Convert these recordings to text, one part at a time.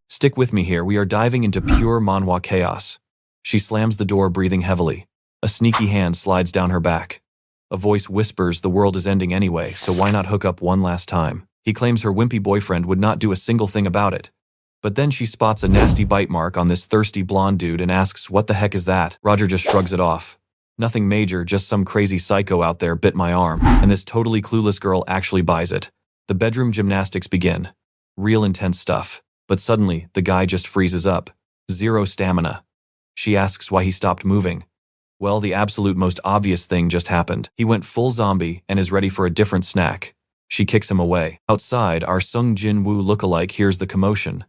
Stick with me here, we are diving into pure manhwa chaos. She slams the door, breathing heavily. A sneaky hand slides down her back. A voice whispers the world is ending anyway, so why not hook up one last time? He claims her wimpy boyfriend would not do a single thing about it. But then she spots a nasty bite mark on this thirsty blonde dude and asks, what the heck is that? Roger just shrugs it off. Nothing major, just some crazy psycho out there bit my arm, and this totally clueless girl actually buys it. The bedroom gymnastics begin. Real intense stuff. But suddenly, the guy just freezes up. Zero stamina. She asks why he stopped moving. Well, the absolute most obvious thing just happened. He went full zombie and is ready for a different snack. She kicks him away. Outside, our Sung Jin Woo lookalike hears the commotion.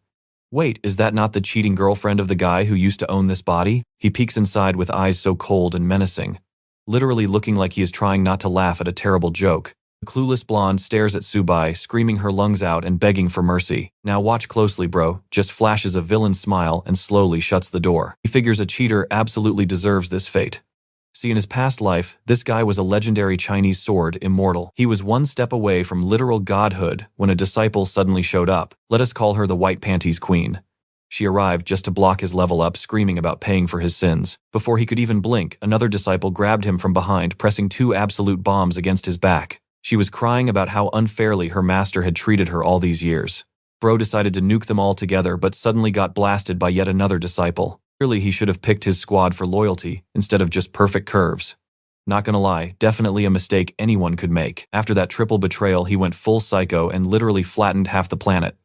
Wait, is that not the cheating girlfriend of the guy who used to own this body? He peeks inside with eyes so cold and menacing, literally looking like he is trying not to laugh at a terrible joke. The clueless blonde stares at Su Bai, screaming her lungs out and begging for mercy. Now watch closely, bro, just flashes a villain smile and slowly shuts the door. He figures a cheater absolutely deserves this fate. See, in his past life, this guy was a legendary Chinese sword immortal. He was one step away from literal godhood when a disciple suddenly showed up. Let us call her the White Panties Queen. She arrived just to block his level up, screaming about paying for his sins. Before he could even blink, another disciple grabbed him from behind, pressing 2 absolute bombs against his back. She was crying about how unfairly her master had treated her all these years. Bro decided to nuke them all together, but suddenly got blasted by yet another disciple. Clearly, he should have picked his squad for loyalty instead of just perfect curves. Not gonna lie, definitely a mistake anyone could make. After that triple betrayal, he went full psycho and literally flattened half the planet.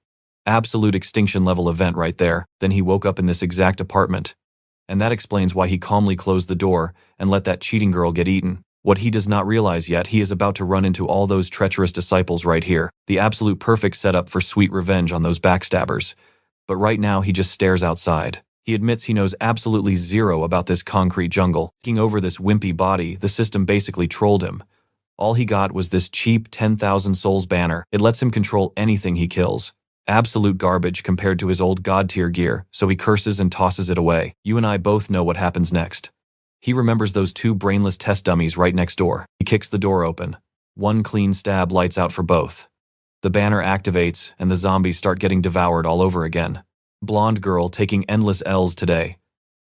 Absolute extinction level event right there. Then he woke up in this exact apartment. And that explains why he calmly closed the door and let that cheating girl get eaten. What he does not realize yet, he is about to run into all those treacherous disciples right here. The absolute perfect setup for sweet revenge on those backstabbers. But right now, he just stares outside. He admits he knows absolutely zero about this concrete jungle. Taking over this wimpy body, the system basically trolled him. All he got was this cheap 10,000 souls banner. It lets him control anything he kills. Absolute garbage compared to his old god-tier gear, so he curses and tosses it away. You and I both know what happens next. He remembers those 2 brainless test dummies right next door. He kicks the door open. One clean stab lights out for both. The banner activates, and the zombies start getting devoured all over again. Blonde girl taking endless L's today.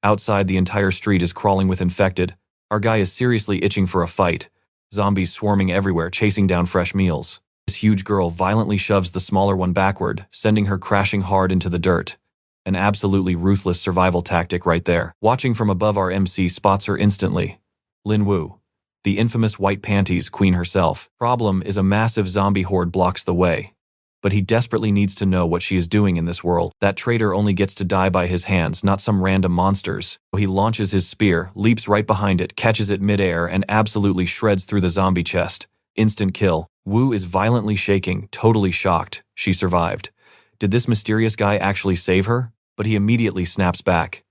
Outside, the entire street is crawling with infected. Our guy is seriously itching for a fight. Zombies swarming everywhere, chasing down fresh meals. This huge girl violently shoves the smaller one backward, sending her crashing hard into the dirt. An absolutely ruthless survival tactic right there. Watching from above, our MC spots her instantly. Lin Wu, the infamous White Panties Queen herself. Problem is a massive zombie horde blocks the way. But he desperately needs to know what she is doing in this world. That traitor only gets to die by his hands, not some random monsters. So he launches his spear, leaps right behind it, catches it midair, and absolutely shreds through the zombie chest. Instant kill. Wu is violently shaking, totally shocked. She survived. Did this mysterious guy actually save her? But he immediately snaps back.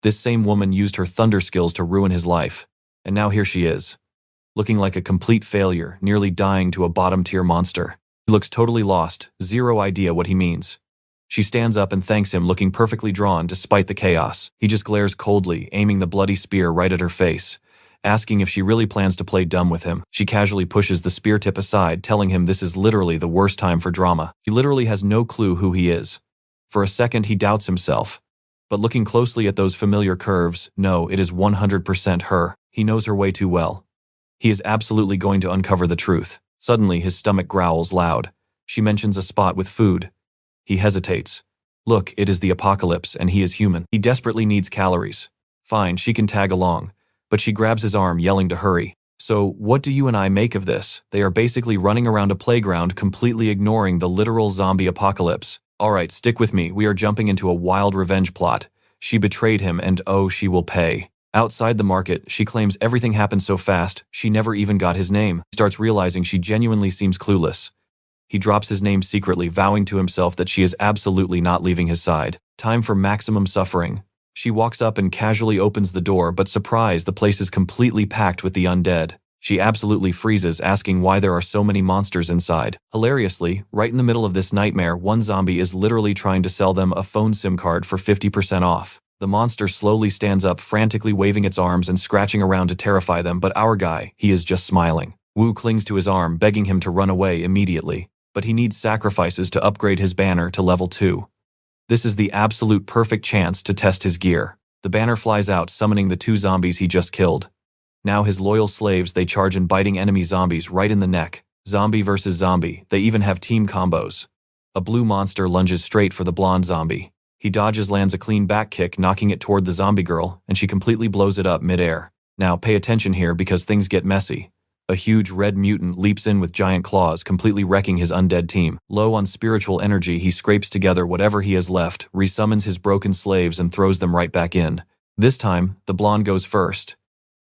This same woman used her thunder skills to ruin his life. And now here she is, looking like a complete failure, nearly dying to a bottom-tier monster. He looks totally lost, zero idea what he means. She stands up and thanks him, looking perfectly drawn despite the chaos. He just glares coldly, aiming the bloody spear right at her face, asking if she really plans to play dumb with him. She casually pushes the spear tip aside, telling him this is literally the worst time for drama. She literally has no clue who he is. For a second, he doubts himself. But looking closely at those familiar curves, no, it is 100% her. He knows her way too well. He is absolutely going to uncover the truth. Suddenly, his stomach growls loud. She mentions a spot with food. He hesitates. Look, it is the apocalypse, and he is human. He desperately needs calories. Fine, she can tag along. But she grabs his arm, yelling to hurry. So, what do you and I make of this? They are basically running around a playground, completely ignoring the literal zombie apocalypse. Alright, stick with me. We are jumping into a wild revenge plot. She betrayed him, and oh, she will pay. Outside the market, she claims everything happened so fast, she never even got his name. He starts realizing she genuinely seems clueless. He drops his name secretly, vowing to himself that she is absolutely not leaving his side. Time for maximum suffering. She walks up and casually opens the door, but surprise, the place is completely packed with the undead. She absolutely freezes, asking why there are so many monsters inside. Hilariously, right in the middle of this nightmare, one zombie is literally trying to sell them a phone SIM card for 50% off. The monster slowly stands up, frantically waving its arms and scratching around to terrify them, but our guy, he is just smiling. Wu clings to his arm, begging him to run away immediately. But he needs sacrifices to upgrade his banner to level 2. This is the absolute perfect chance to test his gear. The banner flies out, summoning the 2 zombies he just killed. Now his loyal slaves, they charge in, biting enemy zombies right in the neck. Zombie versus zombie, they even have team combos. A blue monster lunges straight for the blonde zombie. He dodges, lands a clean back kick, knocking it toward the zombie girl, and she completely blows it up mid-air. Now pay attention here because things get messy. A huge red mutant leaps in with giant claws, completely wrecking his undead team. Low on spiritual energy, he scrapes together whatever he has left, resummons his broken slaves, and throws them right back in. This time, the blonde goes first.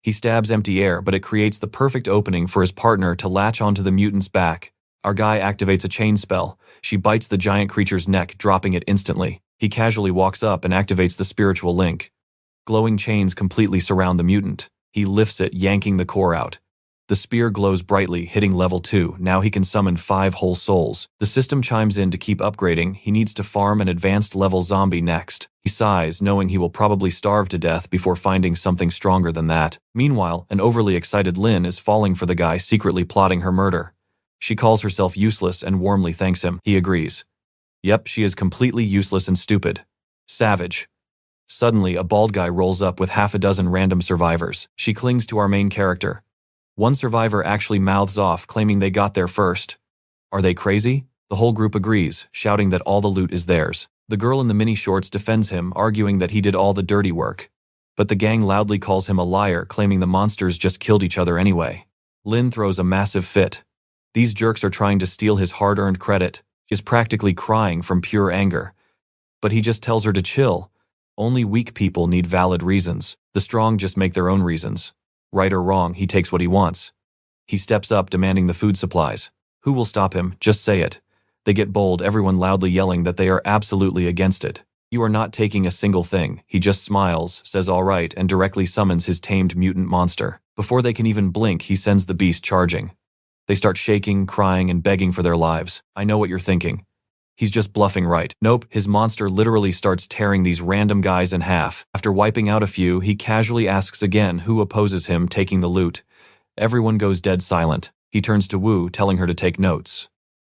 He stabs empty air, but it creates the perfect opening for his partner to latch onto the mutant's back. Our guy activates a chain spell. She bites the giant creature's neck, dropping it instantly. He casually walks up and activates the spiritual link. Glowing chains completely surround the mutant. He lifts it, yanking the core out. The spear glows brightly, hitting level 2. Now he can summon 5 whole souls. The system chimes in to keep upgrading. He needs to farm an advanced level zombie next. He sighs, knowing he will probably starve to death before finding something stronger than that. Meanwhile, an overly excited Lin is falling for the guy secretly plotting her murder. She calls herself useless and warmly thanks him. He agrees. Yep, she is completely useless and stupid. Savage. Suddenly, a bald guy rolls up with half a dozen random survivors. She clings to our main character. One survivor actually mouths off, claiming they got there first. Are they crazy? The whole group agrees, shouting that all the loot is theirs. The girl in the mini shorts defends him, arguing that he did all the dirty work. But the gang loudly calls him a liar, claiming the monsters just killed each other anyway. Lin throws a massive fit. These jerks are trying to steal his hard-earned credit. She is practically crying from pure anger. But he just tells her to chill. Only weak people need valid reasons. The strong just make their own reasons. Right or wrong, he takes what he wants. He steps up, demanding the food supplies. Who will stop him? Just say it. They get bold, everyone loudly yelling that they are absolutely against it. You are not taking a single thing. He just smiles, says all right, and directly summons his tamed mutant monster. Before they can even blink, he sends the beast charging. They start shaking, crying, and begging for their lives. I know what you're thinking. He's just bluffing, right? Nope, his monster literally starts tearing these random guys in half. After wiping out a few, he casually asks again who opposes him taking the loot. Everyone goes dead silent. He turns to Wu, telling her to take notes.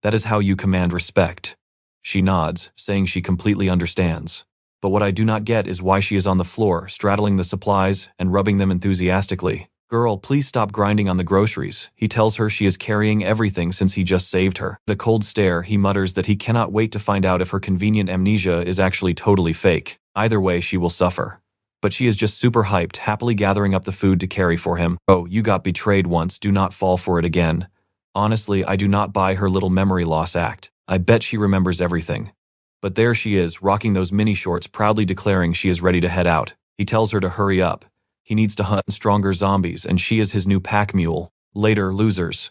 That is how you command respect. She nods, saying she completely understands. But what I do not get is why she is on the floor, straddling the supplies and rubbing them enthusiastically. Girl, please stop grinding on the groceries. He tells her she is carrying everything since he just saved her. The cold stare, he mutters that he cannot wait to find out if her convenient amnesia is actually totally fake. Either way, she will suffer. But she is just super hyped, happily gathering up the food to carry for him. Oh, you got betrayed once, do not fall for it again. Honestly, I do not buy her little memory loss act. I bet she remembers everything. But there she is, rocking those mini shorts, proudly declaring she is ready to head out. He tells her to hurry up. He needs to hunt stronger zombies, and she is his new pack mule. Later, losers.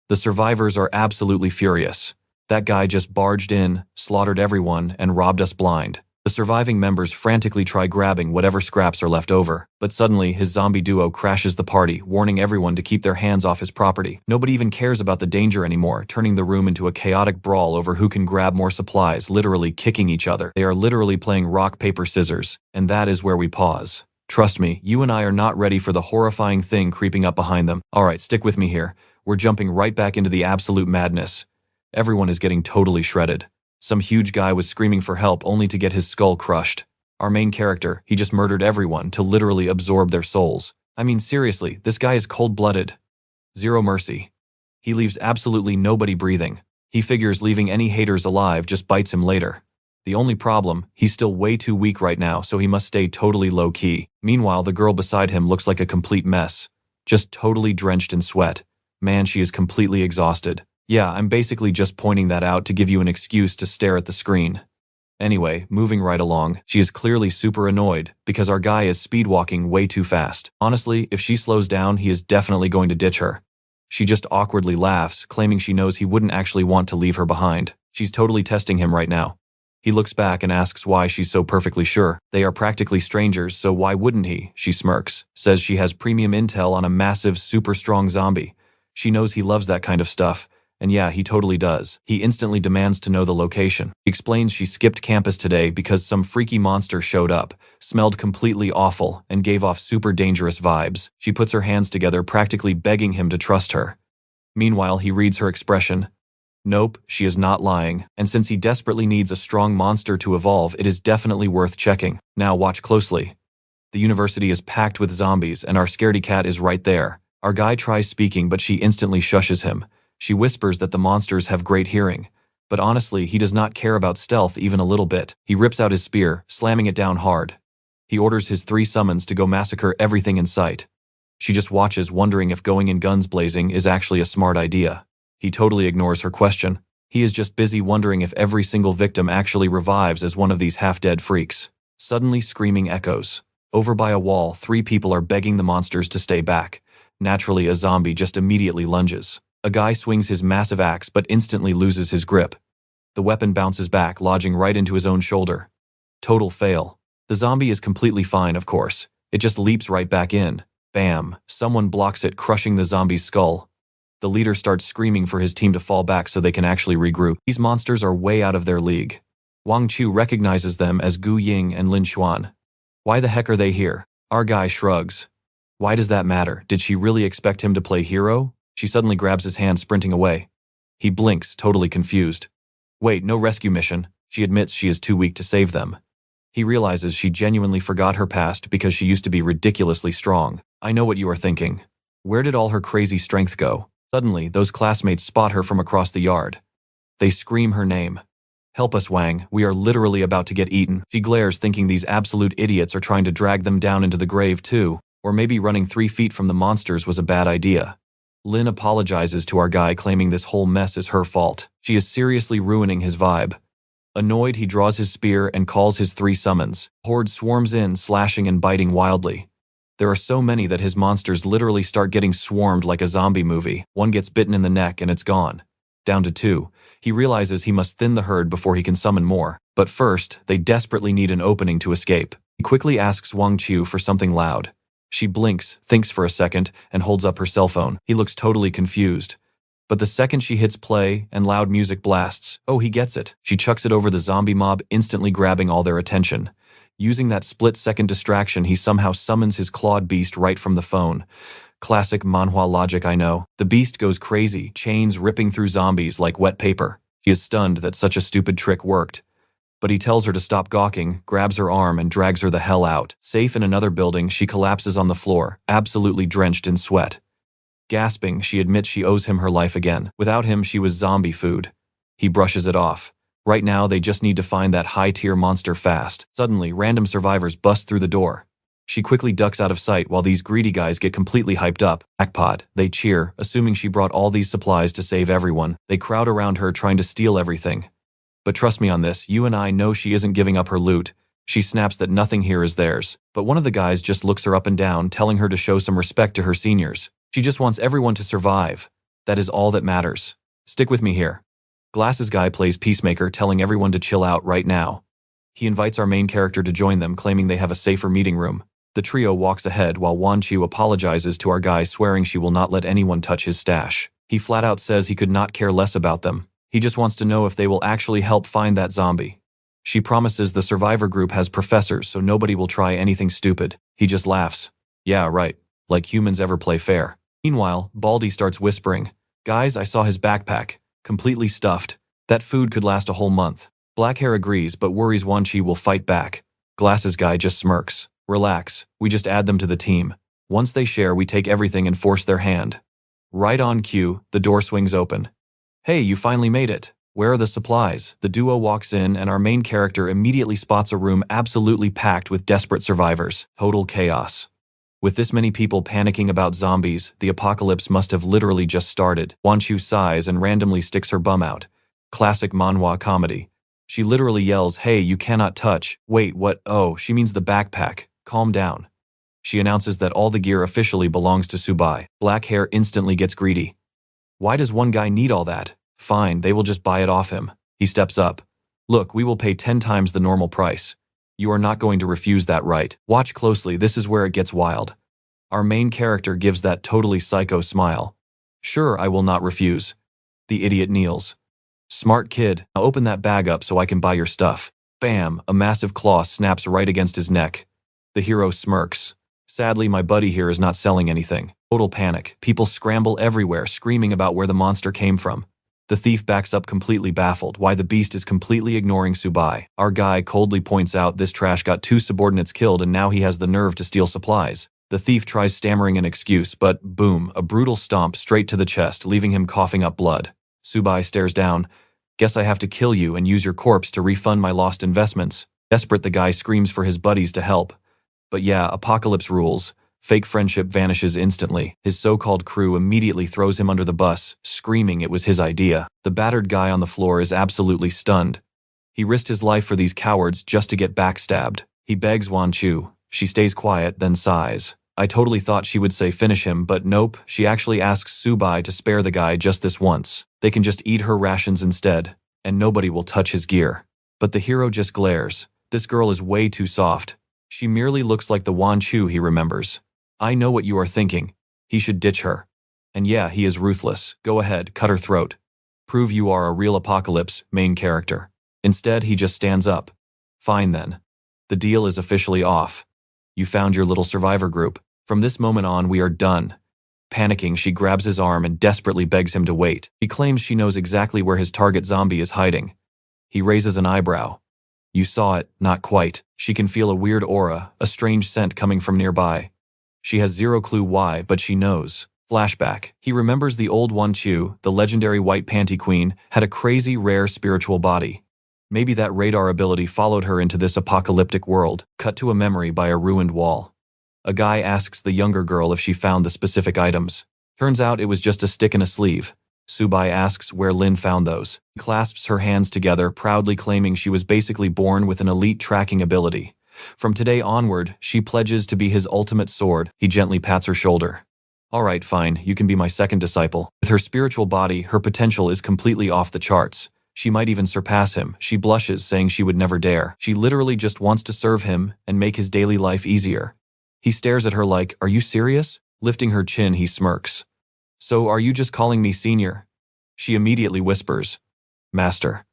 The survivors are absolutely furious. That guy just barged in, slaughtered everyone, and robbed us blind. The surviving members frantically try grabbing whatever scraps are left over, but suddenly his zombie duo crashes the party, warning everyone to keep their hands off his property. Nobody even cares about the danger anymore, turning the room into a chaotic brawl over who can grab more supplies, literally kicking each other. They are literally playing rock, paper, scissors, and that is where we pause. Trust me, you and I are not ready for the horrifying thing creeping up behind them. Alright, stick with me here. We're jumping right back into the absolute madness. Everyone is getting totally shredded. Some huge guy was screaming for help only to get his skull crushed. Our main character, he just murdered everyone to literally absorb their souls. I mean seriously, this guy is cold-blooded. Zero mercy. He leaves absolutely nobody breathing. He figures leaving any haters alive just bites him later. The only problem, he's still way too weak right now, so he must stay totally low-key. Meanwhile, the girl beside him looks like a complete mess. Just totally drenched in sweat. Man, she is completely exhausted. Yeah, I'm basically just pointing that out to give you an excuse to stare at the screen. Anyway, moving right along, she is clearly super annoyed because our guy is speedwalking way too fast. Honestly, if she slows down, he is definitely going to ditch her. She just awkwardly laughs, claiming she knows he wouldn't actually want to leave her behind. She's totally testing him right now. He looks back and asks why she's so perfectly sure. They are practically strangers, so why wouldn't he? She smirks, says she has premium intel on a massive, super strong zombie. She knows he loves that kind of stuff. And yeah, he totally does. He instantly demands to know the location. He explains she skipped campus today because some freaky monster showed up, smelled completely awful, and gave off super dangerous vibes. She puts her hands together, practically begging him to trust her. Meanwhile, he reads her expression. Nope, she is not lying, and since he desperately needs a strong monster to evolve, it is definitely worth checking. Now watch closely. The university is packed with zombies, and our scaredy cat is right there. Our guy tries speaking, but she instantly shushes him. She whispers that the monsters have great hearing. But honestly, he does not care about stealth even a little bit. He rips out his spear, slamming it down hard. He orders his 3 summons to go massacre everything in sight. She just watches, wondering if going in guns blazing is actually a smart idea. He totally ignores her question. He is just busy wondering if every single victim actually revives as one of these half-dead freaks. Suddenly, screaming echoes. Over by a wall, 3 people are begging the monsters to stay back. Naturally, a zombie just immediately lunges. A guy swings his massive axe but instantly loses his grip. The weapon bounces back, lodging right into his own shoulder. Total fail. The zombie is completely fine, of course. It just leaps right back in. Bam! Someone blocks it, crushing the zombie's skull. The leader starts screaming for his team to fall back so they can actually regroup. These monsters are way out of their league. Wang Chu recognizes them as Gu Ying and Lin Xuan. Why the heck are they here? Our guy shrugs. Why does that matter? Did she really expect him to play hero? She suddenly grabs his hand, sprinting away. He blinks, totally confused. Wait, no rescue mission. She admits she is too weak to save them. He realizes she genuinely forgot her past because she used to be ridiculously strong. I know what you are thinking. Where did all her crazy strength go? Suddenly, those classmates spot her from across the yard. They scream her name. Help us, Wang, we are literally about to get eaten. She glares, thinking these absolute idiots are trying to drag them down into the grave too, or maybe running 3 feet from the monsters was a bad idea. Lin apologizes to our guy, claiming this whole mess is her fault. She is seriously ruining his vibe. Annoyed, he draws his spear and calls his 3 summons. Horde swarms in, slashing and biting wildly. There are so many that his monsters literally start getting swarmed like a zombie movie. One gets bitten in the neck and it's gone. Down to 2. He realizes he must thin the herd before he can summon more. But first, they desperately need an opening to escape. He quickly asks Wang Chu for something loud. She blinks, thinks for a second, and holds up her cell phone. He looks totally confused. But the second she hits play and loud music blasts, oh, he gets it. She chucks it over the zombie mob, instantly grabbing all their attention. Using that split-second distraction, he somehow summons his clawed beast right from the phone. Classic Manhwa logic, I know. The beast goes crazy, chains ripping through zombies like wet paper. She is stunned that such a stupid trick worked. But he tells her to stop gawking, grabs her arm, and drags her the hell out. Safe in another building, she collapses on the floor, absolutely drenched in sweat. Gasping, she admits she owes him her life again. Without him, she was zombie food. He brushes it off. Right now, they just need to find that high-tier monster fast. Suddenly, random survivors bust through the door. She quickly ducks out of sight while these greedy guys get completely hyped up. Jackpot. They cheer, assuming she brought all these supplies to save everyone. They crowd around her, trying to steal everything. But trust me on this, you and I know she isn't giving up her loot. She snaps that nothing here is theirs. But one of the guys just looks her up and down, telling her to show some respect to her seniors. She just wants everyone to survive. That is all that matters. Stick with me here. Glasses guy plays peacemaker, telling everyone to chill out right now. He invites our main character to join them, claiming they have a safer meeting room. The trio walks ahead while Wan Chu apologizes to our guy, swearing she will not let anyone touch his stash. He flat out says he could not care less about them. He just wants to know if they will actually help find that zombie. She promises the survivor group has professors, so nobody will try anything stupid. He just laughs. Yeah, right. Like humans ever play fair. Meanwhile, Baldy starts whispering. Guys, I saw his backpack. Completely stuffed. That food could last a whole month. Blackhair agrees, but worries Wan Chi will fight back. Glasses guy just smirks. Relax, we just add them to the team. Once they share, we take everything and force their hand. Right on cue, the door swings open. Hey, you finally made it. Where are the supplies? The duo walks in and our main character immediately spots a room absolutely packed with desperate survivors. Total chaos. With this many people panicking about zombies, the apocalypse must have literally just started. Wan Chu sighs and randomly sticks her bum out. Classic Manhwa comedy. She literally yells, hey, you cannot touch. Wait, what? Oh, she means the backpack. Calm down. She announces that all the gear officially belongs to Su Bai. Black hair instantly gets greedy. Why does one guy need all that? Fine, they will just buy it off him. He steps up. Look, we will pay 10 times the normal price. You are not going to refuse that, right? Watch closely, this is where it gets wild. Our main character gives that totally psycho smile. Sure, I will not refuse. The idiot kneels. Smart kid, now open that bag up so I can buy your stuff. Bam, a massive claw snaps right against his neck. The hero smirks. Sadly, my buddy here is not selling anything. Total panic. People scramble everywhere, screaming about where the monster came from. The thief backs up completely baffled why the beast is completely ignoring Su Bai. Our guy coldly points out this trash got 2 subordinates killed and now he has the nerve to steal supplies. The thief tries stammering an excuse, but boom, a brutal stomp straight to the chest, leaving him coughing up blood. Su Bai stares down. Guess I have to kill you and use your corpse to refund my lost investments. Desperate, the guy screams for his buddies to help. But yeah, apocalypse rules. Fake friendship vanishes instantly. His so-called crew immediately throws him under the bus, screaming it was his idea. The battered guy on the floor is absolutely stunned. He risked his life for these cowards just to get backstabbed. He begs Wan Chu. She stays quiet, then sighs. I totally thought she would say finish him, but nope, she actually asks Su Bai to spare the guy just this once. They can just eat her rations instead, and nobody will touch his gear. But the hero just glares. This girl is way too soft. She merely looks like the Wan Chu he remembers. I know what you are thinking. He should ditch her. And yeah, he is ruthless. Go ahead, cut her throat. Prove you are a real apocalypse main character. Instead, he just stands up. Fine then. The deal is officially off. You found your little survivor group. From this moment on, we are done. Panicking, she grabs his arm and desperately begs him to wait. She claims she knows exactly where his target zombie is hiding. He raises an eyebrow. You saw it, not quite. She can feel a weird aura, a strange scent coming from nearby. She has zero clue why, but she knows. Flashback. He remembers the old Wan Chu, the legendary white panty queen, had a crazy, rare spiritual body. Maybe that radar ability followed her into this apocalyptic world. Cut to a memory by a ruined wall. A guy asks the younger girl if she found the specific items. Turns out it was just a stick and a sleeve. Su Bai asks where Lin found those. He clasps her hands together, proudly claiming she was basically born with an elite tracking ability. From today onward, she pledges to be his ultimate sword. He gently pats her shoulder. All right, fine, you can be my second disciple. With her spiritual body, her potential is completely off the charts. She might even surpass him. She blushes, saying she would never dare. She literally just wants to serve him and make his daily life easier. He stares at her like, are you serious? Lifting her chin, he smirks. So are you just calling me senior? She immediately whispers, Master.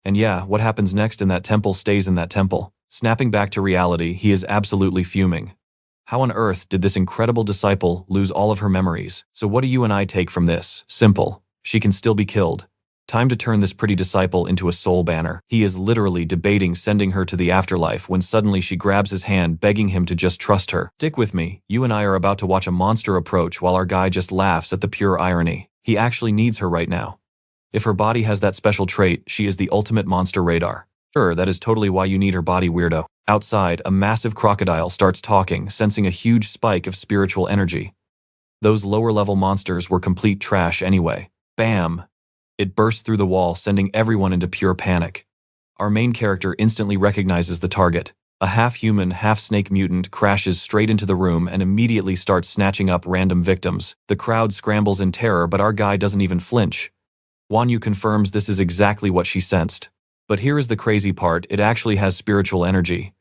And yeah, what happens next in that temple stays in that temple. Snapping back to reality, he is absolutely fuming. How on earth did this incredible disciple lose all of her memories? So what do you and I take from this? Simple. She can still be killed. Time to turn this pretty disciple into a soul banner. He is literally debating sending her to the afterlife when suddenly she grabs his hand, begging him to just trust her. Stick with me. You and I are about to watch a monster approach while our guy just laughs at the pure irony. He actually needs her right now. If her body has that special trait, she is the ultimate monster radar. Sure, that is totally why you need her body, weirdo. Outside, a massive crocodile starts talking, sensing a huge spike of spiritual energy. Those lower-level monsters were complete trash anyway. Bam! It bursts through the wall, sending everyone into pure panic. Our main character instantly recognizes the target. A half-human, half-snake mutant crashes straight into the room and immediately starts snatching up random victims. The crowd scrambles in terror, but our guy doesn't even flinch. Wan Yu confirms this is exactly what she sensed. But here is the crazy part, it actually has spiritual energy.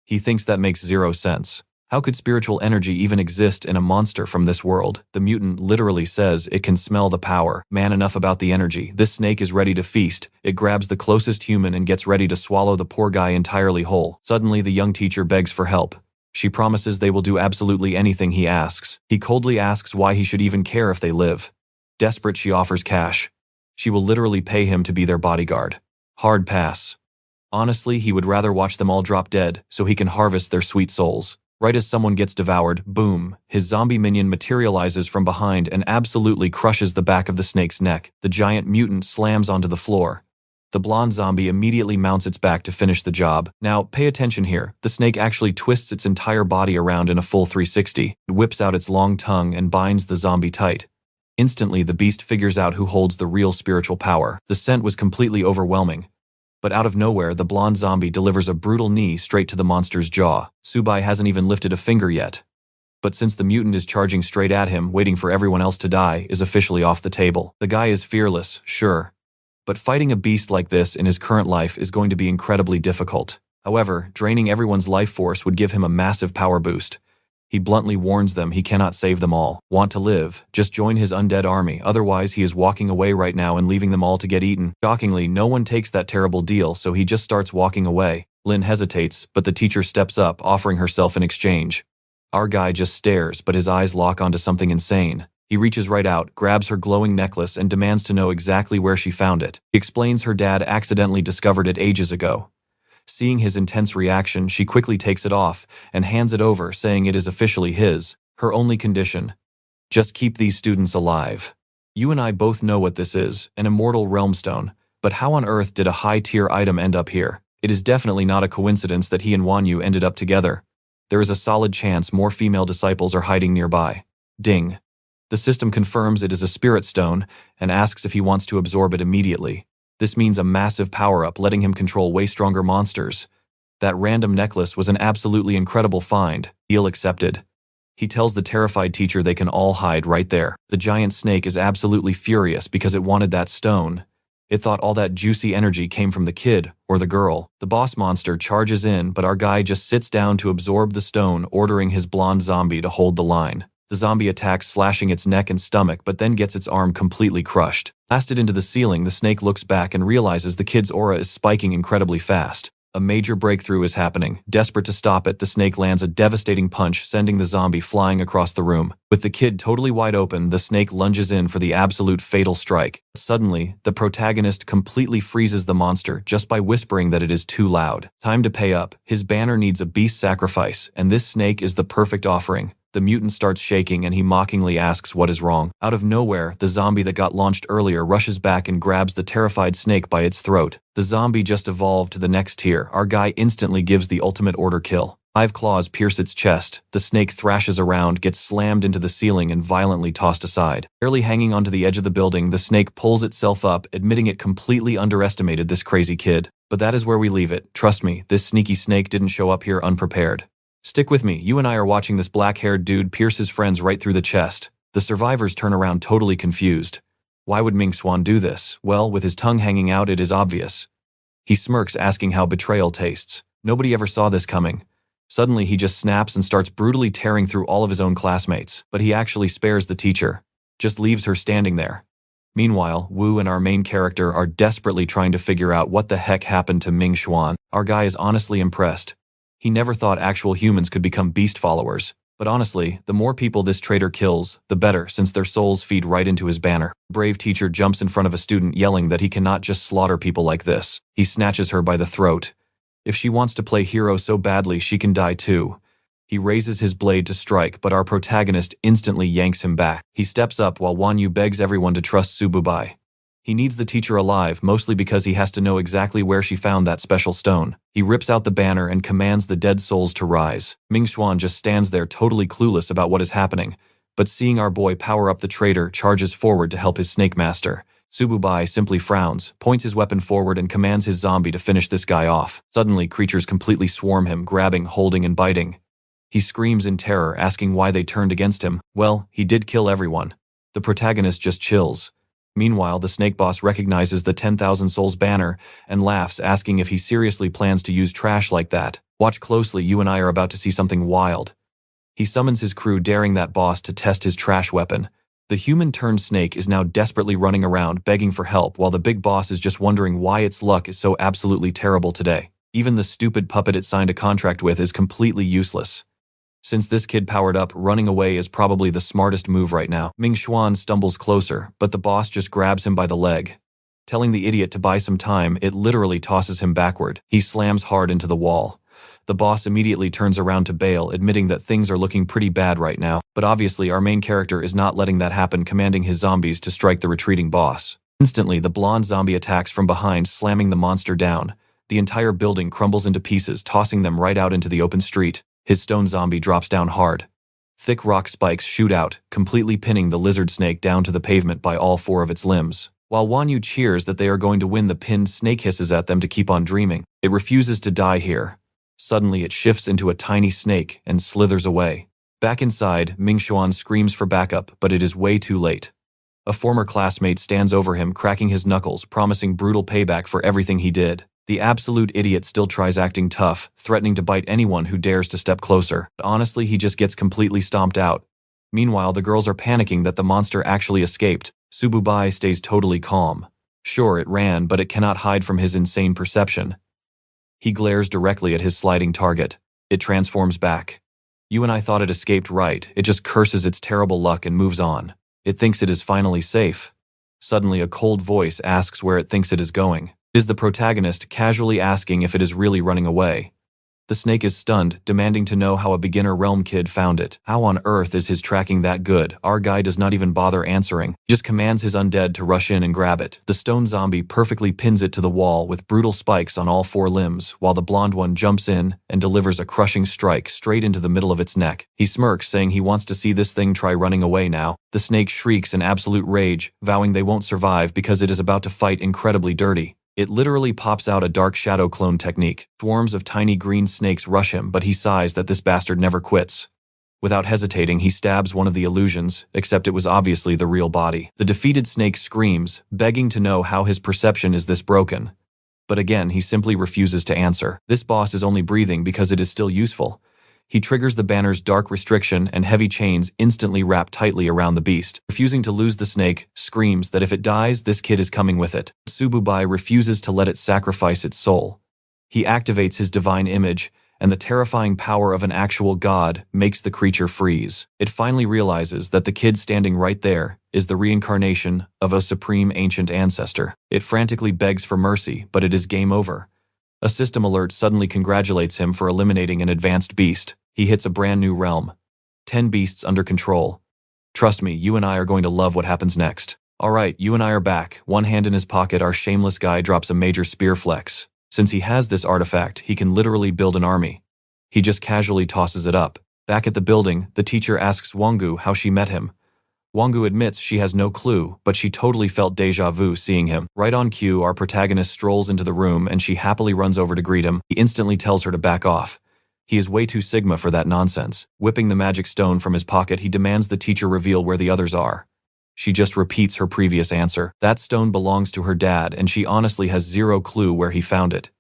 He thinks that makes zero sense. How could spiritual energy even exist in a monster from this world? The mutant literally says it can smell the power. Man, enough about the energy. This snake is ready to feast. It grabs the closest human and gets ready to swallow the poor guy entirely whole. Suddenly, the young teacher begs for help. She promises they will do absolutely anything he asks. He coldly asks why he should even care if they live. Desperate, she offers cash. She will literally pay him to be their bodyguard. Hard pass. Honestly, he would rather watch them all drop dead so he can harvest their sweet souls. Right as someone gets devoured, boom, his zombie minion materializes from behind and absolutely crushes the back of the snake's neck. The giant mutant slams onto the floor. The blonde zombie immediately mounts its back to finish the job. Now, pay attention here. The snake actually twists its entire body around in a full 360. It whips out its long tongue and binds the zombie tight. Instantly, the beast figures out who holds the real spiritual power. The scent was completely overwhelming. But out of nowhere, the blonde zombie delivers a brutal knee straight to the monster's jaw. Su Bai hasn't even lifted a finger yet. But since the mutant is charging straight at him, waiting for everyone else to die is officially off the table. The guy is fearless, sure. But fighting a beast like this in his current life is going to be incredibly difficult. However, draining everyone's life force would give him a massive power boost. He bluntly warns them he cannot save them all. Want to live? Just join his undead army, otherwise he is walking away right now and leaving them all to get eaten. Shockingly, no one takes that terrible deal, so he just starts walking away. Lin hesitates, but the teacher steps up, offering herself in exchange. Our guy just stares, but his eyes lock onto something insane. He reaches right out, grabs her glowing necklace, and demands to know exactly where she found it. He explains her dad accidentally discovered it ages ago. Seeing his intense reaction, she quickly takes it off and hands it over, saying it is officially his. Her only condition: just keep these students alive. You and I both know what this is, an immortal realm stone, but how on earth did a high-tier item end up here? It is definitely not a coincidence that he and Wanyu ended up together. There is a solid chance more female disciples are hiding nearby. Ding. The system confirms it is a spirit stone and asks if he wants to absorb it immediately. This means a massive power-up, letting him control way stronger monsters. That random necklace was an absolutely incredible find. Deal accepted. He tells the terrified teacher they can all hide right there. The giant snake is absolutely furious because it wanted that stone. It thought all that juicy energy came from the kid or the girl. The boss monster charges in, but our guy just sits down to absorb the stone, ordering his blonde zombie to hold the line. The zombie attacks, slashing its neck and stomach, but then gets its arm completely crushed. Blasted into the ceiling, the snake looks back and realizes the kid's aura is spiking incredibly fast. A major breakthrough is happening. Desperate to stop it, the snake lands a devastating punch, sending the zombie flying across the room. With the kid totally wide open, the snake lunges in for the absolute fatal strike. Suddenly, the protagonist completely freezes the monster just by whispering that it is too loud. Time to pay up. His banner needs a beast sacrifice, and this snake is the perfect offering. The mutant starts shaking and he mockingly asks what is wrong. Out of nowhere, the zombie that got launched earlier rushes back and grabs the terrified snake by its throat. The zombie just evolved to the next tier. Our guy instantly gives the ultimate order kill. 5 claws pierce its chest. The snake thrashes around, gets slammed into the ceiling and violently tossed aside. Barely hanging onto the edge of the building, the snake pulls itself up, admitting it completely underestimated this crazy kid. But that is where we leave it. Trust me, this sneaky snake didn't show up here unprepared. Stick with me, you and I are watching this black-haired dude pierce his friends right through the chest. The survivors turn around totally confused. Why would Ming Xuan do this? Well, with his tongue hanging out, it is obvious. He smirks, asking how betrayal tastes. Nobody ever saw this coming. Suddenly, he just snaps and starts brutally tearing through all of his own classmates. But he actually spares the teacher. Just leaves her standing there. Meanwhile, Wu and our main character are desperately trying to figure out what the heck happened to Ming Xuan. Our guy is honestly impressed. He never thought actual humans could become beast followers. But honestly, the more people this traitor kills, the better, since their souls feed right into his banner. Brave teacher jumps in front of a student, yelling that he cannot just slaughter people like this. He snatches her by the throat. If she wants to play hero so badly, she can die too. He raises his blade to strike, but our protagonist instantly yanks him back. He steps up while Wanyu begs everyone to trust Su Bai. He needs the teacher alive, mostly because he has to know exactly where she found that special stone. He rips out the banner and commands the dead souls to rise. Ming Xuan just stands there totally clueless about what is happening, but seeing our boy power up, the traitor charges forward to help his snake master. Su Bai simply frowns, points his weapon forward and commands his zombie to finish this guy off. Suddenly, creatures completely swarm him, grabbing, holding, and biting. He screams in terror, asking why they turned against him. Well, he did kill everyone. The protagonist just chills. Meanwhile, the snake boss recognizes the 10,000 souls banner and laughs, asking if he seriously plans to use trash like that. Watch closely, you and I are about to see something wild. He summons his crew, daring that boss to test his trash weapon. The human-turned-snake is now desperately running around, begging for help, while the big boss is just wondering why its luck is so absolutely terrible today. Even the stupid puppet it signed a contract with is completely useless. Since this kid powered up, running away is probably the smartest move right now. Ming Xuan stumbles closer, but the boss just grabs him by the leg. Telling the idiot to buy some time, it literally tosses him backward. He slams hard into the wall. The boss immediately turns around to bail, admitting that things are looking pretty bad right now. But obviously, our main character is not letting that happen, commanding his zombies to strike the retreating boss. Instantly, the blonde zombie attacks from behind, slamming the monster down. The entire building crumbles into pieces, tossing them right out into the open street. His stone zombie drops down hard. Thick rock spikes shoot out, completely pinning the lizard snake down to the pavement by all 4 of its limbs. While Wanyu cheers that they are going to win, the pinned snake hisses at them to keep on dreaming. It refuses to die here. Suddenly, it shifts into a tiny snake and slithers away. Back inside, Ming Xuan screams for backup, but it is way too late. A former classmate stands over him, cracking his knuckles, promising brutal payback for everything he did. The absolute idiot still tries acting tough, threatening to bite anyone who dares to step closer. But honestly, he just gets completely stomped out. Meanwhile, the girls are panicking that the monster actually escaped. Su Bai stays totally calm. Sure, it ran, but it cannot hide from his insane perception. He glares directly at his sliding target. It transforms back. You and I thought it escaped, right? It just curses its terrible luck and moves on. It thinks it is finally safe. Suddenly, a cold voice asks where it thinks it is going. It is the protagonist casually asking if it is really running away. The snake is stunned, demanding to know how a beginner realm kid found it. How on earth is his tracking that good? Our guy does not even bother answering, he just commands his undead to rush in and grab it. The stone zombie perfectly pins it to the wall with brutal spikes on all 4 limbs, while the blonde one jumps in and delivers a crushing strike straight into the middle of its neck. He smirks, saying he wants to see this thing try running away now. The snake shrieks in absolute rage, vowing they won't survive because it is about to fight incredibly dirty. It literally pops out a dark shadow clone technique. Swarms of tiny green snakes rush him, but he sighs that this bastard never quits. Without hesitating, he stabs one of the illusions, except it was obviously the real body. The defeated snake screams, begging to know how his perception is this broken. But again, he simply refuses to answer. This boss is only breathing because it is still useful. He triggers the banner's dark restriction, and heavy chains instantly wrap tightly around the beast. Refusing to lose, the snake screams that if it dies, this kid is coming with it. Su Bai refuses to let it sacrifice its soul. He activates his divine image, and the terrifying power of an actual god makes the creature freeze. It finally realizes that the kid standing right there is the reincarnation of a supreme ancient ancestor. It frantically begs for mercy, but it is game over. A system alert suddenly congratulates him for eliminating an advanced beast. He hits a brand new realm. 10 beasts under control. Trust me, you and I are going to love what happens next. Alright, you and I are back. One hand in his pocket, our shameless guy drops a major spear flex. Since he has this artifact, he can literally build an army. He just casually tosses it up. Back at the building, the teacher asks Wongu how she met him. Wongu admits she has no clue, but she totally felt deja vu seeing him. Right on cue, our protagonist strolls into the room and she happily runs over to greet him. He instantly tells her to back off. He is way too Sigma for that nonsense. Whipping the magic stone from his pocket, he demands the teacher reveal where the others are. She just repeats her previous answer. That stone belongs to her dad, and she honestly has zero clue where he found it.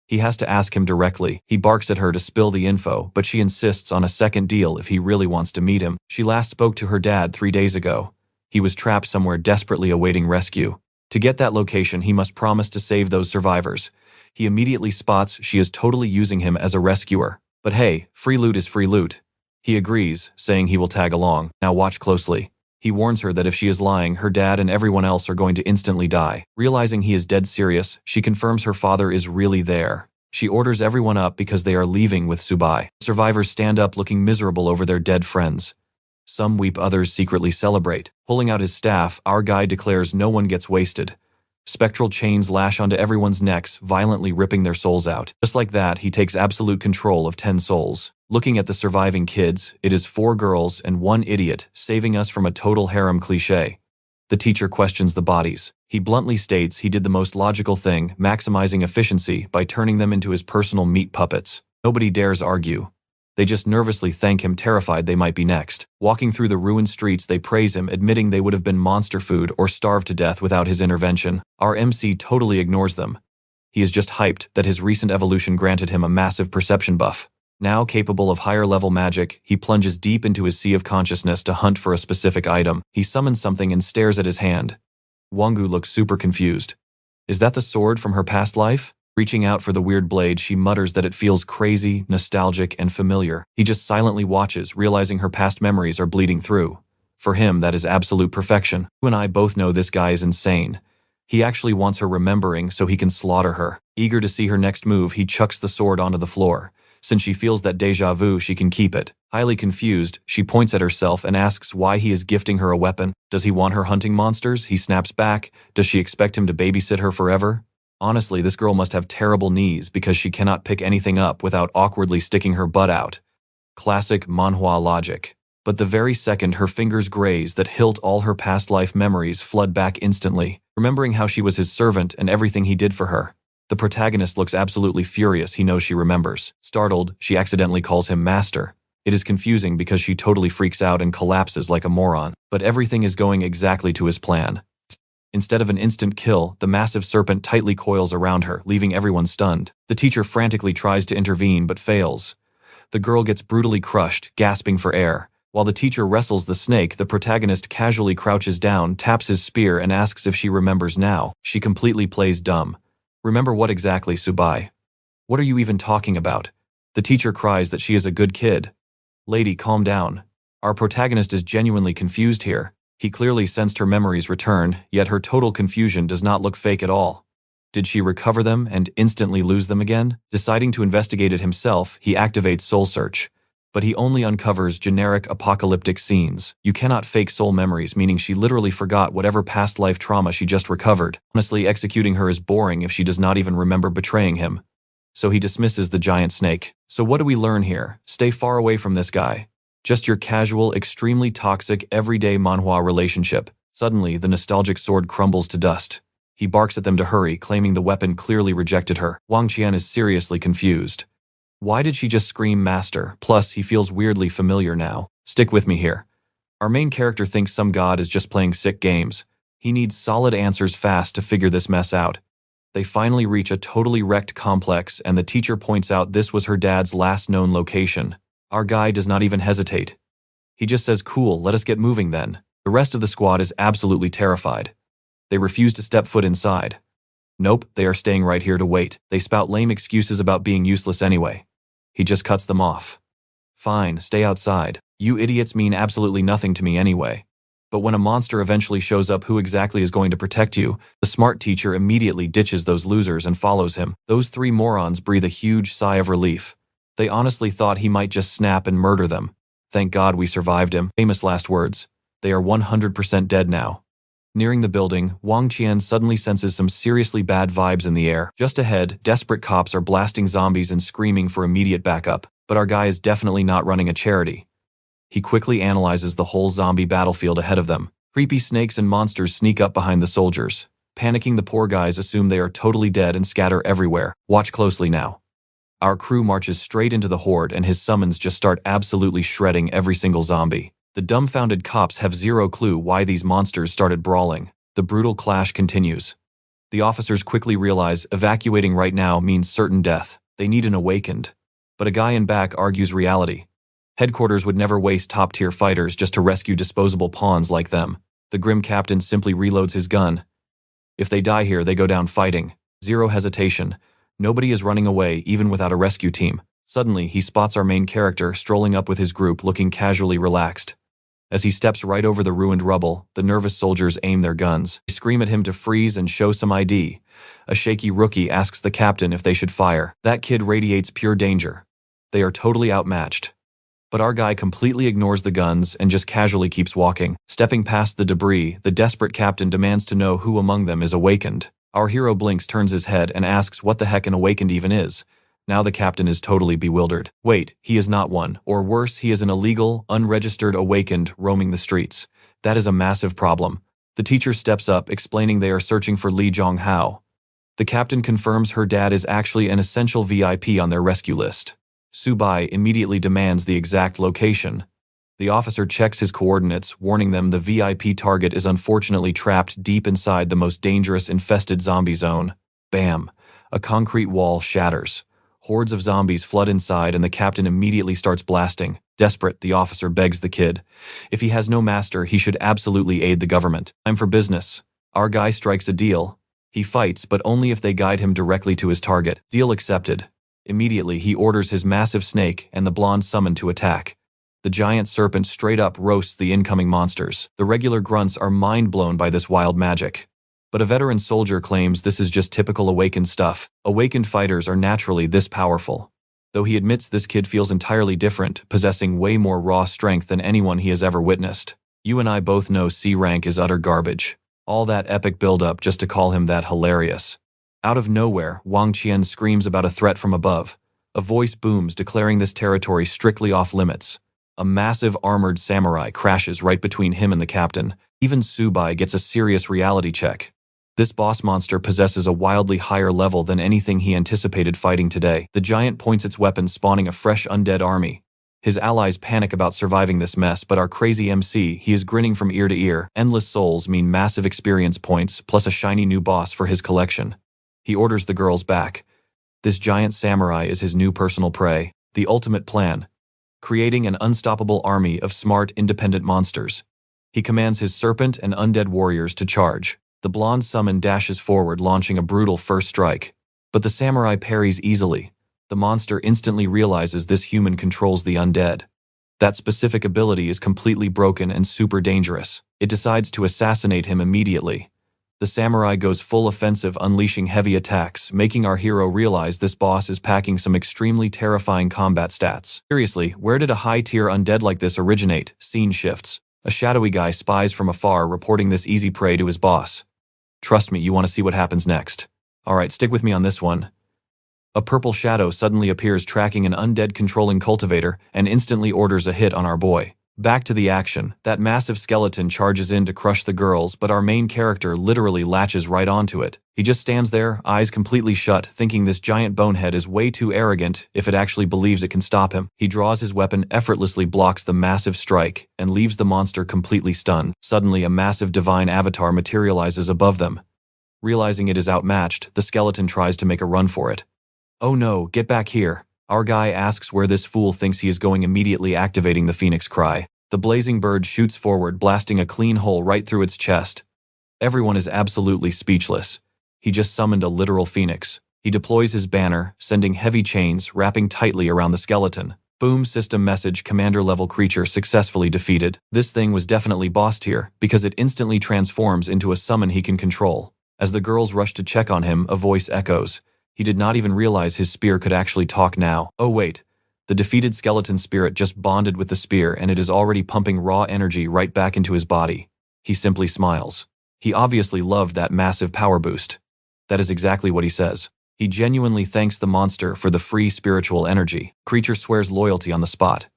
He has to ask him directly. He barks at her to spill the info, but she insists on a second deal if he really wants to meet him. She last spoke to her dad 3 days ago. He was trapped somewhere desperately awaiting rescue. To get that location, he must promise to save those survivors. He immediately spots she is totally using him as a rescuer. But hey, free loot is free loot. He agrees, saying he will tag along. Now watch closely. He warns her that if she is lying, her dad and everyone else are going to instantly die. Realizing he is dead serious, she confirms her father is really there. She orders everyone up because they are leaving with Su Bai. Survivors stand up looking miserable over their dead friends. Some weep, others secretly celebrate. Pulling out his staff, our guy declares no one gets wasted. Spectral chains lash onto everyone's necks, violently ripping their souls out. Just like that, he takes absolute control of 10 souls. Looking at the surviving kids, it is 4 girls and 1 idiot, saving us from a total harem cliché. The teacher questions the bodies. He bluntly states he did the most logical thing, maximizing efficiency by turning them into his personal meat puppets. Nobody dares argue. They just nervously thank him, terrified they might be next. Walking through the ruined streets, they praise him, admitting they would have been monster food or starved to death without his intervention. Our MC totally ignores them. He is just hyped that his recent evolution granted him a massive perception buff. Now capable of higher-level magic, he plunges deep into his sea of consciousness to hunt for a specific item. He summons something and stares at his hand. Wongu looks super confused. Is that the sword from her past life? Reaching out for the weird blade, she mutters that it feels crazy, nostalgic, and familiar. He just silently watches, realizing her past memories are bleeding through. For him, that is absolute perfection. You and I both know this guy is insane. He actually wants her remembering so he can slaughter her. Eager to see her next move, he chucks the sword onto the floor. Since she feels that deja vu, she can keep it. Highly confused, she points at herself and asks why he is gifting her a weapon. Does he want her hunting monsters? He snaps back. Does she expect him to babysit her forever? Honestly, this girl must have terrible knees because she cannot pick anything up without awkwardly sticking her butt out. Classic Manhwa logic. But the very second her fingers graze that hilt, all her past life memories flood back instantly, remembering how she was his servant and everything he did for her. The protagonist looks absolutely furious. He knows she remembers. Startled, she accidentally calls him master. It is confusing because she totally freaks out and collapses like a moron. But everything is going exactly to his plan. Instead of an instant kill, the massive serpent tightly coils around her, leaving everyone stunned. The teacher frantically tries to intervene but fails. The girl gets brutally crushed, gasping for air. While the teacher wrestles the snake, the protagonist casually crouches down, taps his spear, and asks if she remembers now. She completely plays dumb. Remember what exactly, Su Bai? What are you even talking about? The teacher cries that she is a good kid. Lady, calm down. Our protagonist is genuinely confused here. He clearly sensed her memories return, yet her total confusion does not look fake at all. Did she recover them and instantly lose them again? Deciding to investigate it himself, he activates Soul Search. But he only uncovers generic apocalyptic scenes. You cannot fake soul memories, meaning she literally forgot whatever past life trauma she just recovered. Honestly, executing her is boring if she does not even remember betraying him. So he dismisses the giant snake. So what do we learn here? Stay far away from this guy. Just your casual, extremely toxic, everyday manhwa relationship. Suddenly, the nostalgic sword crumbles to dust. He barks at them to hurry, claiming the weapon clearly rejected her. Wang Qian is seriously confused. Why did she just scream master? Plus, he feels weirdly familiar now. Stick with me here. Our main character thinks some god is just playing sick games. He needs solid answers fast to figure this mess out. They finally reach a totally wrecked complex, and the teacher points out this was her dad's last known location. Our guy does not even hesitate. He just says, cool, let us get moving then. The rest of the squad is absolutely terrified. They refuse to step foot inside. Nope, they are staying right here to wait. They spout lame excuses about being useless anyway. He just cuts them off. Fine, stay outside. You idiots mean absolutely nothing to me anyway. But when a monster eventually shows up, who exactly is going to protect you? The smart teacher immediately ditches those losers and follows him. Those three morons breathe a huge sigh of relief. They honestly thought he might just snap and murder them. Thank God we survived him. Famous last words. They are 100% dead now. Nearing the building, Wang Qian suddenly senses some seriously bad vibes in the air. Just ahead, desperate cops are blasting zombies and screaming for immediate backup. But our guy is definitely not running a charity. He quickly analyzes the whole zombie battlefield ahead of them. Creepy snakes and monsters sneak up behind the soldiers. Panicking, the poor guys assume they are totally dead and scatter everywhere. Watch closely now. Our crew marches straight into the horde, and his summons just start absolutely shredding every single zombie. The dumbfounded cops have zero clue why these monsters started brawling. The brutal clash continues. The officers quickly realize evacuating right now means certain death. They need an awakened. But a guy in back argues reality. Headquarters would never waste top-tier fighters just to rescue disposable pawns like them. The grim captain simply reloads his gun. If they die here, they go down fighting. Zero hesitation. Nobody is running away, even without a rescue team. Suddenly, he spots our main character strolling up with his group, looking casually relaxed. As he steps right over the ruined rubble, the nervous soldiers aim their guns. They scream at him to freeze and show some ID. A shaky rookie asks the captain if they should fire. That kid radiates pure danger. They are totally outmatched. But our guy completely ignores the guns and just casually keeps walking. Stepping past the debris, the desperate captain demands to know who among them is awakened. Our hero blinks, turns his head, and asks what the heck an awakened even is. Now the captain is totally bewildered. Wait, he is not one. Or worse, he is an illegal, unregistered awakened roaming the streets. That is a massive problem. The teacher steps up, explaining they are searching for Li Zhonghao. The captain confirms her dad is actually an essential VIP on their rescue list. Su Bai immediately demands the exact location. The officer checks his coordinates, warning them the VIP target is unfortunately trapped deep inside the most dangerous infested zombie zone. Bam! A concrete wall shatters. Hordes of zombies flood inside, and the captain immediately starts blasting. Desperate, the officer begs the kid. If he has no master, he should absolutely aid the government. Time for business. Our guy strikes a deal. He fights, but only if they guide him directly to his target. Deal accepted. Immediately, he orders his massive snake and the blonde summoned to attack. The giant serpent straight up roasts the incoming monsters. The regular grunts are mind-blown by this wild magic. But a veteran soldier claims this is just typical awakened stuff. Awakened fighters are naturally this powerful. Though he admits this kid feels entirely different, possessing way more raw strength than anyone he has ever witnessed. You and I both know C rank is utter garbage. All that epic build-up just to call him that hilarious. Out of nowhere, Wang Qian screams about a threat from above. A voice booms declaring this territory strictly off-limits. A massive armored samurai crashes right between him and the captain. Even Su Bai gets a serious reality check. This boss monster possesses a wildly higher level than anything he anticipated fighting today. The giant points its weapon, spawning a fresh undead army. His allies panic about surviving this mess, but our crazy MC, he is grinning from ear to ear. Endless souls mean massive experience points, plus a shiny new boss for his collection. He orders the girls back. This giant samurai is his new personal prey. The ultimate plan. Creating an unstoppable army of smart, independent monsters. He commands his serpent and undead warriors to charge. The blonde summon dashes forward, launching a brutal first strike. But the samurai parries easily. The monster instantly realizes this human controls the undead. That specific ability is completely broken and super dangerous. It decides to assassinate him immediately. The samurai goes full offensive, unleashing heavy attacks, making our hero realize this boss is packing some extremely terrifying combat stats. Seriously, where did a high-tier undead like this originate? Scene shifts. A shadowy guy spies from afar, reporting this easy prey to his boss. Trust me, you want to see what happens next. Alright, stick with me on this one. A purple shadow suddenly appears, tracking an undead controlling cultivator, and instantly orders a hit on our boy. Back to the action. That massive skeleton charges in to crush the girls, but our main character literally latches right onto it. He just stands there, eyes completely shut, thinking this giant bonehead is way too arrogant if it actually believes it can stop him. He draws his weapon, effortlessly blocks the massive strike, and leaves the monster completely stunned. Suddenly, a massive divine avatar materializes above them. Realizing it is outmatched, the skeleton tries to make a run for it. Oh no, get back here. Our guy asks where this fool thinks he is going, immediately activating the phoenix cry. The blazing bird shoots forward, blasting a clean hole right through its chest. Everyone is absolutely speechless. He just summoned a literal phoenix. He deploys his banner, sending heavy chains, wrapping tightly around the skeleton. Boom, system message, commander-level creature successfully defeated. This thing was definitely boss tier, because it instantly transforms into a summon he can control. As the girls rush to check on him, a voice echoes. He did not even realize his spear could actually talk now. Oh wait, the defeated skeleton spirit just bonded with the spear, and it is already pumping raw energy right back into his body. He simply smiles. He obviously loved that massive power boost. That is exactly what he says. He genuinely thanks the monster for the free spiritual energy. Creature swears loyalty on the spot.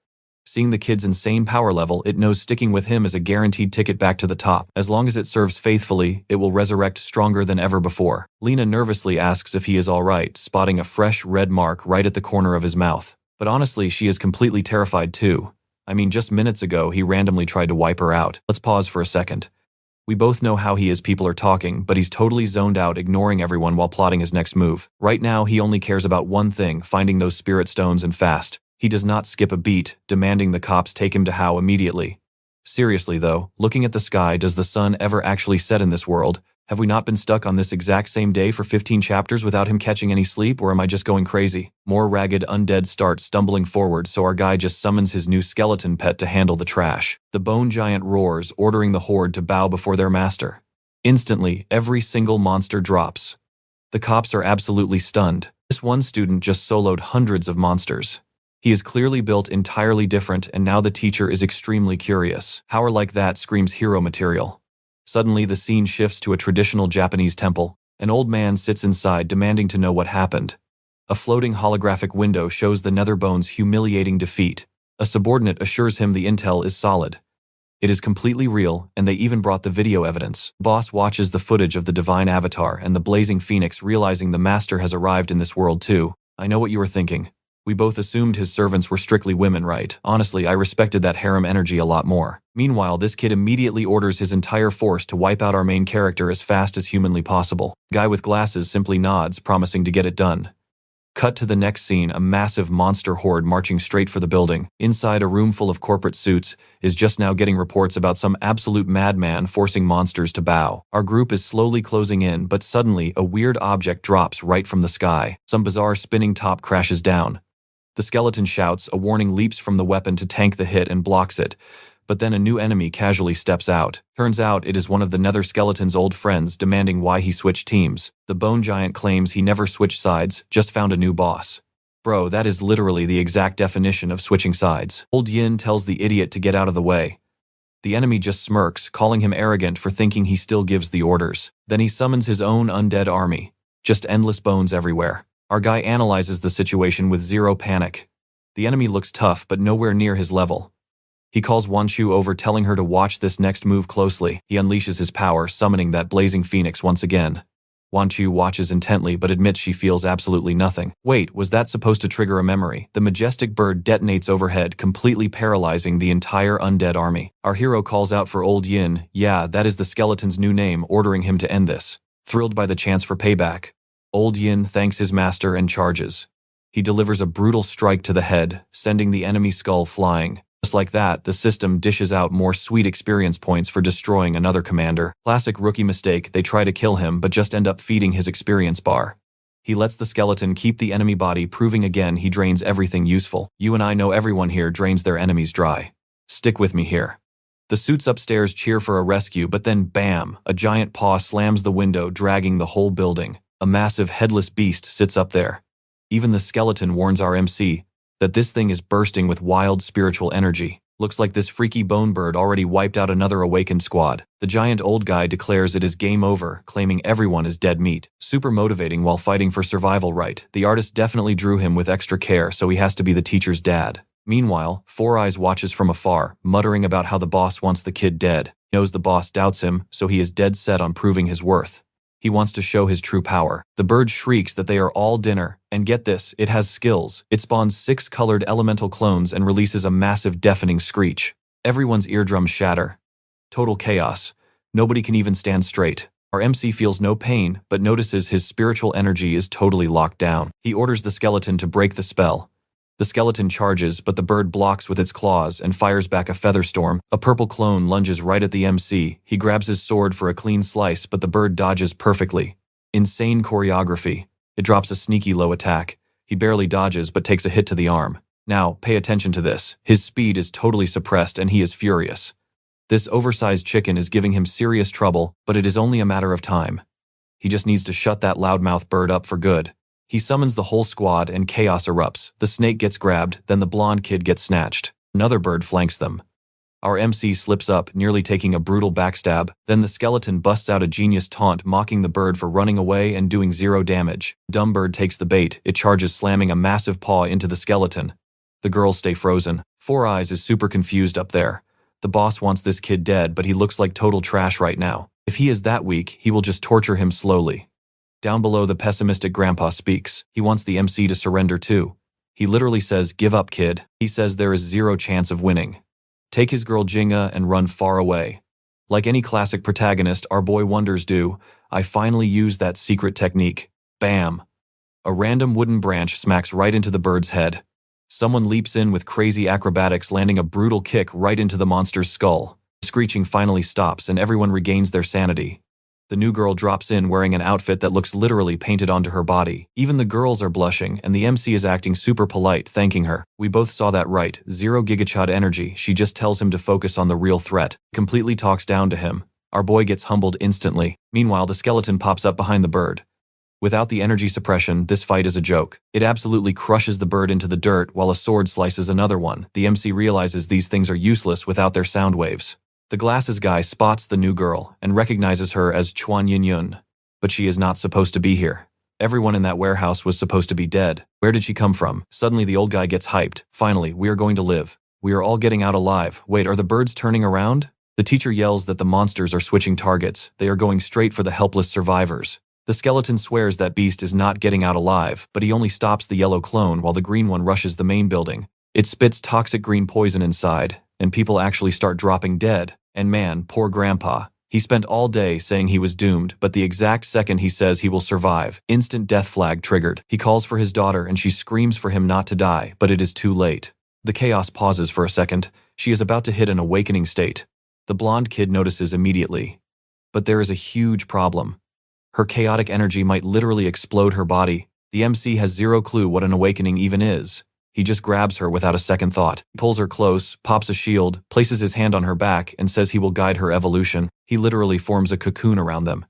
Seeing the kid's insane power level, it knows sticking with him is a guaranteed ticket back to the top. As long as it serves faithfully, it will resurrect stronger than ever before. Lena nervously asks if he is alright, spotting a fresh red mark right at the corner of his mouth. But honestly, she is completely terrified too. I mean, just minutes ago, he randomly tried to wipe her out. Let's pause for a second. We both know how he is, people are talking, but he's totally zoned out, ignoring everyone while plotting his next move. Right now, he only cares about one thing, finding those spirit stones, and fast. He does not skip a beat, demanding the cops take him to How immediately. Seriously though, looking at the sky, does the sun ever actually set in this world? Have we not been stuck on this exact same day for 15 chapters without him catching any sleep, or am I just going crazy? More ragged undead start stumbling forward, so our guy just summons his new skeleton pet to handle the trash. The bone giant roars, ordering the horde to bow before their master. Instantly, every single monster drops. The cops are absolutely stunned. This one student just soloed hundreds of monsters. He is clearly built entirely different, and now the teacher is extremely curious. Power like that screams hero material. Suddenly, the scene shifts to a traditional Japanese temple. An old man sits inside, demanding to know what happened. A floating holographic window shows the Netherbone's humiliating defeat. A subordinate assures him the intel is solid. It is completely real, and they even brought the video evidence. Boss watches the footage of the divine avatar and the blazing phoenix, realizing the master has arrived in this world too. I know what you were thinking. We both assumed his servants were strictly women, right? Honestly, I respected that harem energy a lot more. Meanwhile, this kid immediately orders his entire force to wipe out our main character as fast as humanly possible. Guy with glasses simply nods, promising to get it done. Cut to the next scene, a massive monster horde marching straight for the building. Inside, a room full of corporate suits is just now getting reports about some absolute madman forcing monsters to bow. Our group is slowly closing in, but suddenly, a weird object drops right from the sky. Some bizarre spinning top crashes down. The skeleton shouts, a warning leaps from the weapon to tank the hit and blocks it, but then a new enemy casually steps out. Turns out it is one of the nether skeleton's old friends, demanding why he switched teams. The bone giant claims he never switched sides, just found a new boss. Bro, that is literally the exact definition of switching sides. Old Yin tells the idiot to get out of the way. The enemy just smirks, calling him arrogant for thinking he still gives the orders. Then he summons his own undead army. Just endless bones everywhere. Our guy analyzes the situation with zero panic. The enemy looks tough, but nowhere near his level. He calls Wanshu over, telling her to watch this next move closely. He unleashes his power, summoning that blazing phoenix once again. Wanshu watches intently, but admits she feels absolutely nothing. Wait, was that supposed to trigger a memory? The majestic bird detonates overhead, completely paralyzing the entire undead army. Our hero calls out for Old Yin. Yeah, that is the skeleton's new name, ordering him to end this. Thrilled by the chance for payback, Old Yin thanks his master and charges. He delivers a brutal strike to the head, sending the enemy skull flying. Just like that, the system dishes out more sweet experience points for destroying another commander. Classic rookie mistake, they try to kill him but just end up feeding his experience bar. He lets the skeleton keep the enemy body, proving again he drains everything useful. You and I know everyone here drains their enemies dry. Stick with me here. The suits upstairs cheer for a rescue, but then bam, a giant paw slams the window, dragging the whole building. A massive headless beast sits up there. Even the skeleton warns our MC that this thing is bursting with wild spiritual energy. Looks like this freaky bone bird already wiped out another awakened squad. The giant old guy declares it is game over, claiming everyone is dead meat. Super motivating while fighting for survival, right? The artist definitely drew him with extra care, so he has to be the teacher's dad. Meanwhile, Four Eyes watches from afar, muttering about how the boss wants the kid dead. He knows the boss doubts him, so he is dead set on proving his worth. He wants to show his true power. The bird shrieks that they are all dinner, and get this, it has skills. It spawns 6 colored elemental clones and releases a massive deafening screech. Everyone's eardrums shatter. Total chaos. Nobody can even stand straight. Our MC feels no pain, but notices his spiritual energy is totally locked down. He orders the skeleton to break the spell. The skeleton charges, but the bird blocks with its claws and fires back a feather storm. A purple clone lunges right at the MC. He grabs his sword for a clean slice, but the bird dodges perfectly. Insane choreography. It drops a sneaky low attack. He barely dodges, but takes a hit to the arm. Now, pay attention to this. His speed is totally suppressed and he is furious. This oversized chicken is giving him serious trouble, but it is only a matter of time. He just needs to shut that loudmouth bird up for good. He summons the whole squad and chaos erupts. The snake gets grabbed, then the blonde kid gets snatched. Another bird flanks them. Our MC slips up, nearly taking a brutal backstab. Then the skeleton busts out a genius taunt, mocking the bird for running away and doing 0 damage. Dumb bird takes the bait. It charges, slamming a massive paw into the skeleton. The girls stay frozen. Four Eyes is super confused up there. The boss wants this kid dead, but he looks like total trash right now. If he is that weak, he will just torture him slowly. Down below, the pessimistic grandpa speaks. He wants the MC to surrender too. He literally says, "Give up, kid." He says there is 0 chance of winning. Take his girl Jinga and run far away. Like any classic protagonist, our boy wonders, I finally used that secret technique. Bam! A random wooden branch smacks right into the bird's head. Someone leaps in with crazy acrobatics, landing a brutal kick right into the monster's skull. The screeching finally stops and everyone regains their sanity. The new girl drops in wearing an outfit that looks literally painted onto her body. Even the girls are blushing, and the MC is acting super polite, thanking her. We both saw that right. 0 gigachad energy. She just tells him to focus on the real threat. Completely talks down to him. Our boy gets humbled instantly. Meanwhile, the skeleton pops up behind the bird. Without the energy suppression, this fight is a joke. It absolutely crushes the bird into the dirt while a sword slices another one. The MC realizes these things are useless without their sound waves. The glasses guy spots the new girl and recognizes her as Chuan Yin Yun, but she is not supposed to be here. Everyone in that warehouse was supposed to be dead. Where did she come from? Suddenly the old guy gets hyped. Finally, we are going to live. We are all getting out alive. Wait, are the birds turning around? The teacher yells that the monsters are switching targets. They are going straight for the helpless survivors. The skeleton swears that beast is not getting out alive, but he only stops the yellow clone while the green one rushes the main building. It spits toxic green poison inside, and people actually start dropping dead. And man, poor grandpa. He spent all day saying he was doomed, but the exact second he says he will survive, instant death flag triggered. He calls for his daughter and she screams for him not to die, but it is too late. The chaos pauses for a second. She is about to hit an awakening state. The blonde kid notices immediately. But there is a huge problem. Her chaotic energy might literally explode her body. The MC has 0 clue what an awakening even is. He just grabs her without a second thought. He pulls her close, pops a shield, places his hand on her back, and says he will guide her evolution. He literally forms a cocoon around them.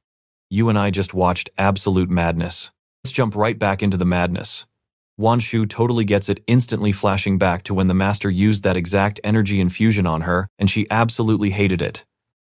You and I just watched absolute madness. Let's jump right back into the madness. Wan Shu totally gets it, instantly flashing back to when the master used that exact energy infusion on her, and she absolutely hated it.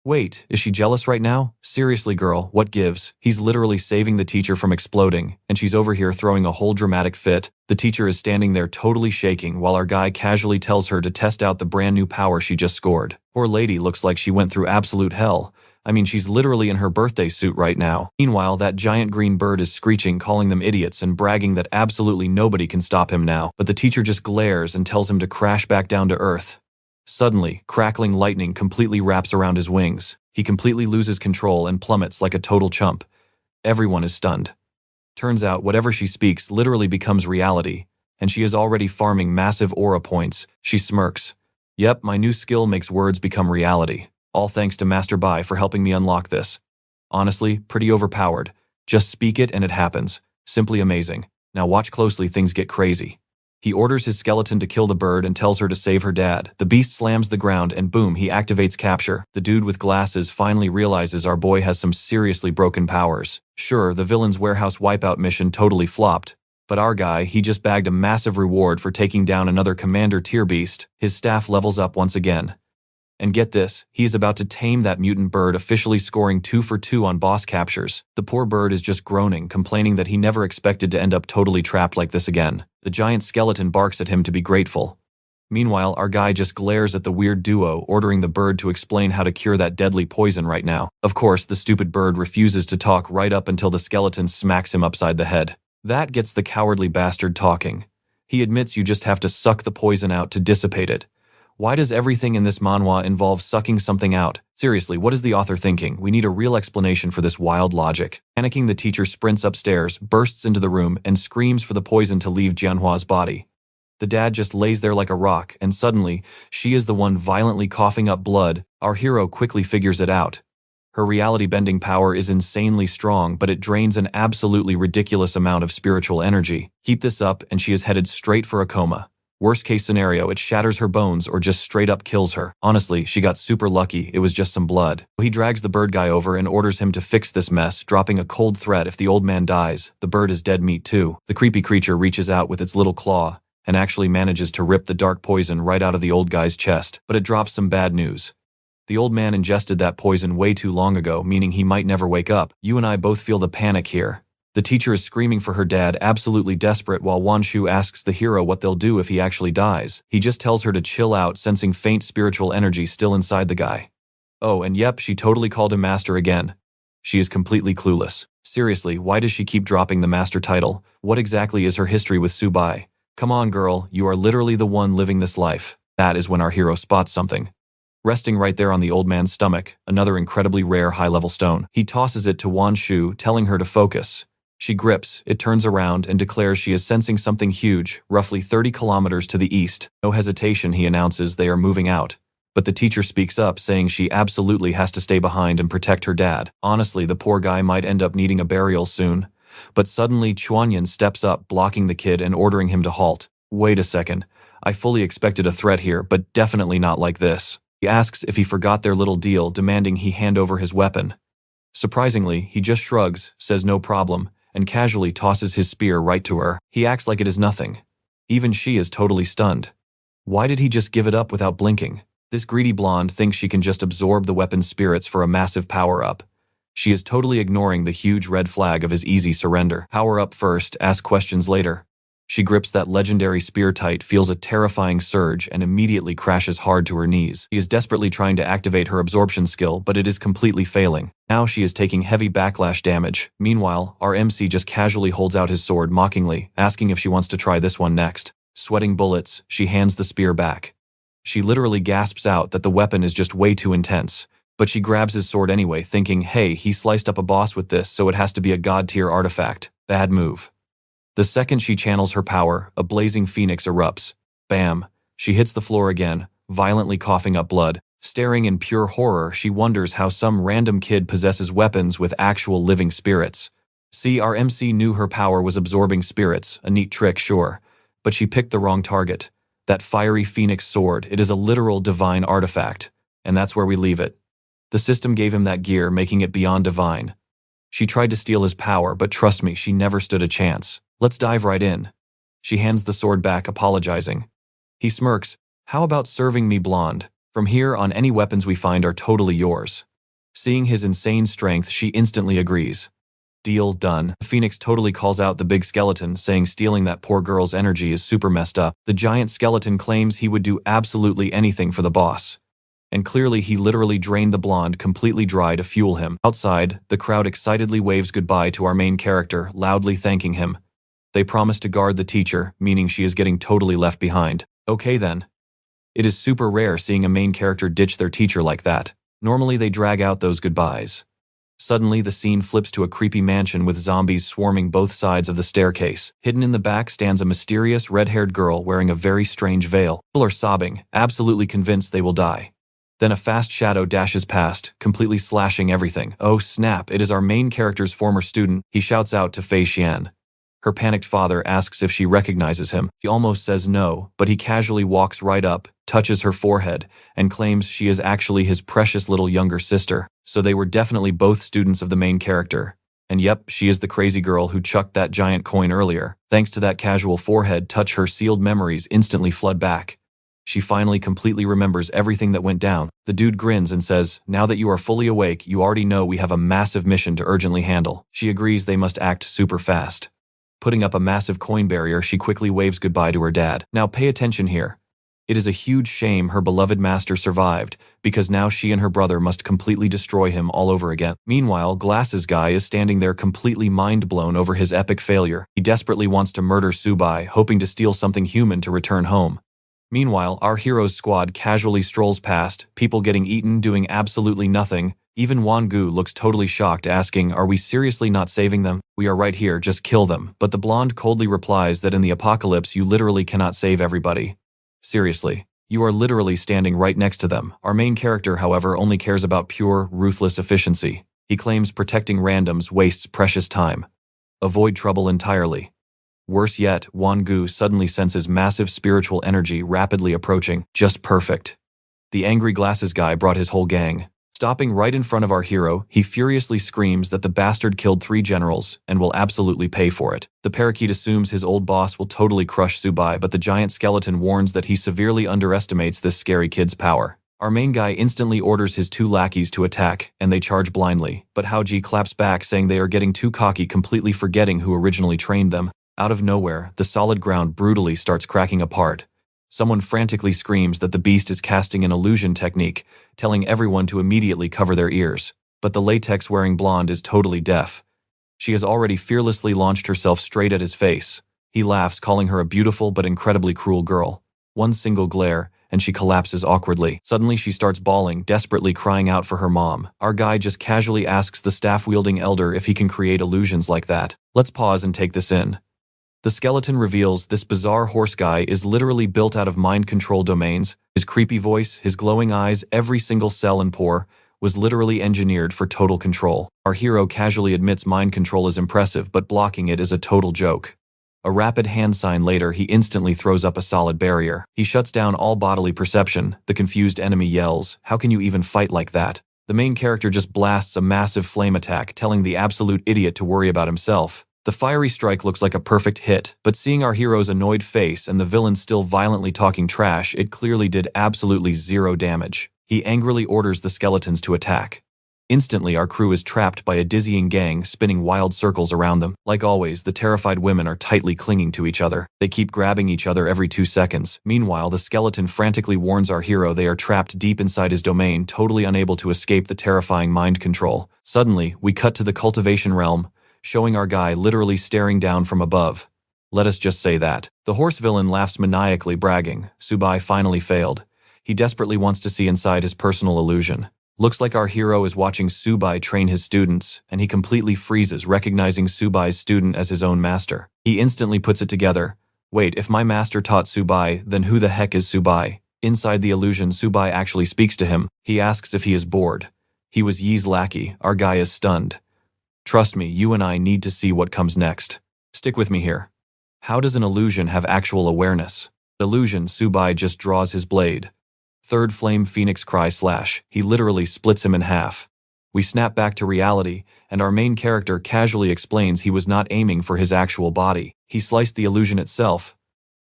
Wait, is she jealous right now? Seriously, girl, what gives? He's literally saving the teacher from exploding, and she's over here throwing a whole dramatic fit. The teacher is standing there totally shaking while our guy casually tells her to test out the brand new power she just scored. Poor lady looks like she went through absolute hell. I mean, she's literally in her birthday suit right now. Meanwhile, that giant green bird is screeching, calling them idiots and bragging that absolutely nobody can stop him now. But the teacher just glares and tells him to crash back down to earth. Suddenly, crackling lightning completely wraps around his wings. He completely loses control and plummets like a total chump. Everyone is stunned. Turns out whatever she speaks literally becomes reality, and she is already farming massive aura points. She smirks. Yep, my new skill makes words become reality. All thanks to Master Bai for helping me unlock this. Honestly, pretty overpowered. Just speak it and it happens. Simply amazing. Now watch closely, things get crazy. He orders his skeleton to kill the bird and tells her to save her dad. The beast slams the ground and boom, he activates capture. The dude with glasses finally realizes our boy has some seriously broken powers. Sure, the villain's warehouse wipeout mission totally flopped, but our guy, he just bagged a massive reward for taking down another commander tier beast. His staff levels up once again. And get this, he is about to tame that mutant bird, officially scoring 2 for 2 on boss captures. The poor bird is just groaning, complaining that he never expected to end up totally trapped like this again. The giant skeleton barks at him to be grateful. Meanwhile, our guy just glares at the weird duo, ordering the bird to explain how to cure that deadly poison right now. Of course, the stupid bird refuses to talk right up until the skeleton smacks him upside the head. That gets the cowardly bastard talking. He admits you just have to suck the poison out to dissipate it. Why does everything in this manhwa involve sucking something out? Seriously, what is the author thinking? We need a real explanation for this wild logic. Panicking, the teacher sprints upstairs, bursts into the room, and screams for the poison to leave Jianhua's body. The dad just lays there like a rock, and suddenly, she is the one violently coughing up blood. Our hero quickly figures it out. Her reality-bending power is insanely strong, but it drains an absolutely ridiculous amount of spiritual energy. Keep this up, and she is headed straight for a coma. Worst case scenario, it shatters her bones or just straight up kills her. Honestly, she got super lucky, it was just some blood. He drags the bird guy over and orders him to fix this mess, dropping a cold threat: if the old man dies, the bird is dead meat too. The creepy creature reaches out with its little claw and actually manages to rip the dark poison right out of the old guy's chest, but it drops some bad news. The old man ingested that poison way too long ago, meaning he might never wake up. You and I both feel the panic here. The teacher is screaming for her dad, absolutely desperate, while Wanshu asks the hero what they'll do if he actually dies. He just tells her to chill out, sensing faint spiritual energy still inside the guy. Oh, and yep, she totally called him master again. She is completely clueless. Seriously, why does she keep dropping the master title? What exactly is her history with Su Bai? Come on, girl, you are literally the one living this life. That is when our hero spots something. Resting right there on the old man's stomach, another incredibly rare high-level stone. He tosses it to Wanshu, telling her to focus. She grips, it turns around, and declares she is sensing something huge, roughly 30 kilometers to the east. No hesitation, he announces they are moving out. But the teacher speaks up, saying she absolutely has to stay behind and protect her dad. Honestly, the poor guy might end up needing a burial soon. But suddenly, Chuanyan steps up, blocking the kid and ordering him to halt. Wait a second. I fully expected a threat here, but definitely not like this. He asks if he forgot their little deal, demanding he hand over his weapon. Surprisingly, he just shrugs, says no problem, and casually tosses his spear right to her. He acts like it is nothing. Even she is totally stunned. Why did he just give it up without blinking? This greedy blonde thinks she can just absorb the weapon's spirits for a massive power-up. She is totally ignoring the huge red flag of his easy surrender. Power up first, ask questions later. She grips that legendary spear tight, feels a terrifying surge, and immediately crashes hard to her knees. She is desperately trying to activate her absorption skill, but it is completely failing. Now she is taking heavy backlash damage. Meanwhile, our MC just casually holds out his sword mockingly, asking if she wants to try this one next. Sweating bullets, she hands the spear back. She literally gasps out that the weapon is just way too intense. But she grabs his sword anyway, thinking, hey, he sliced up a boss with this, so it has to be a god-tier artifact. Bad move. The second she channels her power, a blazing phoenix erupts. Bam! She hits the floor again, violently coughing up blood. Staring in pure horror, she wonders how some random kid possesses weapons with actual living spirits. See, our MC knew her power was absorbing spirits, a neat trick, sure. But she picked the wrong target. That fiery phoenix sword, it is a literal divine artifact. And that's where we leave it. The system gave him that gear, making it beyond divine. She tried to steal his power, but trust me, she never stood a chance. Let's dive right in. She hands the sword back, apologizing. He smirks. How about serving me, blonde? From here on, any weapons we find are totally yours. Seeing his insane strength, she instantly agrees. Deal done. The Phoenix totally calls out the big skeleton, saying stealing that poor girl's energy is super messed up. The giant skeleton claims he would do absolutely anything for the boss. And clearly he literally drained the blonde completely dry to fuel him. Outside, the crowd excitedly waves goodbye to our main character, loudly thanking him. They promise to guard the teacher, meaning she is getting totally left behind. Okay then. It is super rare seeing a main character ditch their teacher like that. Normally they drag out those goodbyes. Suddenly the scene flips to a creepy mansion with zombies swarming both sides of the staircase. Hidden in the back stands a mysterious red-haired girl wearing a very strange veil. People are sobbing, absolutely convinced they will die. Then a fast shadow dashes past, completely slashing everything. Oh snap, it is our main character's former student. He shouts out to Fei Xian. Her panicked father asks if she recognizes him. She almost says no, but he casually walks right up, touches her forehead, and claims she is actually his precious little younger sister. So they were definitely both students of the main character. And yep, she is the crazy girl who chucked that giant coin earlier. Thanks to that casual forehead touch, her sealed memories instantly flood back. She finally completely remembers everything that went down. The dude grins and says, "Now that you are fully awake, you already know we have a massive mission to urgently handle." She agrees they must act super fast. Putting up a massive coin barrier, she quickly waves goodbye to her dad. Now pay attention here. It is a huge shame her beloved master survived, because now she and her brother must completely destroy him all over again. Meanwhile, Glasses Guy is standing there completely mind-blown over his epic failure. He desperately wants to murder Su Bai, hoping to steal something human to return home. Meanwhile, our hero's squad casually strolls past, people getting eaten, doing absolutely nothing. Even Wan-gu looks totally shocked, asking, "Are we seriously not saving them? We are right here, just kill them." But the blonde coldly replies that in the apocalypse you literally cannot save everybody. Seriously, you are literally standing right next to them. Our main character, however, only cares about pure, ruthless efficiency. He claims protecting randoms wastes precious time. Avoid trouble entirely. Worse yet, Wan-gu suddenly senses massive spiritual energy rapidly approaching. Just perfect. The angry Glasses Guy brought his whole gang. Stopping right in front of our hero, he furiously screams that the bastard killed 3 generals and will absolutely pay for it. The parakeet assumes his old boss will totally crush Su Bai, but the giant skeleton warns that he severely underestimates this scary kid's power. Our main guy instantly orders his 2 lackeys to attack, and they charge blindly. But Haoji claps back, saying they are getting too cocky, completely forgetting who originally trained them. Out of nowhere, the solid ground brutally starts cracking apart. Someone frantically screams that the beast is casting an illusion technique, telling everyone to immediately cover their ears. But the latex-wearing blonde is totally deaf. She has already fearlessly launched herself straight at his face. He laughs, calling her a beautiful but incredibly cruel girl. One single glare, and she collapses awkwardly. Suddenly she starts bawling, desperately crying out for her mom. Our guy just casually asks the staff-wielding elder if he can create illusions like that. Let's pause and take this in. The skeleton reveals this bizarre horse guy is literally built out of mind control domains. His creepy voice, his glowing eyes, every single cell and pore was literally engineered for total control. Our hero casually admits mind control is impressive, but blocking it is a total joke. A rapid hand sign later, he instantly throws up a solid barrier. He shuts down all bodily perception. The confused enemy yells, "How can you even fight like that?" The main character just blasts a massive flame attack, telling the absolute idiot to worry about himself. The fiery strike looks like a perfect hit, but seeing our hero's annoyed face and the villain still violently talking trash, it clearly did absolutely 0 damage. He angrily orders the skeletons to attack. Instantly, our crew is trapped by a dizzying gang spinning wild circles around them. Like always, the terrified women are tightly clinging to each other. They keep grabbing each other every 2 seconds. Meanwhile, the skeleton frantically warns our hero they are trapped deep inside his domain, totally unable to escape the terrifying mind control. Suddenly, we cut to the cultivation realm, showing our guy literally staring down from above. Let us just say that. The horse villain laughs maniacally, bragging, "Su Bai finally failed." He desperately wants to see inside his personal illusion. Looks like our hero is watching Su Bai train his students, and he completely freezes, recognizing Su Bai's student as his own master. He instantly puts it together. Wait, if my master taught Su Bai, then who the heck is Su Bai? Inside the illusion, Su Bai actually speaks to him. He asks if he is bored. He was Yi's lackey. Our guy is stunned. Trust me, you and I need to see what comes next. Stick with me here. How does an illusion have actual awareness? Illusion, Su Bai just draws his blade. Third flame phoenix cry slash. He literally splits him in half. We snap back to reality, and our main character casually explains he was not aiming for his actual body. He sliced the illusion itself.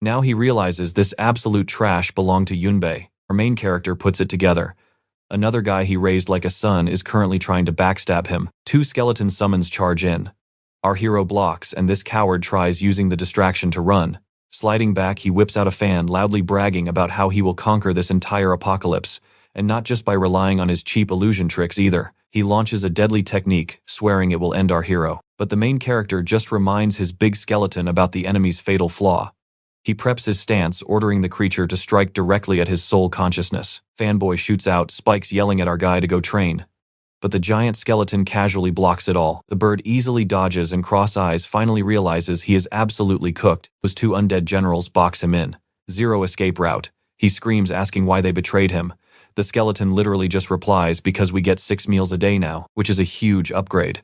Now he realizes this absolute trash belonged to Yunbei. Our main character puts it together. Another guy he raised like a son is currently trying to backstab him. 2 skeleton summons charge in. Our hero blocks, and this coward tries using the distraction to run. Sliding back, he whips out a fan, loudly bragging about how he will conquer this entire apocalypse, and not just by relying on his cheap illusion tricks either. He launches a deadly technique, swearing it will end our hero. But the main character just reminds his big skeleton about the enemy's fatal flaw. He preps his stance, ordering the creature to strike directly at his soul consciousness. Fanboy shoots out, Spikes yelling at our guy to go train. But the giant skeleton casually blocks it all. The bird easily dodges, and Cross Eyes finally realizes he is absolutely cooked. Those 2 undead generals box him in. 0 escape route. He screams, asking why they betrayed him. The skeleton literally just replies, "Because we get 6 meals a day now," which is a huge upgrade.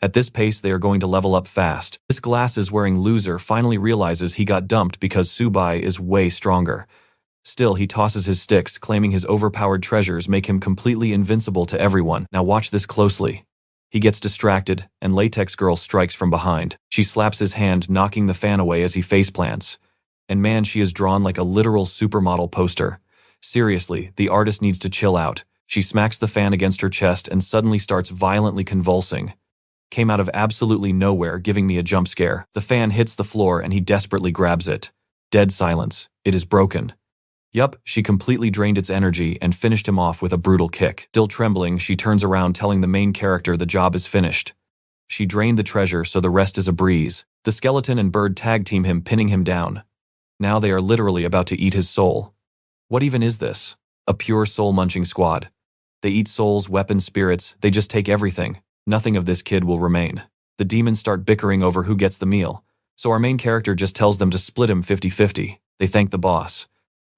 At this pace, they are going to level up fast. This glasses-wearing loser finally realizes he got dumped because Su Bai is way stronger. Still, he tosses his sticks, claiming his overpowered treasures make him completely invincible to everyone. Now watch this closely. He gets distracted, and Latex Girl strikes from behind. She slaps his hand, knocking the fan away as he faceplants. And man, she is drawn like a literal supermodel poster. Seriously, the artist needs to chill out. She smacks the fan against her chest and suddenly starts violently convulsing. Came out of absolutely nowhere, giving me a jump scare. The fan hits the floor and he desperately grabs it. Dead silence. It is broken. Yup, she completely drained its energy and finished him off with a brutal kick. Still trembling, she turns around telling the main character the job is finished. She drained the treasure, so the rest is a breeze. The skeleton and bird tag team him, pinning him down. Now they are literally about to eat his soul. What even is this? A pure soul-munching squad. They eat souls, weapons, spirits, they just take everything. Nothing of this kid will remain. The demons start bickering over who gets the meal, so our main character just tells them to split him 50-50. They thank the boss.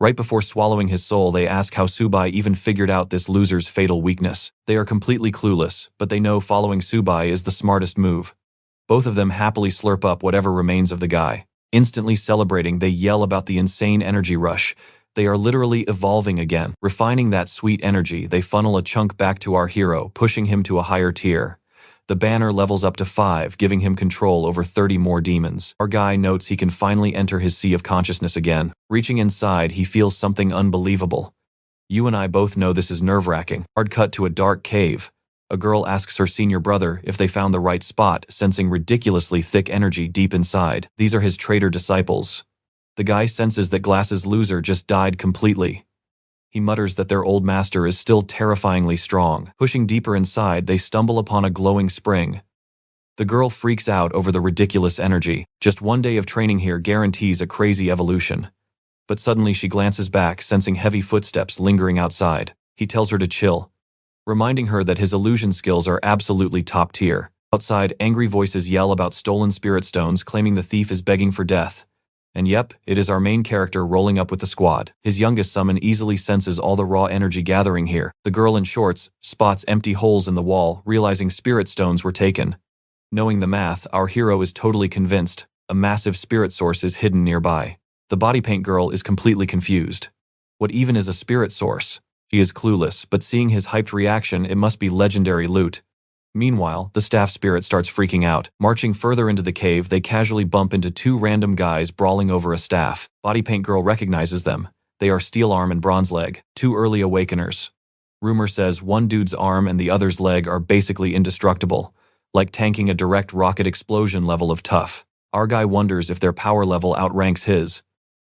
Right before swallowing his soul, they ask how Su Bai even figured out this loser's fatal weakness. They are completely clueless, but they know following Su Bai is the smartest move. Both of them happily slurp up whatever remains of the guy. Instantly celebrating, they yell about the insane energy rush. They are literally evolving again. Refining that sweet energy, they funnel a chunk back to our hero, pushing him to a higher tier. The banner levels up to 5, giving him control over 30 more demons. Our guy notes he can finally enter his sea of consciousness again. Reaching inside, he feels something unbelievable. You and I both know this is nerve-wracking. Hard cut to a dark cave. A girl asks her senior brother if they found the right spot, sensing ridiculously thick energy deep inside. These are his traitor disciples. The guy senses that Glass's loser just died completely. He mutters that their old master is still terrifyingly strong. Pushing deeper inside, they stumble upon a glowing spring. The girl freaks out over the ridiculous energy. Just one day of training here guarantees a crazy evolution. But suddenly she glances back, sensing heavy footsteps lingering outside. He tells her to chill, reminding her that his illusion skills are absolutely top tier. Outside, angry voices yell about stolen spirit stones, claiming the thief is begging for death. And yep, it is our main character rolling up with the squad. His youngest summon easily senses all the raw energy gathering here. The girl in shorts spots empty holes in the wall, realizing spirit stones were taken. Knowing the math, our hero is totally convinced a massive spirit source is hidden nearby. The body paint girl is completely confused. What even is a spirit source? She is clueless, but seeing his hyped reaction, it must be legendary loot. Meanwhile, the staff spirit starts freaking out. Marching further into the cave, they casually bump into 2 random guys brawling over a staff. Body paint girl recognizes them. They are Steel Arm and Bronze Leg, 2 early awakeners. Rumor says one dude's arm and the other's leg are basically indestructible, like tanking a direct rocket explosion level of tough. Our guy wonders if their power level outranks his.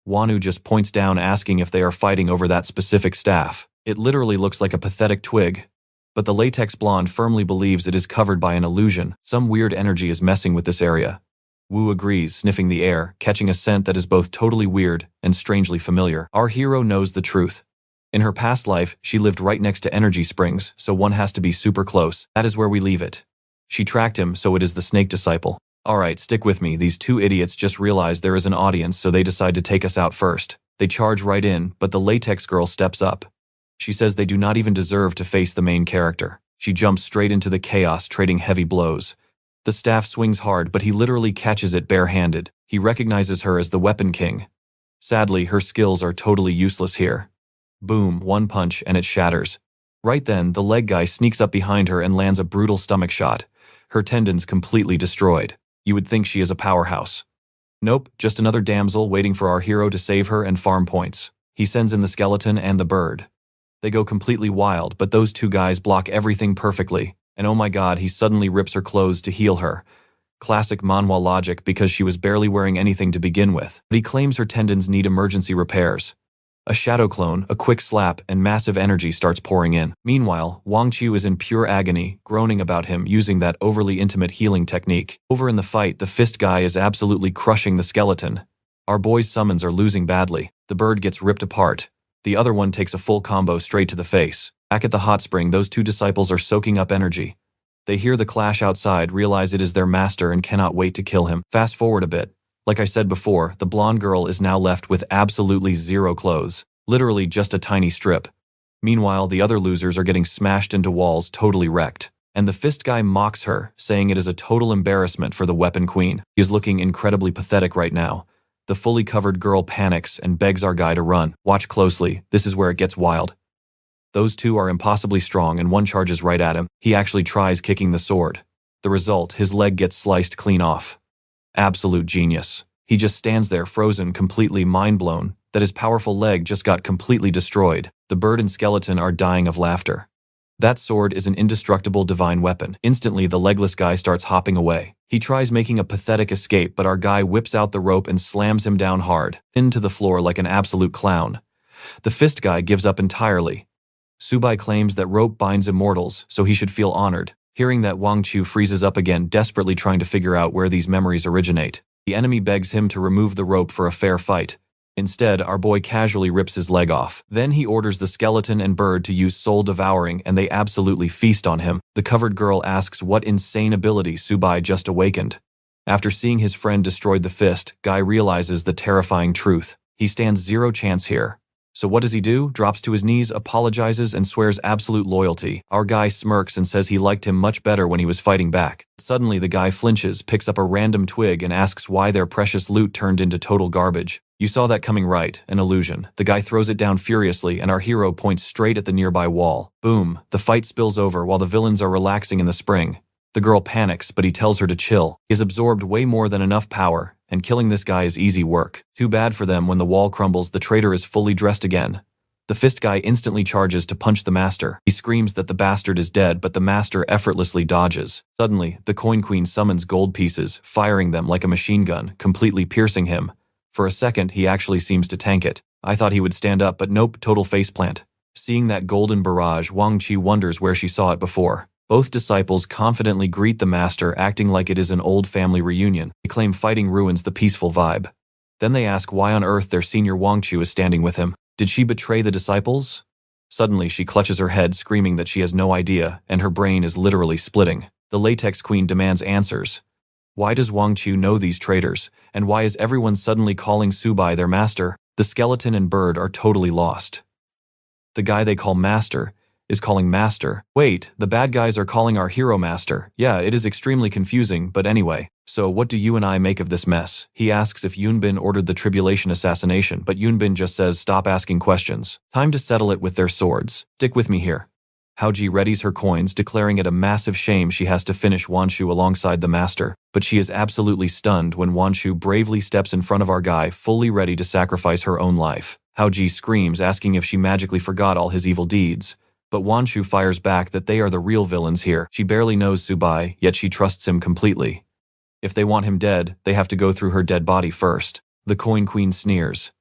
Wanu just points down, asking if they are fighting over that specific staff. It literally looks like a pathetic twig. But the latex blonde firmly believes it is covered by an illusion. Some weird energy is messing with this area. Wu agrees, sniffing the air, catching a scent that is both totally weird and strangely familiar. Our hero knows the truth. In her past life, she lived right next to energy springs, so one has to be super close. That is where we leave it. She tracked him, so it is the snake disciple. Alright, stick with me. These 2 idiots just realized there is an audience, so they decide to take us out first. They charge right in, but the latex girl steps up. She says they do not even deserve to face the main character. She jumps straight into the chaos, trading heavy blows. The staff swings hard, but he literally catches it barehanded. He recognizes her as the Weapon King. Sadly, her skills are totally useless here. Boom, one punch and it shatters. Right then, the leg guy sneaks up behind her and lands a brutal stomach shot. Her tendons completely destroyed. You would think she is a powerhouse. Nope, just another damsel waiting for our hero to save her and farm points. He sends in the skeleton and the bird. They go completely wild, but those 2 guys block everything perfectly. And oh my god, he suddenly rips her clothes to heal her. Classic Manhwa logic, because she was barely wearing anything to begin with. But he claims her tendons need emergency repairs. A shadow clone, a quick slap, and massive energy starts pouring in. Meanwhile, Wang Qiu is in pure agony, groaning about him using that overly intimate healing technique. Over in the fight, the fist guy is absolutely crushing the skeleton. Our boy's summons are losing badly. The bird gets ripped apart. The other one takes a full combo straight to the face. Back at the hot spring, those 2 disciples are soaking up energy. They hear the clash outside, realize it is their master, and cannot wait to kill him. Fast forward a bit. Like I said before, the blonde girl is now left with absolutely 0 clothes. Literally just a tiny strip. Meanwhile, the other losers are getting smashed into walls, totally wrecked. And the fist guy mocks her, saying it is a total embarrassment for the weapon queen. He is looking incredibly pathetic right now. The fully covered girl panics and begs our guy to run. Watch closely, this is where it gets wild. Those two are impossibly strong and one charges right at him. He actually tries kicking the sword. The result, his leg gets sliced clean off. Absolute genius. He just stands there frozen, completely mind-blown, that his powerful leg just got completely destroyed. The bird and skeleton are dying of laughter. That sword is an indestructible divine weapon. Instantly, the legless guy starts hopping away. He tries making a pathetic escape, but our guy whips out the rope and slams him down hard, into the floor like an absolute clown. The fist guy gives up entirely. Su Bai claims that rope binds immortals, so he should feel honored. Hearing that, Wang Chu freezes up again, desperately trying to figure out where these memories originate. The enemy begs him to remove the rope for a fair fight. Instead, our boy casually rips his leg off. Then he orders the skeleton and bird to use soul devouring, and they absolutely feast on him. The covered girl asks what insane ability Su Bai just awakened. After seeing his friend destroyed the fist, Guy realizes the terrifying truth. He stands zero chance here. So what does he do? Drops to his knees, apologizes, and swears absolute loyalty. Our guy smirks and says he liked him much better when he was fighting back. Suddenly, the guy flinches, picks up a random twig, and asks why their precious loot turned into total garbage. You saw that coming, right? An illusion. The guy throws it down furiously, and our hero points straight at the nearby wall. Boom! The fight spills over while the villains are relaxing in the spring. The girl panics, but he tells her to chill. He has absorbed way more than enough power, and killing this guy is easy work. Too bad for them when the wall crumbles, the traitor is fully dressed again. The fist guy instantly charges to punch the master. He screams that the bastard is dead, but the master effortlessly dodges. Suddenly, the coin queen summons gold pieces, firing them like a machine gun, completely piercing him. For a second, he actually seems to tank it. I thought he would stand up, but nope, total faceplant. Seeing that golden barrage, Wang Chi wonders where she saw it before. Both disciples confidently greet the master, acting like it is an old family reunion. They claim fighting ruins the peaceful vibe. Then they ask why on earth their senior Wang Chu is standing with him. Did she betray the disciples? Suddenly, she clutches her head, screaming that she has no idea, and her brain is literally splitting. The latex queen demands answers. Why does Wang Chu know these traitors, and why is everyone suddenly calling Su Bai their master? The skeleton and bird are totally lost. The guy they call master is calling master. Wait, the bad guys are calling our hero master. Yeah, it is extremely confusing, but anyway. So what do you and I make of this mess? He asks if Yunbin ordered the tribulation assassination, but Yunbin just says stop asking questions. Time to settle it with their swords. Stick with me here. Haoji readies her coins, declaring it a massive shame she has to finish Wanshu alongside the master, but she is absolutely stunned when Wanshu bravely steps in front of our guy, fully ready to sacrifice her own life. Haoji screams, asking if she magically forgot all his evil deeds. But Wanshu fires back that they are the real villains here. She barely knows Su Bai, yet she trusts him completely. If they want him dead, they have to go through her dead body first. The coin queen sneers.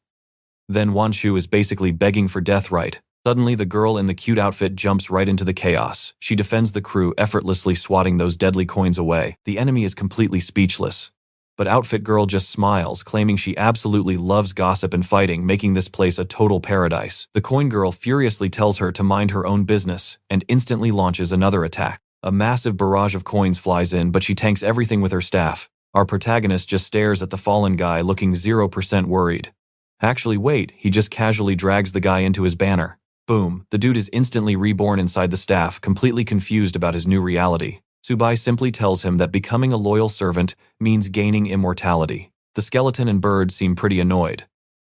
Then Wanshu is basically begging for death right. Suddenly, the girl in the cute outfit jumps right into the chaos. She defends the crew, effortlessly swatting those deadly coins away. The enemy is completely speechless. But Outfit Girl just smiles, claiming she absolutely loves gossip and fighting, making this place a total paradise. The Coin Girl furiously tells her to mind her own business, and instantly launches another attack. A massive barrage of coins flies in, but she tanks everything with her staff. Our protagonist just stares at the fallen guy, looking 0% worried. Actually, wait, he just casually drags the guy into his banner. Boom, the dude is instantly reborn inside the staff, completely confused about his new reality. Su Bai simply tells him that becoming a loyal servant means gaining immortality. The skeleton and bird seem pretty annoyed.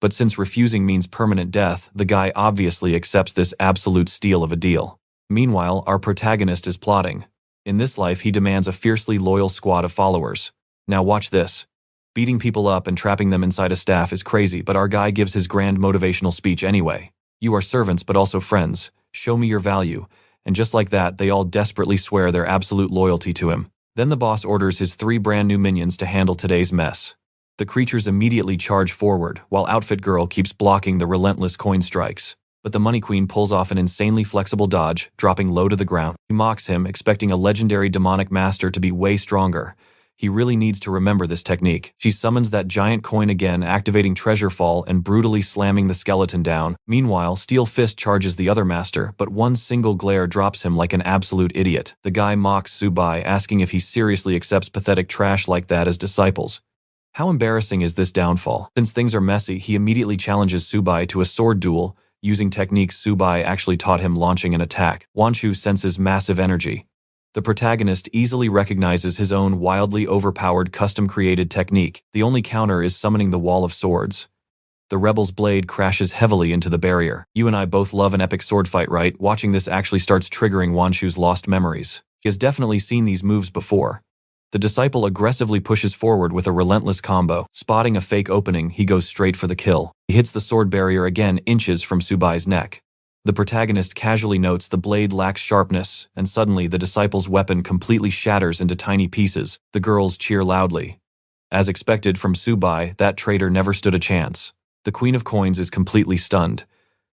But since refusing means permanent death, the guy obviously accepts this absolute steal of a deal. Meanwhile, our protagonist is plotting. In this life, he demands a fiercely loyal squad of followers. Now watch this. Beating people up and trapping them inside a staff is crazy, but our guy gives his grand motivational speech anyway. You are servants, but also friends. Show me your value. And just like that, they all desperately swear their absolute loyalty to him. Then the boss orders his 3 brand new minions to handle today's mess. The creatures immediately charge forward, while Outfit Girl keeps blocking the relentless coin strikes. But the Money Queen pulls off an insanely flexible dodge, dropping low to the ground. He mocks him, expecting a legendary demonic master to be way stronger. He really needs to remember this technique. She summons that giant coin again, activating Treasure Fall and brutally slamming the skeleton down. Meanwhile, Steel Fist charges the other master, but one single glare drops him like an absolute idiot. The guy mocks Su Bai, asking if he seriously accepts pathetic trash like that as disciples. How embarrassing is this downfall? Since things are messy, he immediately challenges Su Bai to a sword duel, using techniques Su Bai actually taught him, launching an attack. Wanshu senses massive energy. The protagonist easily recognizes his own wildly overpowered custom-created technique. The only counter is summoning the Wall of Swords. The rebel's blade crashes heavily into the barrier. You and I both love an epic sword fight, right? Watching this actually starts triggering Wanshu's lost memories. He has definitely seen these moves before. The disciple aggressively pushes forward with a relentless combo. Spotting a fake opening, he goes straight for the kill. He hits the sword barrier again, inches from Su Bai's neck. The protagonist casually notes the blade lacks sharpness, and suddenly the disciple's weapon completely shatters into tiny pieces. The girls cheer loudly. As expected from Su Bai, that traitor never stood a chance. The Queen of Coins is completely stunned.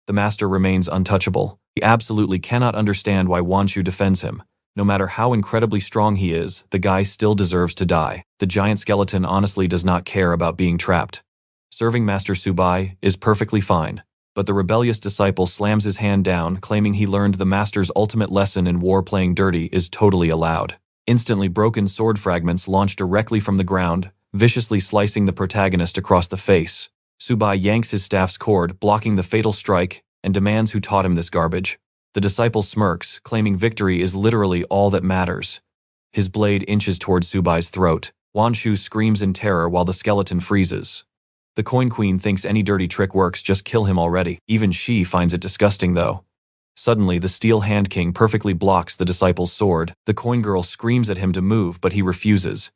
The master remains untouchable. He absolutely cannot understand why Wanshu defends him. No matter how incredibly strong he is, the guy still deserves to die. The giant skeleton honestly does not care about being trapped. Serving Master Su Bai is perfectly fine, but the rebellious disciple slams his hand down, claiming he learned the master's ultimate lesson in war: playing dirty is totally allowed. Instantly, broken sword fragments launch directly from the ground, viciously slicing the protagonist across the face. Su Bai yanks his staff's cord, blocking the fatal strike, and demands who taught him this garbage. The disciple smirks, claiming victory is literally all that matters. His blade inches towards Su Bai's throat. Wanshu screams in terror while the skeleton freezes. The Coin Queen thinks any dirty trick works, just kill him already. Even she finds it disgusting though. Suddenly, the Steel Hand King perfectly blocks the disciple's sword. The Coin Girl screams at him to move, but he refuses.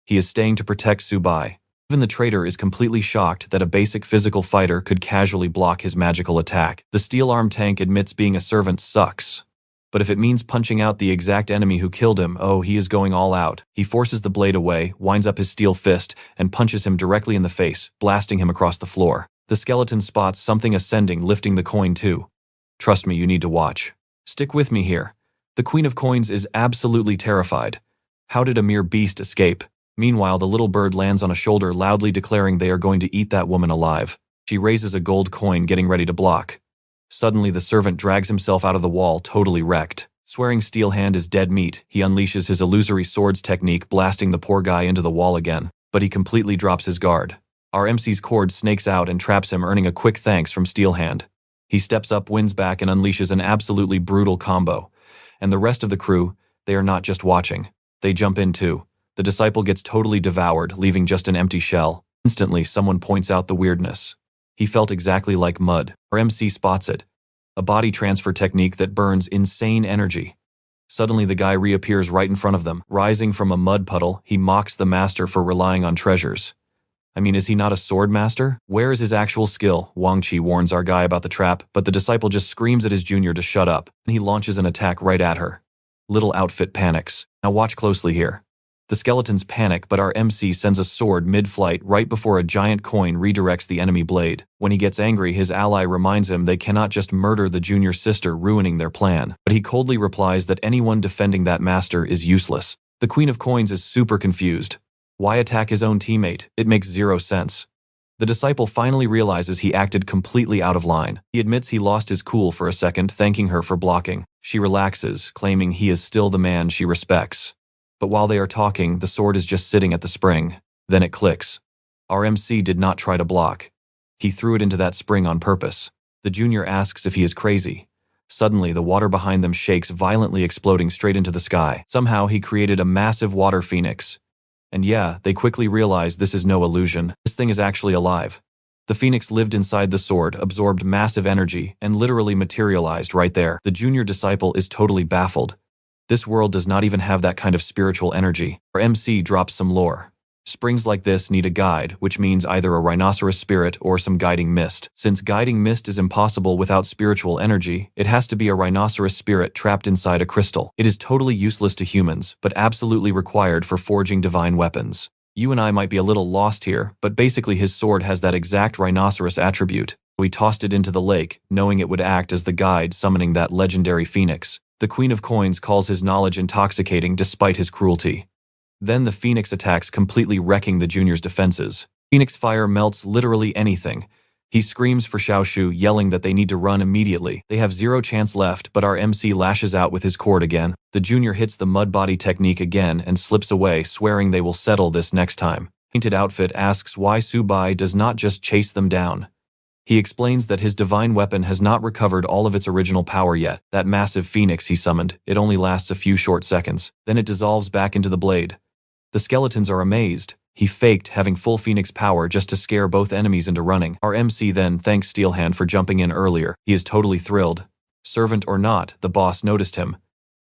He is staying to protect Su Bai. Even the traitor is completely shocked that a basic physical fighter could casually block his magical attack. The steel-armed tank admits being a servant sucks. But if it means punching out the exact enemy who killed him, oh, he is going all out. He forces the blade away, winds up his steel fist, and punches him directly in the face, blasting him across the floor. The skeleton spots something ascending, lifting the coin too. Trust me, you need to watch. Stick with me here. The Queen of Coins is absolutely terrified. How did a mere beast escape? Meanwhile, the little bird lands on a shoulder, loudly declaring they are going to eat that woman alive. She raises a gold coin, getting ready to block. Suddenly, the servant drags himself out of the wall, totally wrecked. Swearing Steel Hand is dead meat, he unleashes his illusory swords technique, blasting the poor guy into the wall again. But he completely drops his guard. Our MC's cord snakes out and traps him, earning a quick thanks from Steel Hand. He steps up, wins back, and unleashes an absolutely brutal combo. And the rest of the crew, they are not just watching. They jump in too. The disciple gets totally devoured, leaving just an empty shell. Instantly, someone points out the weirdness. He felt exactly like mud. Our MC spots it. A body transfer technique that burns insane energy. Suddenly, the guy reappears right in front of them. Rising from a mud puddle, he mocks the master for relying on treasures. I mean, is he not a sword master? Where is his actual skill? Wang Qi warns our guy about the trap, but the disciple just screams at his junior to shut up, and he launches an attack right at her. Little outfit panics. Now watch closely here. The skeletons panic, but our MC sends a sword mid-flight right before a giant coin redirects the enemy blade. When he gets angry, his ally reminds him they cannot just murder the junior sister, ruining their plan. But he coldly replies that anyone defending that master is useless. The Queen of Coins is super confused. Why attack his own teammate? It makes zero sense. The disciple finally realizes he acted completely out of line. He admits he lost his cool for a second, thanking her for blocking. She relaxes, claiming he is still the man she respects. But while they are talking, the sword is just sitting at the spring. Then it clicks. Our MC did not try to block. He threw it into that spring on purpose. The junior asks if he is crazy. Suddenly, the water behind them shakes, violently exploding straight into the sky. Somehow, he created a massive water phoenix. And yeah, they quickly realize this is no illusion. This thing is actually alive. The phoenix lived inside the sword, absorbed massive energy, and literally materialized right there. The junior disciple is totally baffled. This world does not even have that kind of spiritual energy. Our MC drops some lore. Springs like this need a guide, which means either a rhinoceros spirit or some guiding mist. Since guiding mist is impossible without spiritual energy, it has to be a rhinoceros spirit trapped inside a crystal. It is totally useless to humans, but absolutely required for forging divine weapons. You and I might be a little lost here, but basically his sword has that exact rhinoceros attribute. We tossed it into the lake, knowing it would act as the guide summoning that legendary phoenix. The Queen of Coins calls his knowledge intoxicating despite his cruelty. Then the phoenix attacks, completely wrecking the junior's defenses. Phoenix fire melts literally anything. He screams for Xiaoshu, yelling that they need to run immediately. They have zero chance left, but our MC lashes out with his cord again. The junior hits the mud body technique again and slips away, swearing they will settle this next time. Painted Outfit asks why Su Bai does not just chase them down. He explains that his divine weapon has not recovered all of its original power yet. That massive phoenix he summoned, it only lasts a few short seconds. Then it dissolves back into the blade. The skeletons are amazed. He faked having full phoenix power just to scare both enemies into running. Our MC then thanks Steelhand for jumping in earlier. He is totally thrilled. Servant or not, the boss noticed him.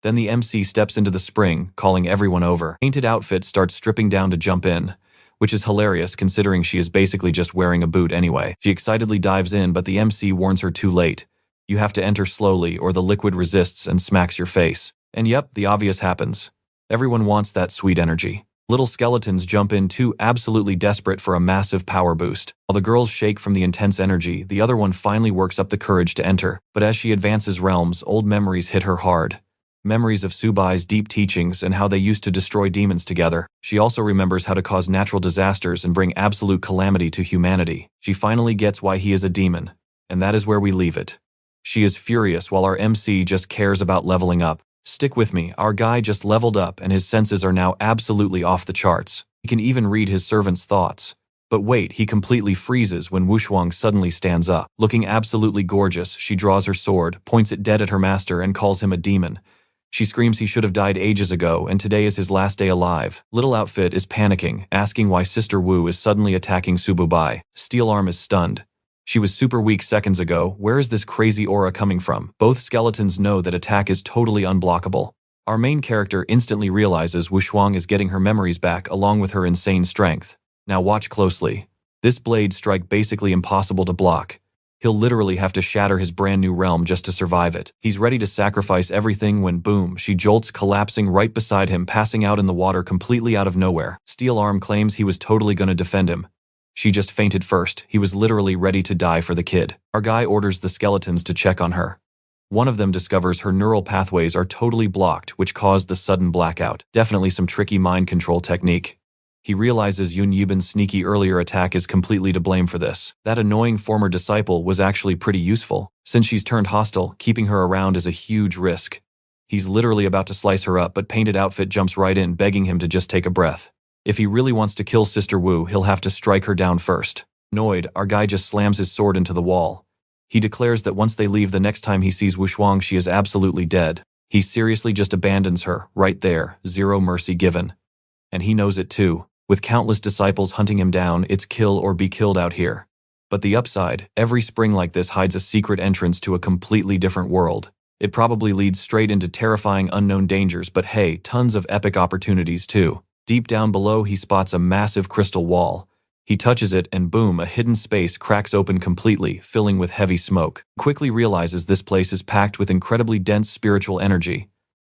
Then the MC steps into the spring, calling everyone over. Painted Outfit starts stripping down to jump in, which is hilarious considering she is basically just wearing a boot anyway. She excitedly dives in, but the MC warns her too late. You have to enter slowly or the liquid resists and smacks your face. And yep, the obvious happens. Everyone wants that sweet energy. Little skeletons jump in too, absolutely desperate for a massive power boost. While the girls shake from the intense energy, the other one finally works up the courage to enter. But as she advances realms, old memories hit her hard. Memories of Su Bai's deep teachings and how they used to destroy demons together. She also remembers how to cause natural disasters and bring absolute calamity to humanity. She finally gets why he is a demon. And that is where we leave it. She is furious while our MC just cares about leveling up. Stick with me, our guy just leveled up and his senses are now absolutely off the charts. He can even read his servant's thoughts. But wait, he completely freezes when Wushuang suddenly stands up. Looking absolutely gorgeous, she draws her sword, points it dead at her master and calls him a demon. She screams he should have died ages ago and today is his last day alive. Little Outfit is panicking, asking why Sister Wu is suddenly attacking Su Bai. Steel Arm is stunned. She was super weak seconds ago, where is this crazy aura coming from? Both skeletons know that attack is totally unblockable. Our main character instantly realizes Wushuang is getting her memories back along with her insane strength. Now watch closely. This blade strike basically impossible to block. He'll literally have to shatter his brand new realm just to survive it. He's ready to sacrifice everything when boom, she jolts collapsing right beside him, passing out in the water completely out of nowhere. Steel Arm claims he was totally gonna defend him. She just fainted first. He was literally ready to die for the kid. Our guy orders the skeletons to check on her. One of them discovers her neural pathways are totally blocked, which caused the sudden blackout. Definitely some tricky mind control technique. He realizes Yun Yibin's sneaky earlier attack is completely to blame for this. That annoying former disciple was actually pretty useful. Since she's turned hostile, keeping her around is a huge risk. He's literally about to slice her up, but Painted Outfit jumps right in, begging him to just take a breath. If he really wants to kill Sister Wu, he'll have to strike her down first. Annoyed, our guy just slams his sword into the wall. He declares that once they leave, the next time he sees Wushuang, she is absolutely dead. He seriously just abandons her, right there, zero mercy given. And he knows it too. With countless disciples hunting him down, it's kill or be killed out here. But the upside, every spring like this hides a secret entrance to a completely different world. It probably leads straight into terrifying unknown dangers, but hey, tons of epic opportunities too. Deep down below, he spots a massive crystal wall. He touches it and boom, a hidden space cracks open completely, filling with heavy smoke. Quickly realizes this place is packed with incredibly dense spiritual energy.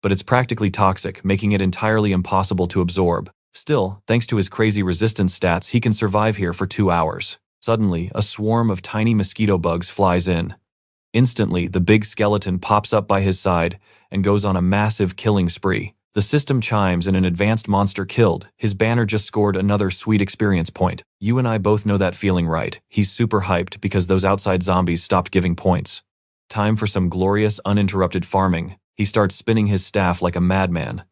But it's practically toxic, making it entirely impossible to absorb. Still, thanks to his crazy resistance stats, he can survive here for 2 hours. Suddenly, a swarm of tiny mosquito bugs flies in. Instantly, the big skeleton pops up by his side and goes on a massive killing spree. The system chimes and an advanced monster killed. His banner just scored another sweet experience point. You and I both know that feeling, right? He's super hyped because those outside zombies stopped giving points. Time for some glorious, uninterrupted farming. He starts spinning his staff like a madman.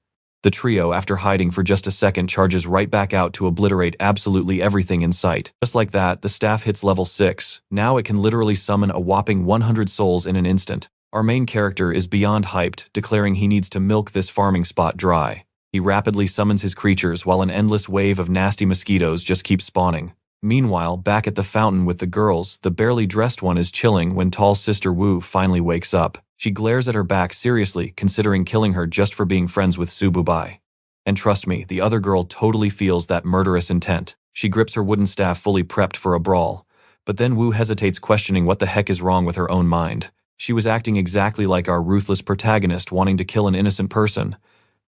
The trio, after hiding for just a second, charges right back out to obliterate absolutely everything in sight. Just like that, the staff hits level 6. Now it can literally summon a whopping 100 souls in an instant. Our main character is beyond hyped, declaring he needs to milk this farming spot dry. He rapidly summons his creatures while an endless wave of nasty mosquitoes just keeps spawning. Meanwhile, back at the fountain with the girls, the barely dressed one is chilling when tall Sister Wu finally wakes up. She glares at her back seriously, considering killing her just for being friends with Su Bai. And trust me, the other girl totally feels that murderous intent. She grips her wooden staff fully prepped for a brawl. But then Wu hesitates, questioning what the heck is wrong with her own mind. She was acting exactly like our ruthless protagonist, wanting to kill an innocent person.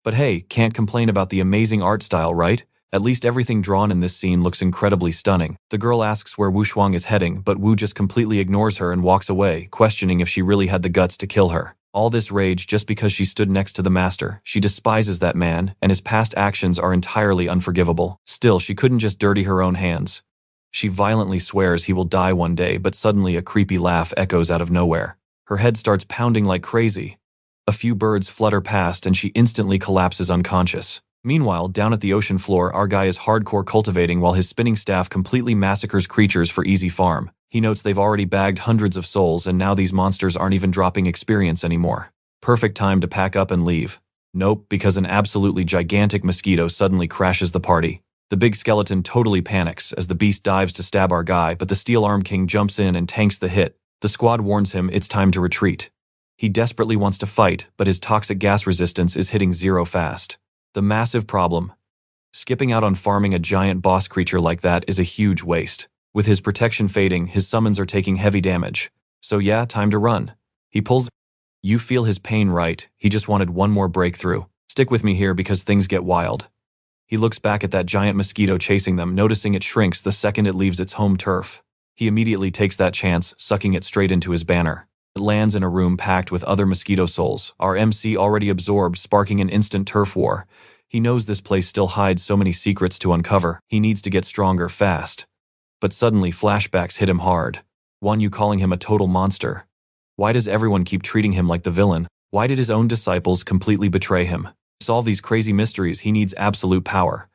But hey, can't complain about the amazing art style, right? At least everything drawn in this scene looks incredibly stunning. The girl asks where Wushuang is heading, but Wu just completely ignores her and walks away, questioning if she really had the guts to kill her. All this rage just because she stood next to the master. She despises that man, and his past actions are entirely unforgivable. Still, she couldn't just dirty her own hands. She violently swears he will die one day, but suddenly a creepy laugh echoes out of nowhere. Her head starts pounding like crazy. A few birds flutter past and she instantly collapses unconscious. Meanwhile, down at the ocean floor, our guy is hardcore cultivating while his spinning staff completely massacres creatures for easy farm. He notes they've already bagged hundreds of souls and now these monsters aren't even dropping experience anymore. Perfect time to pack up and leave. Nope, because an absolutely gigantic mosquito suddenly crashes the party. The big skeleton totally panics as the beast dives to stab our guy, but the Steel Arm King jumps in and tanks the hit. The squad warns him it's time to retreat. He desperately wants to fight, but his toxic gas resistance is hitting 0 fast. The massive problem. Skipping out on farming a giant boss creature like that is a huge waste. With his protection fading, his summons are taking heavy damage. So yeah, time to run. He pulls. You feel his pain, right? He just wanted one more breakthrough. Stick with me here because things get wild. He looks back at that giant mosquito chasing them, noticing it shrinks the second it leaves its home turf. He immediately takes that chance, sucking it straight into his banner. It lands in a room packed with other mosquito souls, our MC already absorbed, sparking an instant turf war. He knows this place still hides so many secrets to uncover. He needs to get stronger fast. But suddenly flashbacks hit him hard. Wanyu calling him a total monster. Why does everyone keep treating him like the villain? Why did his own disciples completely betray him? To solve these crazy mysteries, he needs absolute power.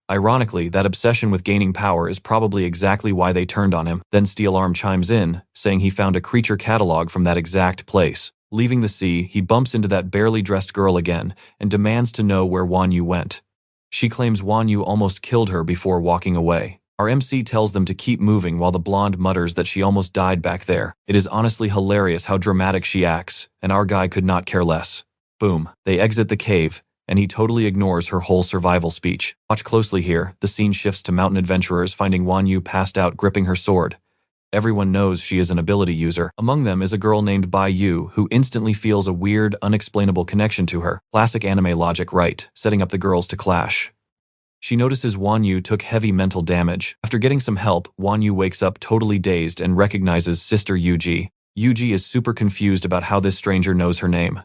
Ironically, that obsession with gaining power is probably exactly why they turned on him. Then Steel Arm chimes in, saying he found a creature catalog from that exact place. Leaving the sea, he bumps into that barely dressed girl again and demands to know where Wanyu went. She claims Wanyu almost killed her before walking away. Our MC tells them to keep moving while the blonde mutters that she almost died back there. It is honestly hilarious how dramatic she acts, and our guy could not care less. Boom, they exit the cave, and he totally ignores her whole survival speech. Watch closely here, the scene shifts to mountain adventurers finding Wanyu passed out gripping her sword. Everyone knows she is an ability user. Among them is a girl named Bai Yu who instantly feels a weird, unexplainable connection to her. Classic anime logic, right, setting up the girls to clash. She notices Wanyu took heavy mental damage. After getting some help, Wanyu wakes up totally dazed and recognizes Sister Yuji. Yuji is super confused about how this stranger knows her name.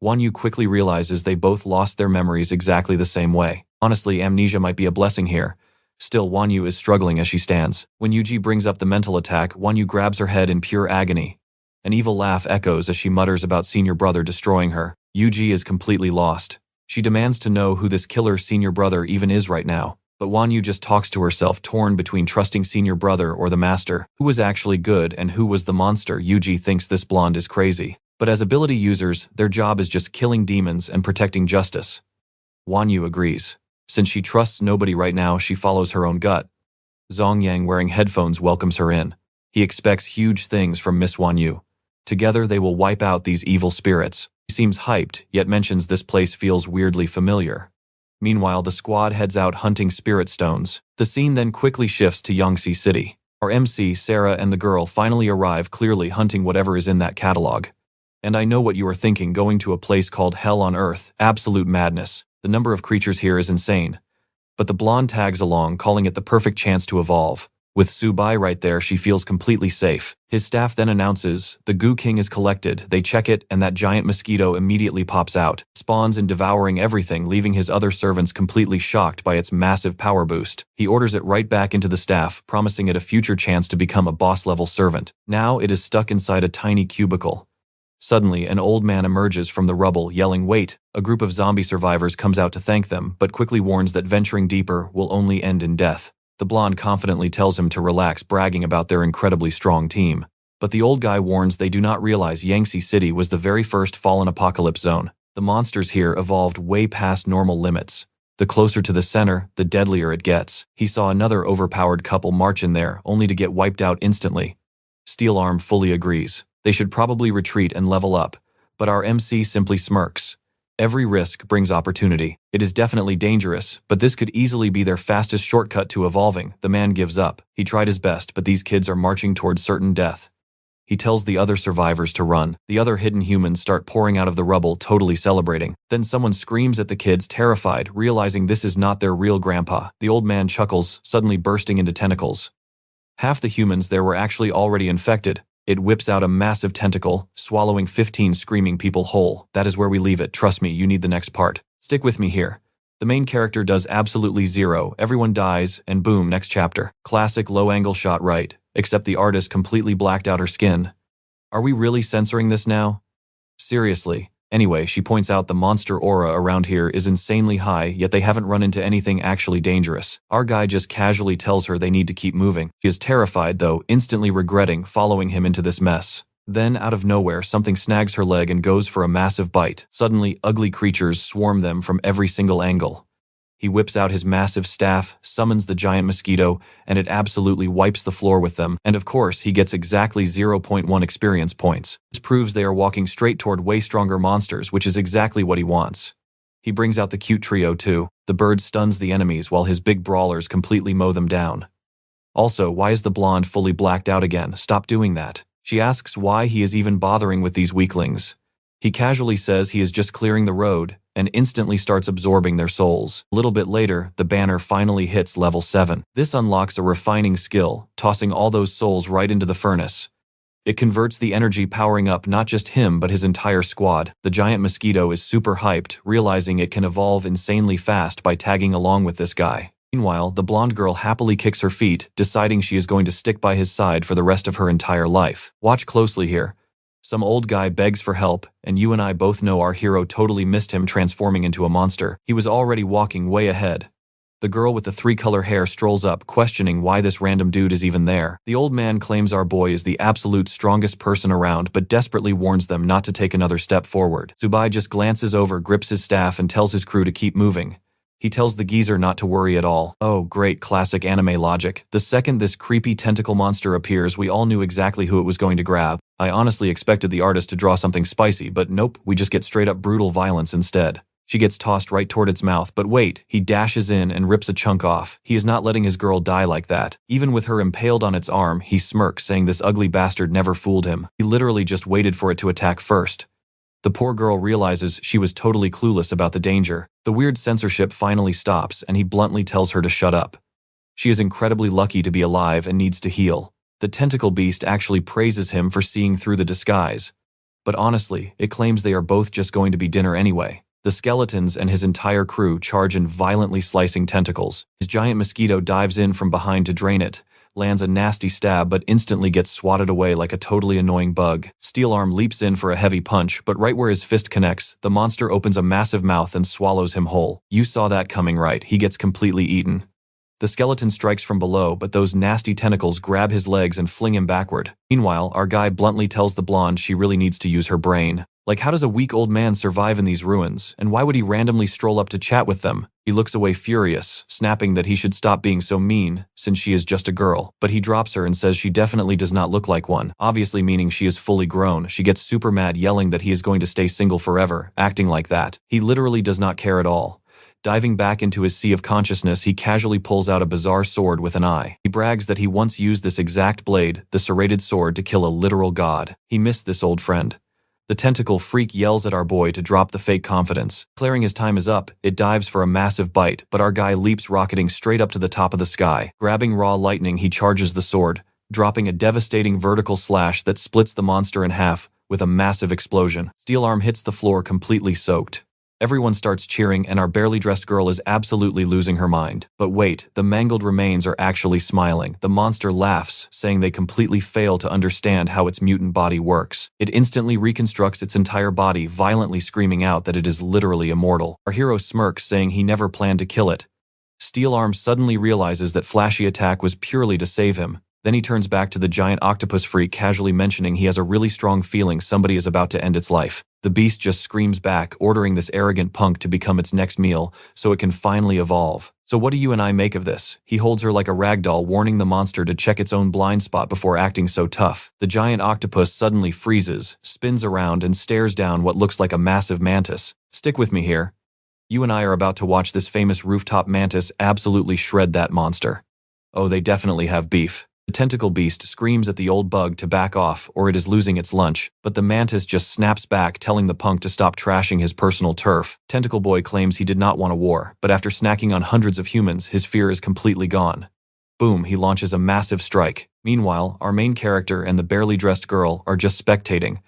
Wanyu quickly realizes they both lost their memories exactly the same way. Honestly, amnesia might be a blessing here. Still, Wanyu is struggling as she stands. When Yuji brings up the mental attack, Wanyu grabs her head in pure agony. An evil laugh echoes as she mutters about senior brother destroying her. Yuji is completely lost. She demands to know who this killer senior brother even is right now. But Wanyu just talks to herself, torn between trusting senior brother or the master. Who was actually good and who was the monster? Yuji thinks this blonde is crazy. But as ability users, their job is just killing demons and protecting justice. Wanyu agrees. Since she trusts nobody right now, she follows her own gut. Zongyang, wearing headphones, welcomes her in. He expects huge things from Miss Wanyu. Together they will wipe out these evil spirits. He seems hyped, yet mentions this place feels weirdly familiar. Meanwhile, the squad heads out hunting spirit stones. The scene then quickly shifts to Yangtze City. Our MC, Sarah, and the girl finally arrive, clearly hunting whatever is in that catalog. And I know what you are thinking, going to a place called Hell on Earth. Absolute madness. The number of creatures here is insane. But the blonde tags along, calling it the perfect chance to evolve. With Su Bai right there, she feels completely safe. His staff then announces, the Goo King is collected. They check it, and that giant mosquito immediately pops out, spawns and devouring everything, leaving his other servants completely shocked by its massive power boost. He orders it right back into the staff, promising it a future chance to become a boss-level servant. Now it is stuck inside a tiny cubicle. Suddenly, an old man emerges from the rubble, yelling, "Wait!" A group of zombie survivors comes out to thank them, but quickly warns that venturing deeper will only end in death. The blonde confidently tells him to relax, bragging about their incredibly strong team. But the old guy warns they do not realize Yangtze City was the very first fallen apocalypse zone. The monsters here evolved way past normal limits. The closer to the center, the deadlier it gets. He saw another overpowered couple march in there, only to get wiped out instantly. Steel Arm fully agrees. They should probably retreat and level up, but our MC simply smirks. Every risk brings opportunity. It is definitely dangerous, but this could easily be their fastest shortcut to evolving. The man gives up. He tried his best, but these kids are marching towards certain death. He tells the other survivors to run. The other hidden humans start pouring out of the rubble, totally celebrating. Then someone screams at the kids, terrified, realizing this is not their real grandpa. The old man chuckles, suddenly bursting into tentacles. Half the humans there were actually already infected. It whips out a massive tentacle, swallowing 15 screaming people whole. That is where we leave it. Trust me, you need the next part. Stick with me here. The main character does absolutely zero. Everyone dies, and boom, next chapter. Classic low-angle shot, right? Except the artist completely blacked out her skin. Are we really censoring this now? Seriously, Anyway, she points out the monster aura around here is insanely high, yet they haven't run into anything actually dangerous. Our guy just casually tells her they need to keep moving. She is terrified, though, instantly regretting following him into this mess. Then, out of nowhere, something snags her leg and goes for a massive bite. Suddenly, ugly creatures swarm them from every single angle. He whips out his massive staff, summons the giant mosquito, and it absolutely wipes the floor with them. And of course, he gets exactly 0.1 experience points. This proves they are walking straight toward way stronger monsters, which is exactly what he wants. He brings out the cute trio too. The bird stuns the enemies while his big brawlers completely mow them down. Also, why is the blonde fully blacked out again? Stop doing that. She asks why he is even bothering with these weaklings. He casually says he is just clearing the road, and instantly starts absorbing their souls. A little bit later, the banner finally hits level 7. This unlocks a refining skill, tossing all those souls right into the furnace. It converts the energy, powering up not just him but his entire squad. The giant mosquito is super hyped, realizing it can evolve insanely fast by tagging along with this guy. Meanwhile, the blonde girl happily kicks her feet, deciding she is going to stick by his side for the rest of her entire life. Watch closely here. Some old guy begs for help, and you and I both know our hero totally missed him transforming into a monster. He was already walking way ahead. The girl with the 3-color hair strolls up, questioning why this random dude is even there. The old man claims our boy is the absolute strongest person around, but desperately warns them not to take another step forward. Su Bai just glances over, grips his staff, and tells his crew to keep moving. He tells the geezer not to worry at all. Oh, great classic anime logic. The second this creepy tentacle monster appears, we all knew exactly who it was going to grab. I honestly expected the artist to draw something spicy, but nope, we just get straight up brutal violence instead. She gets tossed right toward its mouth, but wait, he dashes in and rips a chunk off. He is not letting his girl die like that. Even with her impaled on its arm, he smirks, saying this ugly bastard never fooled him. He literally just waited for it to attack first. The poor girl realizes she was totally clueless about the danger. The weird censorship finally stops, and he bluntly tells her to shut up. She is incredibly lucky to be alive and needs to heal. The tentacle beast actually praises him for seeing through the disguise. But honestly, it claims they are both just going to be dinner anyway. The skeletons and his entire crew charge in, violently slicing tentacles. His giant mosquito dives in from behind to drain it, lands a nasty stab but instantly gets swatted away like a totally annoying bug. Steelarm leaps in for a heavy punch, but right where his fist connects, the monster opens a massive mouth and swallows him whole. You saw that coming, right? He gets completely eaten. The skeleton strikes from below, but those nasty tentacles grab his legs and fling him backward. Meanwhile, our guy bluntly tells the blonde she really needs to use her brain. Like, how does a weak old man survive in these ruins, and why would he randomly stroll up to chat with them? He looks away furious, snapping that he should stop being so mean, since she is just a girl. But he drops her and says she definitely does not look like one, obviously meaning she is fully grown. She gets super mad, yelling that he is going to stay single forever, acting like that. He literally does not care at all. Diving back into his sea of consciousness, he casually pulls out a bizarre sword with an eye. He brags that he once used this exact blade, the serrated sword, to kill a literal god. He missed this old friend. The tentacle freak yells at our boy to drop the fake confidence. Declaring his time is up, it dives for a massive bite, but our guy leaps, rocketing straight up to the top of the sky. Grabbing raw lightning, he charges the sword, dropping a devastating vertical slash that splits the monster in half with a massive explosion. Steelarm hits the floor completely soaked. Everyone starts cheering, and our barely dressed girl is absolutely losing her mind. But wait, the mangled remains are actually smiling. The monster laughs, saying they completely fail to understand how its mutant body works. It instantly reconstructs its entire body, violently screaming out that it is literally immortal. Our hero smirks, saying he never planned to kill it. Steelarm suddenly realizes that Flashy Attack was purely to save him. Then he turns back to the giant octopus freak, casually mentioning he has a really strong feeling somebody is about to end its life. The beast just screams back, ordering this arrogant punk to become its next meal so it can finally evolve. So what do you and I make of this? He holds her like a ragdoll, warning the monster to check its own blind spot before acting so tough. The giant octopus suddenly freezes, spins around, and stares down what looks like a massive mantis. Stick with me here. You and I are about to watch this famous rooftop mantis absolutely shred that monster. Oh, they definitely have beef. The tentacle beast screams at the old bug to back off, or it is losing its lunch, but the mantis just snaps back, telling the punk to stop trashing his personal turf. Tentacle Boy claims he did not want a war, but after snacking on hundreds of humans, his fear is completely gone. Boom, he launches a massive strike. Meanwhile, our main character and the barely dressed girl are just spectating.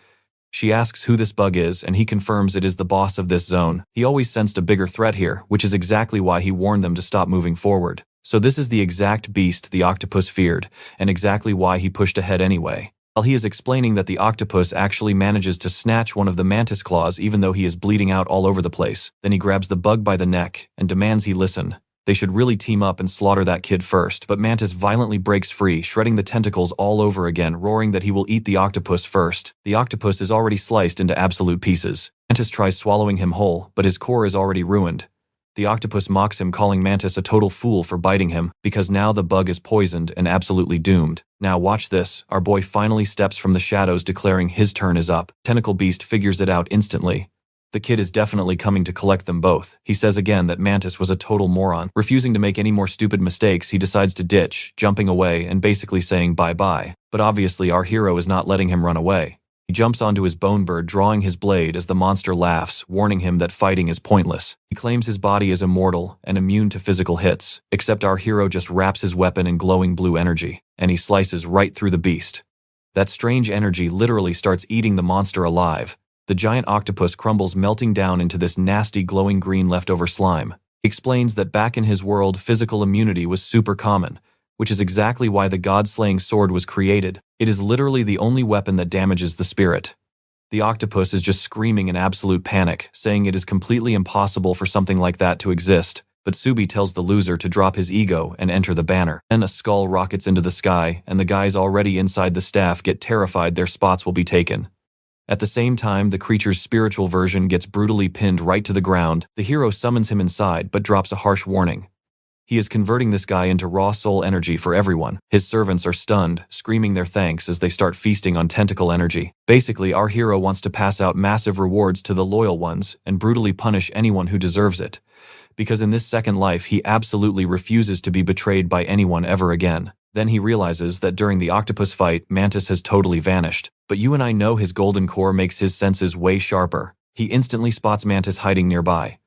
She asks who this bug is, and he confirms it is the boss of this zone. He always sensed a bigger threat here, which is exactly why he warned them to stop moving forward. So this is the exact beast the octopus feared, and exactly why he pushed ahead anyway. While he is explaining that the octopus actually manages to snatch one of the mantis claws even though he is bleeding out all over the place. Then he grabs the bug by the neck and demands he listen. They should really team up and slaughter that kid first, but Mantis violently breaks free, shredding the tentacles all over again, roaring that he will eat the octopus first. The octopus is already sliced into absolute pieces. Mantis tries swallowing him whole, but his core is already ruined. The octopus mocks him, calling Mantis a total fool for biting him, because now the bug is poisoned and absolutely doomed. Now watch this, our boy finally steps from the shadows, declaring his turn is up. Tentacle Beast figures it out instantly. The kid is definitely coming to collect them both. He says again that Mantis was a total moron. Refusing to make any more stupid mistakes, he decides to ditch, jumping away and basically saying bye-bye. But obviously our hero is not letting him run away. He jumps onto his bone bird, drawing his blade as the monster laughs, warning him that fighting is pointless. He claims his body is immortal and immune to physical hits, except our hero just wraps his weapon in glowing blue energy, and he slices right through the beast. That strange energy literally starts eating the monster alive. The giant octopus crumbles, melting down into this nasty glowing green leftover slime. He explains that back in his world, physical immunity was super common, which is exactly why the god-slaying sword was created. It is literally the only weapon that damages the spirit. The octopus is just screaming in absolute panic, saying it is completely impossible for something like that to exist, but Su Bai tells the loser to drop his ego and enter the banner. Then a skull rockets into the sky, and the guys already inside the staff get terrified their spots will be taken. At the same time, the creature's spiritual version gets brutally pinned right to the ground. The hero summons him inside, but drops a harsh warning. He is converting this guy into raw soul energy for everyone. His servants are stunned, screaming their thanks as they start feasting on tentacle energy. Basically, our hero wants to pass out massive rewards to the loyal ones and brutally punish anyone who deserves it. Because in this second life, he absolutely refuses to be betrayed by anyone ever again. Then he realizes that during the octopus fight, Mantis has totally vanished. But you and I know his golden core makes his senses way sharper. He instantly spots Mantis hiding nearby.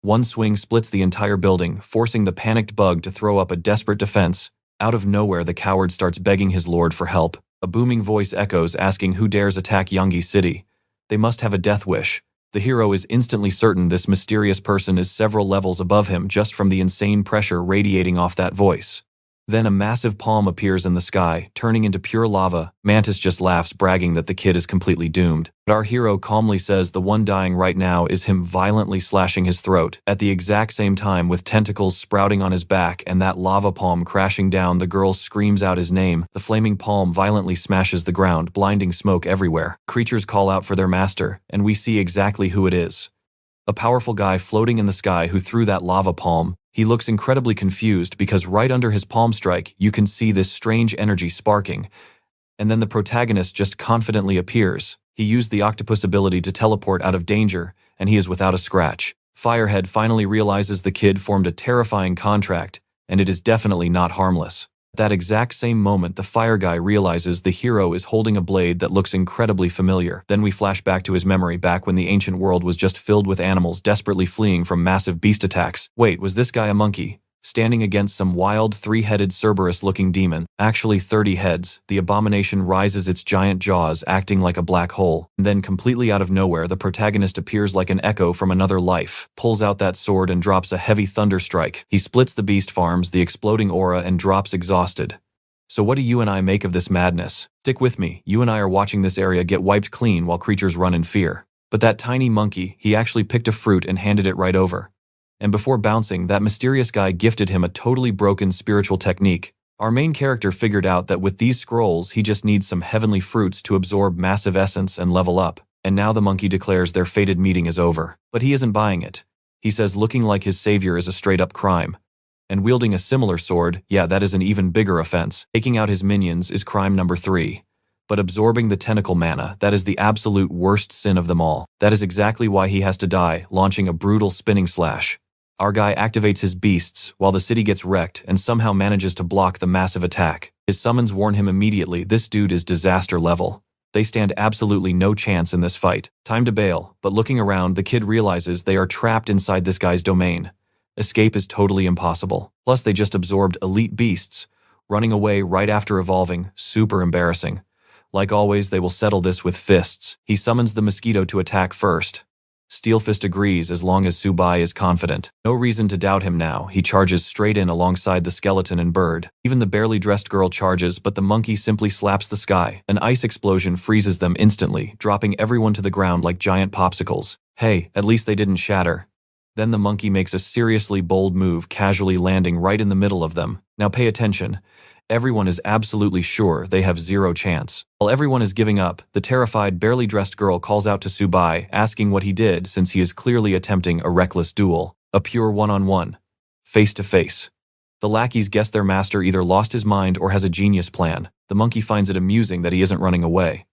One swing splits the entire building, forcing the panicked bug to throw up a desperate defense. Out of nowhere, the coward starts begging his lord for help. A booming voice echoes, asking who dares attack Yongi City. They must have a death wish. The hero is instantly certain this mysterious person is several levels above him just from the insane pressure radiating off that voice. Then a massive palm appears in the sky, turning into pure lava. Mantis just laughs, bragging that the kid is completely doomed. But our hero calmly says the one dying right now is him, violently slashing his throat. At the exact same time, with tentacles sprouting on his back and that lava palm crashing down, the girl screams out his name. The flaming palm violently smashes the ground, blinding smoke everywhere. Creatures call out for their master, and we see exactly who it is. A powerful guy floating in the sky who threw that lava palm. He looks incredibly confused because right under his palm strike, you can see this strange energy sparking. And then the protagonist just confidently appears. He used the octopus ability to teleport out of danger, and he is without a scratch. Firehead finally realizes the kid formed a terrifying contract, and it is definitely not harmless. At that exact same moment, the fire guy realizes the hero is holding a blade that looks incredibly familiar. Then we flash back to his memory back when the ancient world was just filled with animals desperately fleeing from massive beast attacks. Wait, was this guy a monkey? Standing against some wild, three-headed Cerberus-looking demon. Actually 30 heads, the abomination rises its giant jaws, acting like a black hole. And then completely out of nowhere, the protagonist appears like an echo from another life, pulls out that sword and drops a heavy thunder strike. He splits the beast farms, the exploding aura, and drops exhausted. So what do you and I make of this madness? Stick with me, you and I are watching this area get wiped clean while creatures run in fear. But that tiny monkey, he actually picked a fruit and handed it right over. And before bouncing, that mysterious guy gifted him a totally broken spiritual technique. Our main character figured out that with these scrolls, he just needs some heavenly fruits to absorb massive essence and level up. And now the monkey declares their fated meeting is over. But he isn't buying it. He says looking like his savior is a straight-up crime. And wielding a similar sword, yeah, that is an even bigger offense. Taking out his minions is crime number 3. But absorbing the tentacle mana, that is the absolute worst sin of them all. That is exactly why he has to die, launching a brutal spinning slash. Our guy activates his beasts while the city gets wrecked and somehow manages to block the massive attack. His summons warn him immediately this dude is disaster level. They stand absolutely no chance in this fight. Time to bail, but looking around, the kid realizes they are trapped inside this guy's domain. Escape is totally impossible. Plus they just absorbed elite beasts, running away right after evolving, super embarrassing. Like always, they will settle this with fists. He summons the mosquito to attack first. Steelfist agrees as long as Su Bai is confident. No reason to doubt him now. He charges straight in alongside the skeleton and bird. Even the barely dressed girl charges, but the monkey simply slaps the sky. An ice explosion freezes them instantly, dropping everyone to the ground like giant popsicles. Hey, at least they didn't shatter. Then the monkey makes a seriously bold move, casually landing right in the middle of them. Now pay attention. Everyone is absolutely sure they have zero chance. While everyone is giving up, the terrified, barely dressed girl calls out to Su Bai, asking what he did since he is clearly attempting a reckless duel. A pure one-on-one. Face-to-face. The lackeys guess their master either lost his mind or has a genius plan. The monkey finds it amusing that he isn't running away.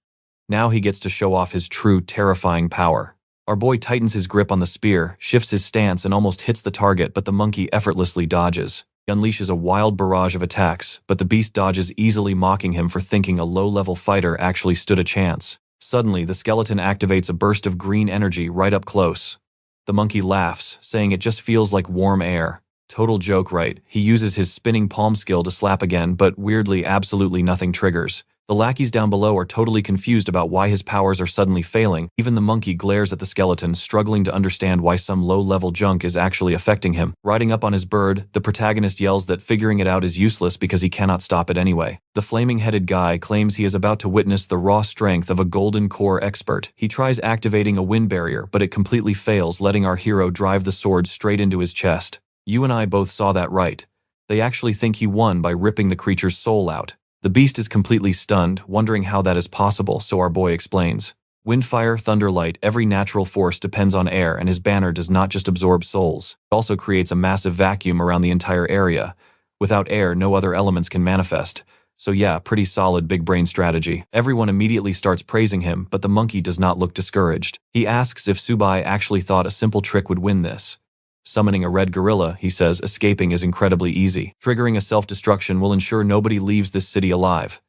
Now he gets to show off his true, terrifying power. Our boy tightens his grip on the spear, shifts his stance, and almost hits the target, but the monkey effortlessly dodges. He unleashes a wild barrage of attacks, but the beast dodges easily, mocking him for thinking a low-level fighter actually stood a chance. Suddenly, the skeleton activates a burst of green energy right up close. The monkey laughs, saying it just feels like warm air. Total joke, right? He uses his spinning palm skill to slap again, but weirdly, absolutely nothing triggers. The lackeys down below are totally confused about why his powers are suddenly failing. Even the monkey glares at the skeleton, struggling to understand why some low-level junk is actually affecting him. Riding up on his bird, the protagonist yells that figuring it out is useless because he cannot stop it anyway. The flaming-headed guy claims he is about to witness the raw strength of a golden core expert. He tries activating a wind barrier, but it completely fails, letting our hero drive the sword straight into his chest. You and I both saw that right. They actually think he won by ripping the creature's soul out. The beast is completely stunned, wondering how that is possible, so our boy explains. Windfire, thunder, light, every natural force depends on air, and his banner does not just absorb souls. It also creates a massive vacuum around the entire area. Without air, no other elements can manifest. So yeah, pretty solid big brain strategy. Everyone immediately starts praising him, but the monkey does not look discouraged. He asks if Su Bai actually thought a simple trick would win this. Summoning a red gorilla, he says, escaping is incredibly easy. Triggering a self-destruction will ensure nobody leaves this city alive.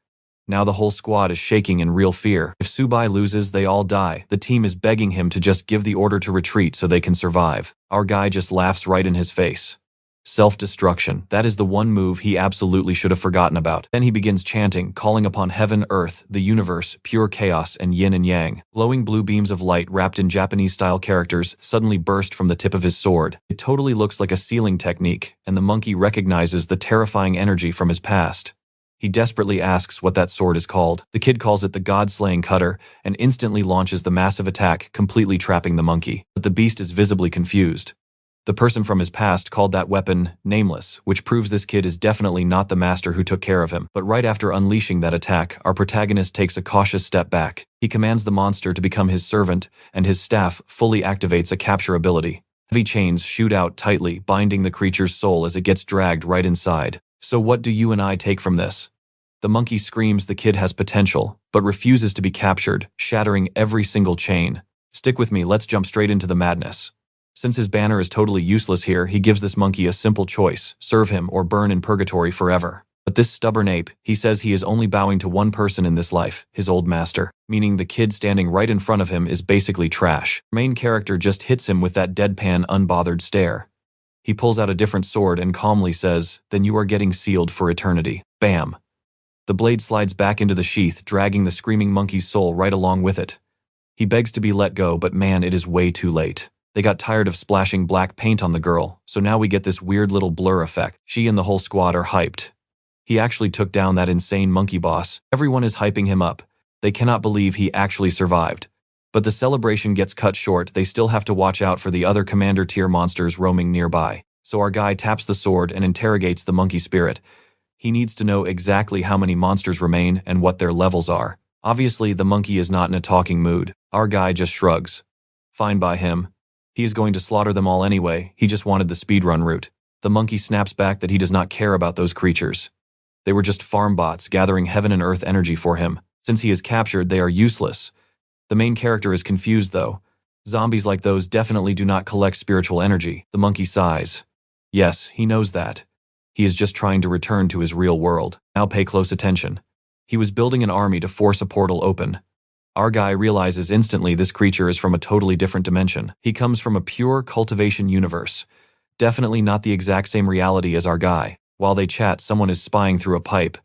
Now the whole squad is shaking in real fear. If Su Bai loses, they all die. The team is begging him to just give the order to retreat so they can survive. Our guy just laughs right in his face. Self-destruction. That is the one move he absolutely should have forgotten about. Then he begins chanting, calling upon heaven, earth, the universe, pure chaos, and yin and yang. Glowing blue beams of light wrapped in Japanese-style characters suddenly burst from the tip of his sword. It totally looks like a sealing technique, and the monkey recognizes the terrifying energy from his past. He desperately asks what that sword is called. The kid calls it the God-slaying cutter, and instantly launches the massive attack, completely trapping the monkey. But the beast is visibly confused. The person from his past called that weapon nameless, which proves this kid is definitely not the master who took care of him. But right after unleashing that attack, our protagonist takes a cautious step back. He commands the monster to become his servant, and his staff fully activates a capture ability. Heavy chains shoot out tightly, binding the creature's soul as it gets dragged right inside. So what do you and I take from this? The monkey screams the kid has potential, but refuses to be captured, shattering every single chain. Stick with me, let's jump straight into the madness. Since his banner is totally useless here, he gives this monkey a simple choice: serve him or burn in purgatory forever. But this stubborn ape, he says he is only bowing to one person in this life, his old master, meaning the kid standing right in front of him is basically trash. The main character just hits him with that deadpan, unbothered stare. He pulls out a different sword and calmly says, "Then you are getting sealed for eternity." Bam! The blade slides back into the sheath, dragging the screaming monkey's soul right along with it. He begs to be let go, but man, it is way too late. They got tired of splashing black paint on the girl, so now we get this weird little blur effect. She and the whole squad are hyped. He actually took down that insane monkey boss. Everyone is hyping him up. They cannot believe he actually survived. But the celebration gets cut short. They still have to watch out for the other commander-tier monsters roaming nearby. So our guy taps the sword and interrogates the monkey spirit. He needs to know exactly how many monsters remain and what their levels are. Obviously, the monkey is not in a talking mood. Our guy just shrugs. Fine by him. He is going to slaughter them all anyway. He just wanted the speedrun route. The monkey snaps back that he does not care about those creatures. They were just farm bots gathering heaven and earth energy for him. Since he is captured, they are useless. The main character is confused though. Zombies like those definitely do not collect spiritual energy. The monkey sighs. Yes, he knows that. He is just trying to return to his real world. Now pay close attention. He was building an army to force a portal open. Our guy realizes instantly this creature is from a totally different dimension. He comes from a pure cultivation universe. Definitely not the exact same reality as our guy. While they chat, someone is spying through a pipe.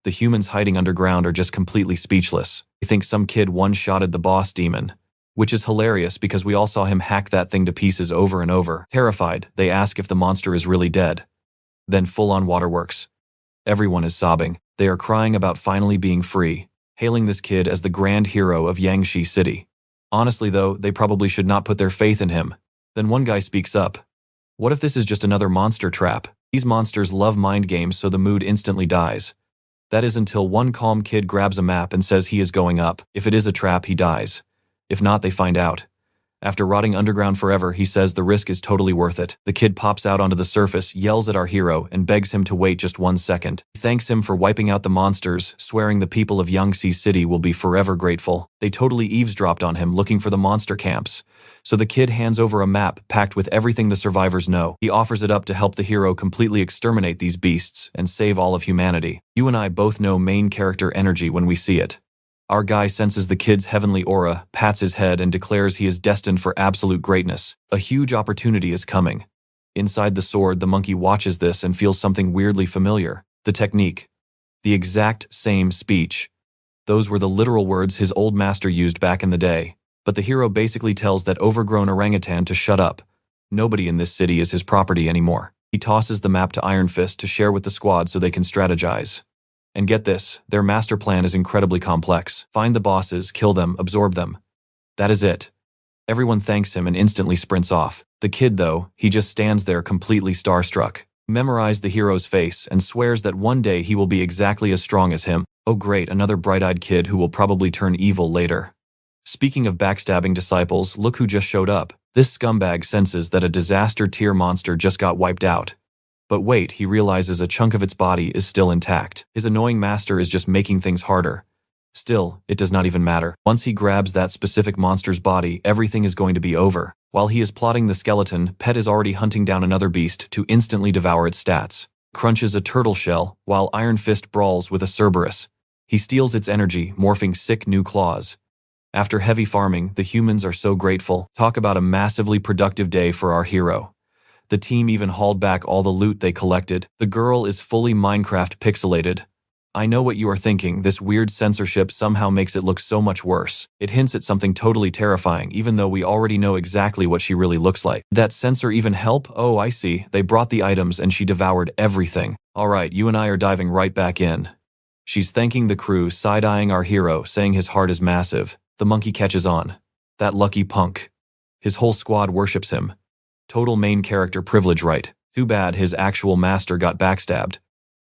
The humans hiding underground are just completely speechless. They think some kid one-shotted the boss demon. which is hilarious because we all saw him hack that thing to pieces over and over. Terrified, they ask if the monster is really dead. Then full-on waterworks. Everyone is sobbing. They are crying about finally being free, hailing this kid as the grand hero of Yangshi City. Honestly though, they probably should not put their faith in him. Then one guy speaks up. What if this is just another monster trap? These monsters love mind games, so the mood instantly dies. That is until one calm kid grabs a map and says he is going up. If it is a trap, he dies. If not, they find out. After rotting underground forever, he says the risk is totally worth it. The kid pops out onto the surface, yells at our hero, and begs him to wait just 1 second. He thanks him for wiping out the monsters, swearing the people of Yangshi City will be forever grateful. They totally eavesdropped on him looking for the monster camps. So the kid hands over a map packed with everything the survivors know. He offers it up to help the hero completely exterminate these beasts and save all of humanity. You and I both know main character energy when we see it. Our guy senses the kid's heavenly aura, pats his head, and declares he is destined for absolute greatness. A huge opportunity is coming. Inside the sword, the monkey watches this and feels something weirdly familiar. The technique. The exact same speech. Those were the literal words his old master used back in the day. But the hero basically tells that overgrown orangutan to shut up. Nobody in this city is his property anymore. He tosses the map to Iron Fist to share with the squad so they can strategize. And get this, their master plan is incredibly complex. Find the bosses, kill them, absorb them. That is it. Everyone thanks him and instantly sprints off. The kid, though, he just stands there completely starstruck. Memorized the hero's face and swears that one day he will be exactly as strong as him. Oh great, another bright-eyed kid who will probably turn evil later. Speaking of backstabbing disciples, look who just showed up. This scumbag senses that a disaster-tier monster just got wiped out. But wait, he realizes a chunk of its body is still intact. His annoying master is just making things harder. Still, it does not even matter. Once he grabs that specific monster's body, everything is going to be over. While he is plotting the skeleton, Pet is already hunting down another beast to instantly devour its stats. Crunches a turtle shell, while Iron Fist brawls with a Cerberus. He steals its energy, morphing sick new claws. After heavy farming, the humans are so grateful. Talk about a massively productive day for our hero. The team even hauled back all the loot they collected. The girl is fully Minecraft pixelated. I know what you are thinking, this weird censorship somehow makes it look so much worse. It hints at something totally terrifying, even though we already know exactly what she really looks like. Did that censor even help? Oh, I see. They brought the items and she devoured everything. Alright, you and I are diving right back in. She's thanking the crew, side-eyeing our hero, saying his heart is massive. The monkey catches on. That lucky punk. His whole squad worships him. Total main character privilege right. Too bad his actual master got backstabbed.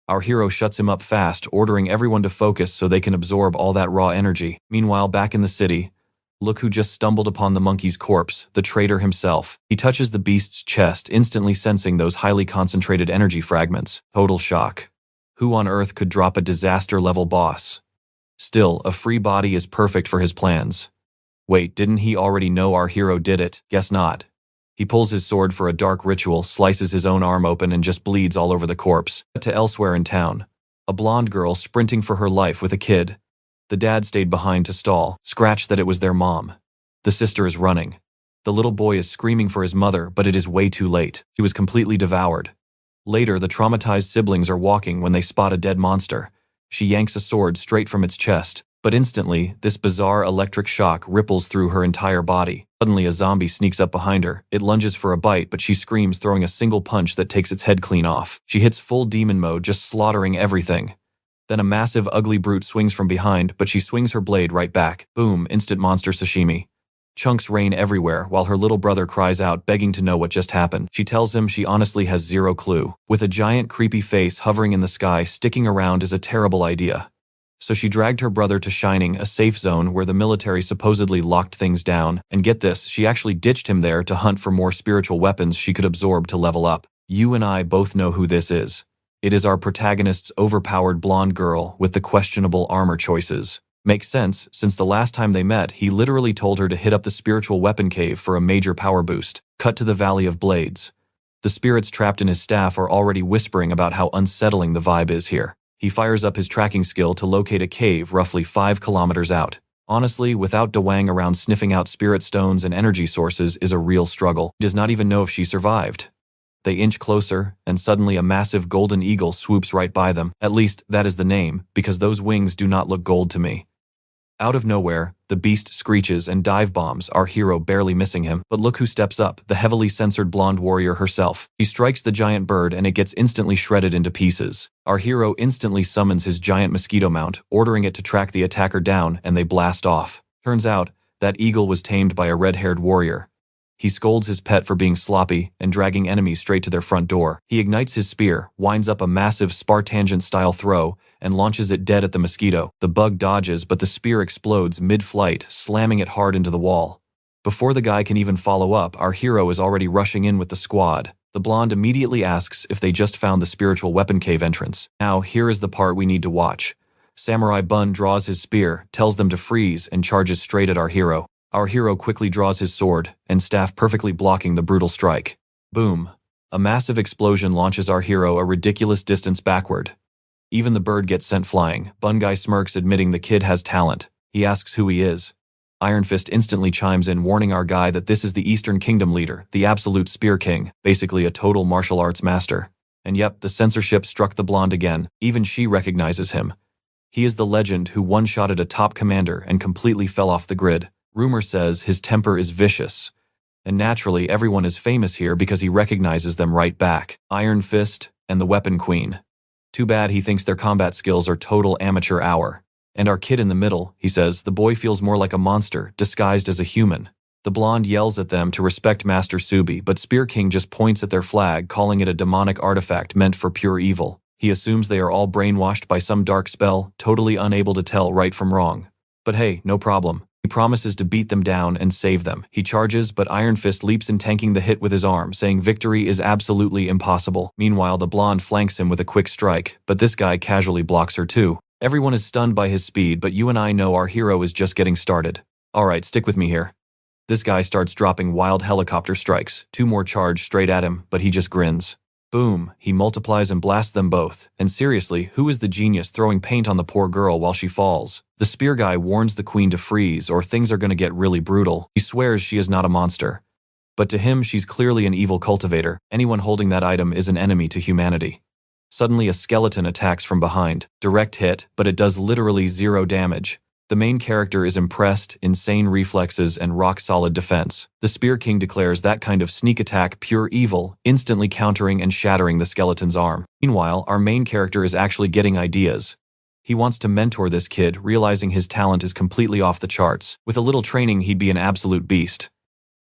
Our hero shuts him up fast, ordering everyone to focus so they can absorb all that raw energy. Meanwhile, back in the city, look who just stumbled upon the monkey's corpse, the traitor himself. He touches the beast's chest, instantly sensing those highly concentrated energy fragments. Total shock. Who on earth could drop a disaster-level boss? Still, a free body is perfect for his plans. Wait, didn't he already know our hero did it? Guess not. He pulls his sword for a dark ritual, slices his own arm open, and just bleeds all over the corpse. To elsewhere in town. A blonde girl sprinting for her life with a kid. The dad stayed behind to stall, scratched that it was their mom. The sister is running. The little boy is screaming for his mother, but it is way too late. She was completely devoured. Later, the traumatized siblings are walking when they spot a dead monster. She yanks a sword straight from its chest. But instantly, this bizarre electric shock ripples through her entire body. Suddenly, a zombie sneaks up behind her. It lunges for a bite, but she screams, throwing a single punch that takes its head clean off. She hits full demon mode, just slaughtering everything. Then a massive, ugly brute swings from behind, but she swings her blade right back. Boom, instant monster sashimi. Chunks rain everywhere, while her little brother cries out, begging to know what just happened. She tells him she honestly has zero clue. With a giant, creepy face hovering in the sky, sticking around is a terrible idea. So she dragged her brother to Shining, a safe zone where the military supposedly locked things down. And get this, she actually ditched him there to hunt for more spiritual weapons she could absorb to level up. You and I both know who this is. It is our protagonist's overpowered blonde girl with the questionable armor choices. Makes sense, since the last time they met, he literally told her to hit up the spiritual weapon cave for a major power boost. Cut to the Valley of Blades. The spirits trapped in his staff are already whispering about how unsettling the vibe is here. He fires up his tracking skill to locate a cave roughly 5 kilometers out. Honestly, without Dewang around sniffing out spirit stones and energy sources is a real struggle. He does not even know if she survived. They inch closer, and suddenly a massive golden eagle swoops right by them. At least, that is the name, because those wings do not look gold to me. Out of nowhere, The beast screeches and dive bombs, our hero barely missing him. But look who steps up, the heavily censored blonde warrior herself. She strikes the giant bird and it gets instantly shredded into pieces. Our hero instantly summons his giant mosquito mount, ordering it to track the attacker down, and they blast off. Turns out, that eagle was tamed by a red-haired warrior. He scolds his pet for being sloppy and dragging enemies straight to their front door. He ignites his spear, winds up a massive Spartangent-style throw, and launches it dead at the mosquito. The bug dodges, but the spear explodes mid-flight, slamming it hard into the wall. Before the guy can even follow up, our hero is already rushing in with the squad. The blonde immediately asks if they just found the spiritual weapon cave entrance. Now, here is the part we need to watch. Samurai Bun draws his spear, tells them to freeze, and charges straight at our hero. Our hero quickly draws his sword and staff, perfectly blocking the brutal strike. Boom. A massive explosion launches our hero a ridiculous distance backward. Even the bird gets sent flying. Bun Guy smirks, admitting the kid has talent. He asks who he is. Iron Fist instantly chimes in, warning our guy that this is the Eastern Kingdom leader, the absolute Spear King, basically a total martial arts master. And yep, the censorship struck the blonde again. Even she recognizes him. He is the legend who one-shotted a top commander and completely fell off the grid. Rumor says his temper is vicious, and naturally everyone is famous here because he recognizes them right back. Iron Fist and the Weapon Queen. Too bad he thinks their combat skills are total amateur hour. And our kid in the middle, he says, the boy feels more like a monster, disguised as a human. The blonde yells at them to respect Master Su Bai, but Spear King just points at their flag, calling it a demonic artifact meant for pure evil. He assumes they are all brainwashed by some dark spell, totally unable to tell right from wrong. But hey, no problem. He promises to beat them down and save them. He charges, but Iron Fist leaps in, tanking the hit with his arm, saying victory is absolutely impossible. Meanwhile, the blonde flanks him with a quick strike, but this guy casually blocks her too. Everyone is stunned by his speed, but you and I know our hero is just getting started. Alright, stick with me here. This guy starts dropping wild helicopter strikes. 2 more charge straight at him, but he just grins. Boom, he multiplies and blasts them both. And seriously, who is the genius throwing paint on the poor girl while she falls? The spear guy warns the queen to freeze or things are gonna get really brutal. He swears she is not a monster. But to him, she's clearly an evil cultivator. Anyone holding that item is an enemy to humanity. Suddenly, a skeleton attacks from behind. Direct hit, but it does literally 0 damage. The main character is impressed, insane reflexes, and rock-solid defense. The Spear King declares that kind of sneak attack pure evil, instantly countering and shattering the skeleton's arm. Meanwhile, our main character is actually getting ideas. He wants to mentor this kid, realizing his talent is completely off the charts. With a little training, he'd be an absolute beast.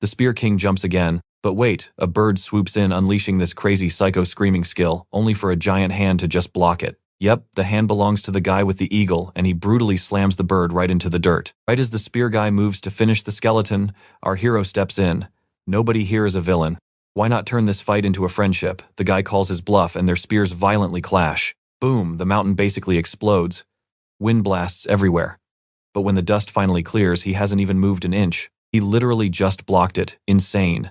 The Spear King jumps again, but wait, a bird swoops in, unleashing this crazy psycho screaming skill, only for a giant hand to just block it. Yep, the hand belongs to the guy with the eagle, and he brutally slams the bird right into the dirt. Right as the spear guy moves to finish the skeleton, our hero steps in. Nobody here is a villain. Why not turn this fight into a friendship? The guy calls his bluff and their spears violently clash. Boom, the mountain basically explodes. Wind blasts everywhere. But when the dust finally clears, he hasn't even moved an inch. He literally just blocked it. Insane.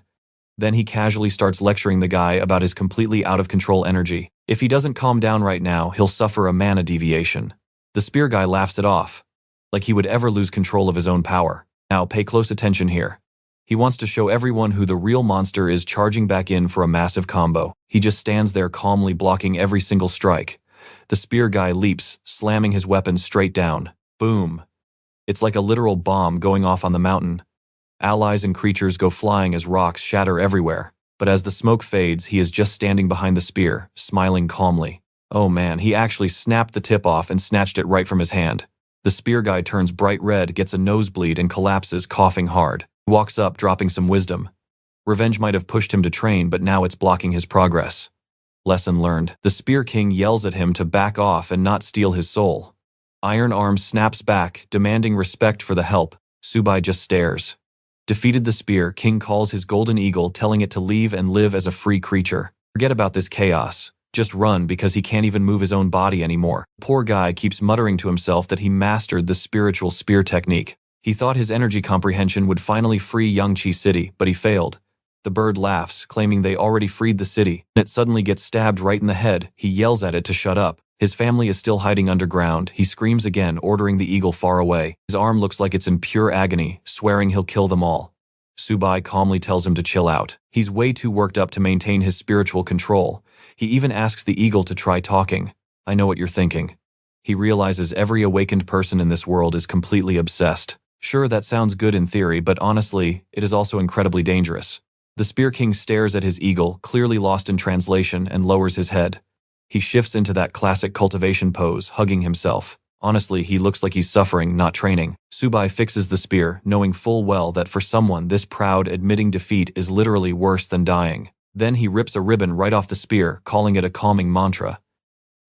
Then he casually starts lecturing the guy about his completely out-of-control energy. If he doesn't calm down right now, he'll suffer a mana deviation. The spear guy laughs it off, like he would ever lose control of his own power. Now, pay close attention here. He wants to show everyone who the real monster is, charging back in for a massive combo. He just stands there calmly blocking every single strike. The spear guy leaps, slamming his weapon straight down. Boom. It's like a literal bomb going off on the mountain. Allies and creatures go flying as rocks shatter everywhere. But as the smoke fades, he is just standing behind the spear, smiling calmly. Oh man, he actually snapped the tip off and snatched it right from his hand. The spear guy turns bright red, gets a nosebleed, and collapses, coughing hard. He walks up, dropping some wisdom. Revenge might have pushed him to train, but now it's blocking his progress. Lesson learned. The Spear King yells at him to back off and not steal his soul. Iron Arm snaps back, demanding respect for the help. Su Bai just stares. Defeated the Spear King calls his golden eagle, telling it to leave and live as a free creature. Forget about this chaos. Just run, because he can't even move his own body anymore. The poor guy keeps muttering to himself that he mastered the spiritual spear technique. He thought his energy comprehension would finally free Yangqi City, but he failed. The bird laughs, claiming they already freed the city. It suddenly gets stabbed right in the head. He yells at it to shut up. His family is still hiding underground. He screams again, ordering the eagle far away. His arm looks like it's in pure agony, swearing he'll kill them all. Su Bai calmly tells him to chill out. He's way too worked up to maintain his spiritual control. He even asks the eagle to try talking. I know what you're thinking. He realizes every awakened person in this world is completely obsessed. Sure, that sounds good in theory, but honestly, it is also incredibly dangerous. The Spear King stares at his eagle, clearly lost in translation, and lowers his head. He shifts into that classic cultivation pose, hugging himself. Honestly, he looks like he's suffering, not training. Su Bai fixes the spear, knowing full well that for someone this proud, admitting defeat is literally worse than dying. Then he rips a ribbon right off the spear, calling it a calming mantra.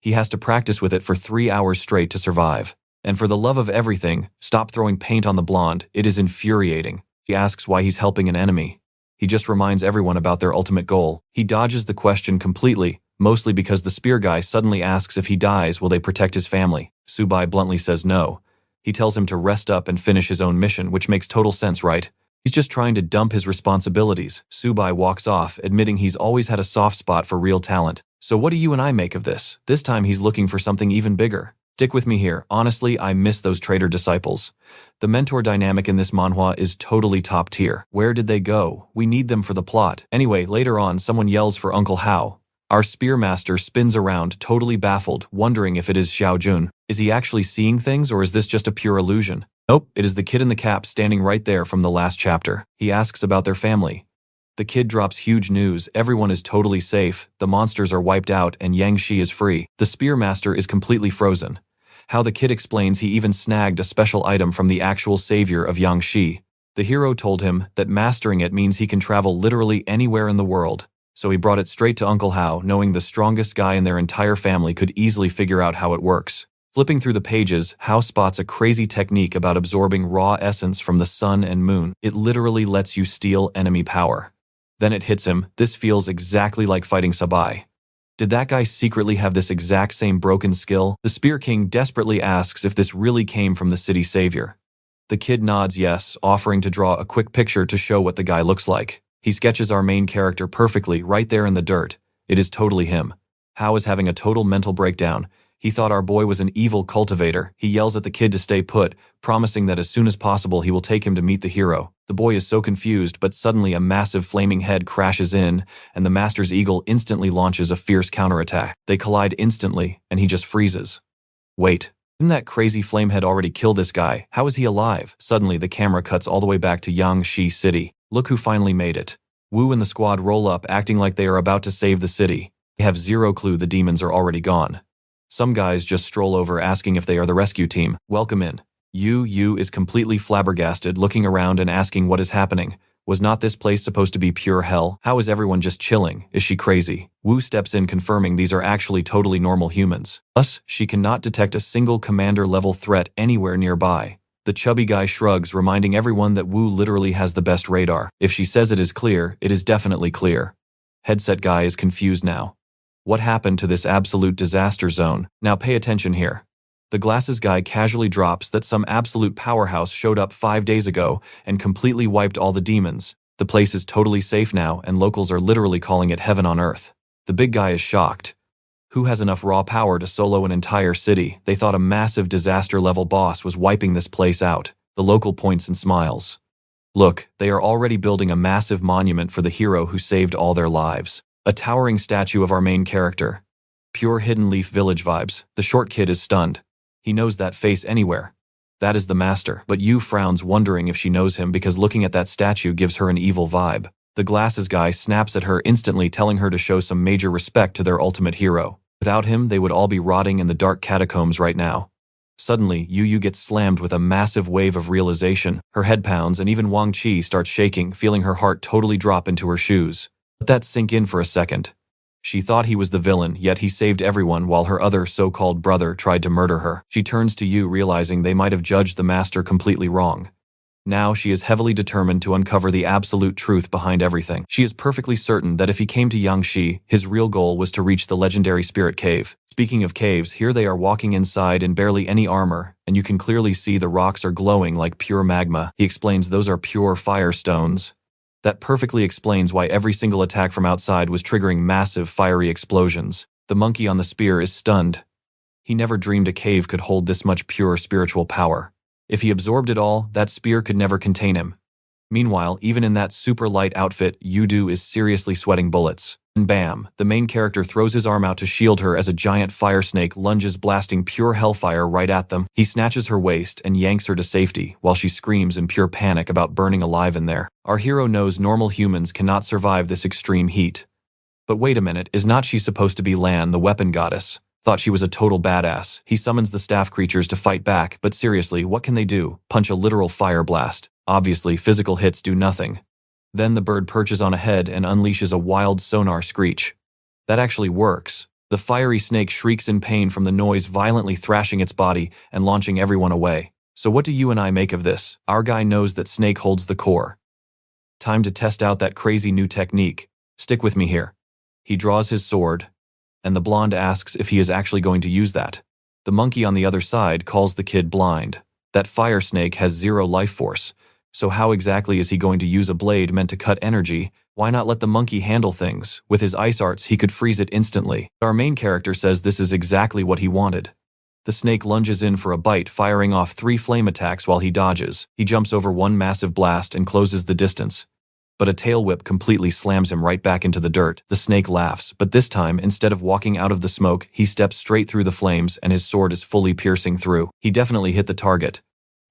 He has to practice with it for 3 hours straight to survive. And for the love of everything, stop throwing paint on the blonde, it is infuriating. He asks why he's helping an enemy. He just reminds everyone about their ultimate goal. He dodges the question completely, mostly because the spear guy suddenly asks if he dies, will they protect his family? Su Bai bluntly says no. He tells him to rest up and finish his own mission, which makes total sense, right? He's just trying to dump his responsibilities. Su Bai walks off, admitting he's always had a soft spot for real talent. So what do you and I make of this? This time he's looking for something even bigger. Stick with me here. Honestly, I miss those traitor disciples. The mentor dynamic in this manhwa is totally top tier. Where did they go? We need them for the plot. Anyway, later on, someone yells for Uncle Hao. Our spearmaster spins around, totally baffled, wondering if it is Xiao Jun. Is he actually seeing things, or is this just a pure illusion? Nope, it is the kid in the cap standing right there from the last chapter. He asks about their family. The kid drops huge news. Everyone is totally safe, the monsters are wiped out, and Yang Shi is free. The spearmaster is completely frozen. How the kid explains he even snagged a special item from the actual savior of Yang Shi. The hero told him that mastering it means he can travel literally anywhere in the world. So he brought it straight to Uncle Hao, knowing the strongest guy in their entire family could easily figure out how it works. Flipping through the pages, Hao spots a crazy technique about absorbing raw essence from the sun and moon. It literally lets you steal enemy power. Then it hits him, this feels exactly like fighting Su Bai. Did that guy secretly have this exact same broken skill? The Spear King desperately asks if this really came from the city savior. The kid nods yes, offering to draw a quick picture to show what the guy looks like. He sketches our main character perfectly right there in the dirt. It is totally him. Hao is having a total mental breakdown. He thought our boy was an evil cultivator. He yells at the kid to stay put, promising that as soon as possible he will take him to meet the hero. The boy is so confused, but suddenly a massive flaming head crashes in, and the master's eagle instantly launches a fierce counterattack. They collide instantly, and he just freezes. Wait, didn't that crazy flamehead already kill this guy? How is he alive? Suddenly the camera cuts all the way back to Yang Shi City. Look who finally made it. Wu and the squad roll up, acting like they are about to save the city. They have zero clue the demons are already gone. Some guys just stroll over asking if they are the rescue team. Welcome in. Yu is completely flabbergasted, looking around and asking what is happening. Was not this place supposed to be pure hell? How is everyone just chilling? Is she crazy? Wu steps in, confirming these are actually totally normal humans. Thus, she cannot detect a single commander-level threat anywhere nearby. The chubby guy shrugs, reminding everyone that Wu literally has the best radar. If she says it is clear, it is definitely clear. Headset guy is confused now. What happened to this absolute disaster zone? Now pay attention here. The glasses guy casually drops that some absolute powerhouse showed up 5 days ago and completely wiped all the demons. The place is totally safe now, and locals are literally calling it heaven on earth. The big guy is shocked. Who has enough raw power to solo an entire city? They thought a massive disaster-level boss was wiping this place out. The local points and smiles. Look, they are already building a massive monument for the hero who saved all their lives. A towering statue of our main character. Pure Hidden Leaf Village vibes. The short kid is stunned. He knows that face anywhere. That is the master, but Yu frowns, wondering if she knows him because looking at that statue gives her an evil vibe. The glasses guy snaps at her instantly, telling her to show some major respect to their ultimate hero. Without him, they would all be rotting in the dark catacombs right now. Suddenly, Yu gets slammed with a massive wave of realization. Her head pounds, and even Wang Qi starts shaking, feeling her heart totally drop into her shoes. Let that sink in for a second. She thought he was the villain, yet he saved everyone while her other so-called brother tried to murder her. She turns to Yu, realizing they might have judged the master completely wrong. Now she is heavily determined to uncover the absolute truth behind everything. She is perfectly certain that if he came to Yang Shi, his real goal was to reach the legendary spirit cave. Speaking of caves, here they are walking inside in barely any armor, and you can clearly see the rocks are glowing like pure magma. He explains those are pure fire stones. That perfectly explains why every single attack from outside was triggering massive fiery explosions. The monkey on the spear is stunned. He never dreamed a cave could hold this much pure spiritual power. If he absorbed it all, that spear could never contain him. Meanwhile, even in that super light outfit, Yudu is seriously sweating bullets. And bam, the main character throws his arm out to shield her as a giant fire snake lunges, blasting pure hellfire right at them. He snatches her waist and yanks her to safety while she screams in pure panic about burning alive in there. Our hero knows normal humans cannot survive this extreme heat. But wait a minute, is not she supposed to be Lan, the weapon goddess? Thought she was a total badass. He summons the staff creatures to fight back, but seriously, what can they do? Punch a literal fire blast. Obviously, physical hits do nothing. Then the bird perches on a head and unleashes a wild sonar screech. That actually works. The fiery snake shrieks in pain from the noise, violently thrashing its body and launching everyone away. So what do you and I make of this? Our guy knows that snake holds the core. Time to test out that crazy new technique. Stick with me here. He draws his sword, and the blonde asks if he is actually going to use that. The monkey on the other side calls the kid blind. That fire snake has zero life force. So how exactly is he going to use a blade meant to cut energy? Why not let the monkey handle things? With his ice arts, he could freeze it instantly. Our main character says this is exactly what he wanted. The snake lunges in for a bite, firing off 3 flame attacks while he dodges. He jumps over one massive blast and closes the distance. But a tail whip completely slams him right back into the dirt. The snake laughs, but this time, instead of walking out of the smoke, he steps straight through the flames and his sword is fully piercing through. He definitely hit the target.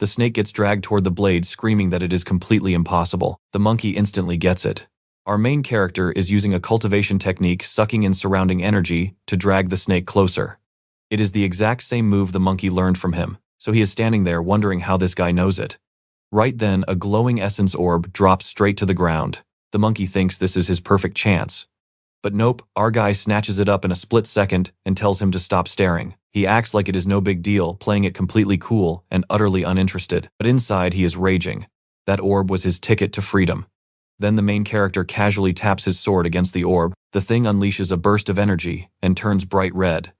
The snake gets dragged toward the blade, screaming that it is completely impossible. The monkey instantly gets it. Our main character is using a cultivation technique, sucking in surrounding energy to drag the snake closer. It is the exact same move the monkey learned from him, so he is standing there wondering how this guy knows it. Right then, a glowing essence orb drops straight to the ground. The monkey thinks this is his perfect chance. But nope, our guy snatches it up in a split second and tells him to stop staring. He acts like it is no big deal, playing it completely cool and utterly uninterested. But inside he is raging. That orb was his ticket to freedom. Then the main character casually taps his sword against the orb. The thing unleashes a burst of energy and turns bright red.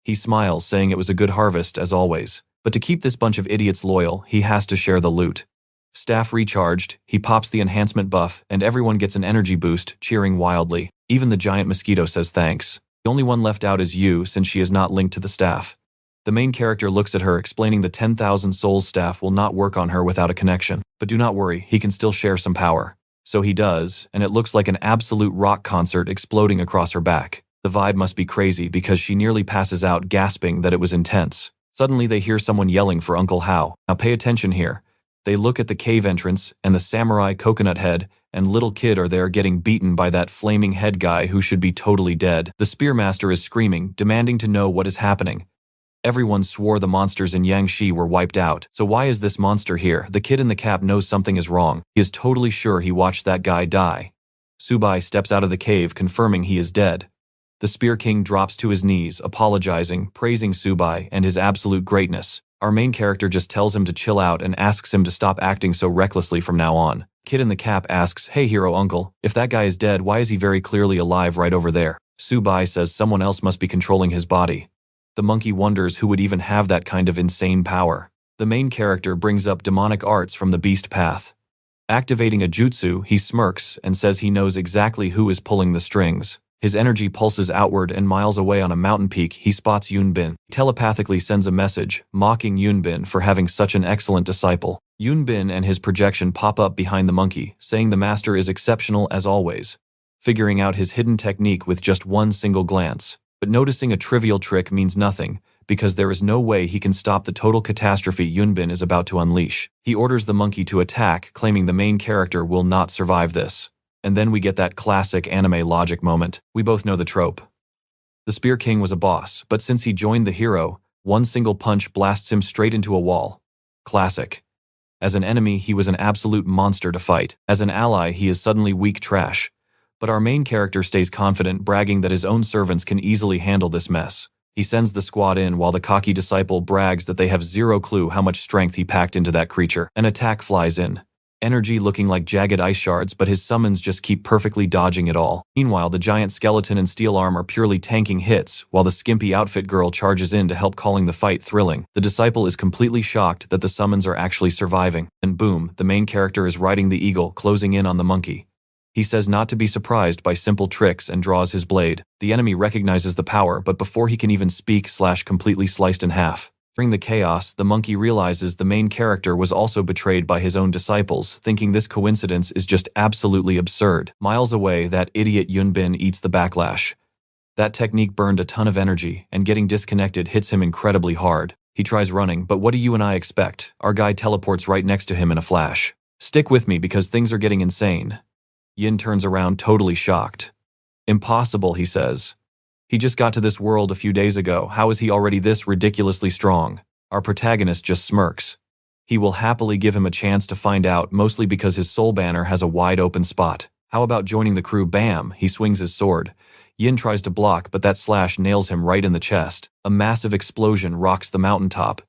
He smiles, saying it was a good harvest as always. But to keep this bunch of idiots loyal, he has to share the loot. Staff recharged, he pops the enhancement buff, and everyone gets an energy boost, cheering wildly. Even the giant mosquito says thanks. The only one left out is Yu, since she is not linked to the staff. The main character looks at her, explaining the 10,000 souls staff will not work on her without a connection. But do not worry, he can still share some power. So he does, and it looks like an absolute rock concert exploding across her back. The vibe must be crazy because she nearly passes out, gasping that it was intense. Suddenly they hear someone yelling for Uncle Hao. Now pay attention here. They look at the cave entrance, and the samurai, coconut head, and little kid are there getting beaten by that flaming head guy who should be totally dead. The spearmaster is screaming, demanding to know what is happening. Everyone swore the monsters in Yangshi were wiped out, so why is this monster here? The kid in the cap knows something is wrong. He is totally sure he watched that guy die. Su Bai steps out of the cave, confirming he is dead. The Spear King drops to his knees, apologizing, praising Su Bai and his absolute greatness. Our main character just tells him to chill out and asks him to stop acting so recklessly from now on. Kid in the cap asks, "Hey hero uncle, if that guy is dead, why is he very clearly alive right over there?" Su Bai says someone else must be controlling his body. The monkey wonders who would even have that kind of insane power. The main character brings up demonic arts from the beast path. Activating a jutsu, he smirks and says he knows exactly who is pulling the strings. His energy pulses outward, and miles away on a mountain peak, he spots Yunbin. He telepathically sends a message, mocking Yunbin for having such an excellent disciple. Yunbin and his projection pop up behind the monkey, saying the master is exceptional as always, figuring out his hidden technique with just one single glance. But noticing a trivial trick means nothing, because there is no way he can stop the total catastrophe Yunbin is about to unleash. He orders the monkey to attack, claiming the main character will not survive this. And then we get that classic anime logic moment. We both know the trope. The Spear King was a boss, but since he joined the hero, one single punch blasts him straight into a wall. Classic. As an enemy, he was an absolute monster to fight. As an ally, he is suddenly weak trash. But our main character stays confident, bragging that his own servants can easily handle this mess. He sends the squad in while the cocky disciple brags that they have zero clue how much strength he packed into that creature. An attack flies in. Energy looking like jagged ice shards, but his summons just keep perfectly dodging it all. Meanwhile, the giant skeleton and steel arm are purely tanking hits, while the skimpy outfit girl charges in to help, calling the fight thrilling. The disciple is completely shocked that the summons are actually surviving. And boom, the main character is riding the eagle, closing in on the monkey. He says not to be surprised by simple tricks and draws his blade. The enemy recognizes the power, but before he can even speak, completely sliced in half. During the chaos, the monkey realizes the main character was also betrayed by his own disciples, thinking this coincidence is just absolutely absurd. Miles away, that idiot Yunbin eats the backlash. That technique burned a ton of energy, and getting disconnected hits him incredibly hard. He tries running, but what do you and I expect? Our guy teleports right next to him in a flash. Stick with me because things are getting insane. Yin turns around totally shocked. Impossible, he says. He just got to this world a few days ago. How is he already this ridiculously strong? Our protagonist just smirks. He will happily give him a chance to find out, mostly because his soul banner has a wide open spot. How about joining the crew? Bam! He swings his sword. Yin tries to block, but that slash nails him right in the chest. A massive explosion rocks the mountaintop.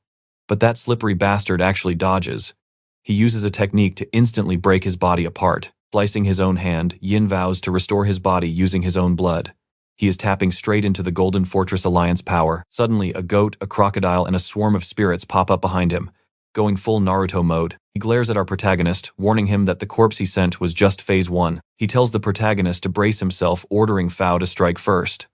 But that slippery bastard actually dodges. He uses a technique to instantly break his body apart. Slicing his own hand, Yin vows to restore his body using his own blood. He is tapping straight into the Golden Fortress Alliance power. Suddenly, a goat, a crocodile, and a swarm of spirits pop up behind him. Going full Naruto mode, he glares at our protagonist, warning him that the corpse he sent was just phase 1. He tells the protagonist to brace himself, ordering Fao to strike first.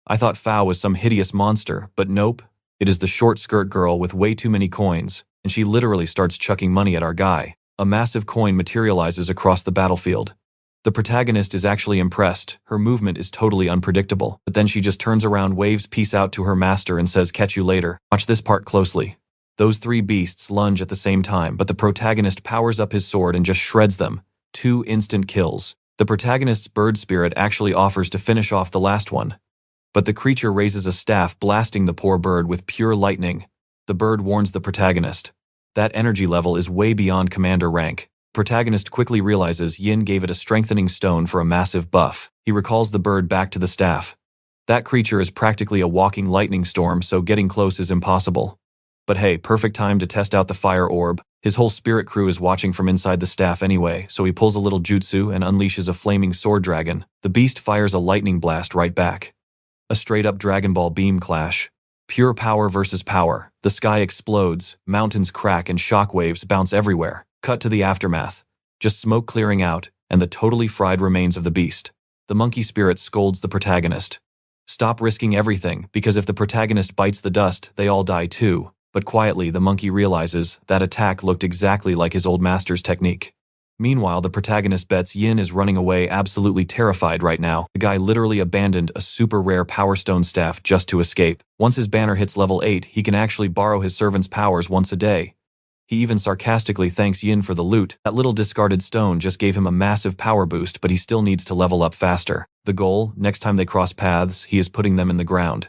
I thought Fao was some hideous monster, but nope. It is the short skirt girl with way too many coins, and she literally starts chucking money at our guy. A massive coin materializes across the battlefield. The protagonist is actually impressed. Her movement is totally unpredictable, but then she just turns around, waves peace out to her master, and says, "Catch you later." Watch this part closely. Those three beasts lunge at the same time, but the protagonist powers up his sword and just shreds them. 2 instant kills. The protagonist's bird spirit actually offers to finish off the last one. But the creature raises a staff, blasting the poor bird with pure lightning. The bird warns the protagonist. That energy level is way beyond commander rank. Protagonist quickly realizes Yin gave it a strengthening stone for a massive buff. He recalls the bird back to the staff. That creature is practically a walking lightning storm, so getting close is impossible. But hey, perfect time to test out the fire orb. His whole spirit crew is watching from inside the staff anyway, so he pulls a little jutsu and unleashes a flaming sword dragon. The beast fires a lightning blast right back. A straight-up Dragon Ball beam clash. Pure power versus power. The sky explodes, mountains crack, and shockwaves bounce everywhere. Cut to the aftermath. Just smoke clearing out, and the totally fried remains of the beast. The monkey spirit scolds the protagonist. Stop risking everything, because if the protagonist bites the dust, they all die too. But quietly, the monkey realizes that attack looked exactly like his old master's technique. Meanwhile, the protagonist bets Yin is running away, absolutely terrified right now. The guy literally abandoned a super rare Power Stone staff just to escape. Once his banner hits level 8, he can actually borrow his servant's powers once a day. He even sarcastically thanks Yin for the loot. That little discarded stone just gave him a massive power boost, but he still needs to level up faster. The goal, next time they cross paths, he is putting them in the ground.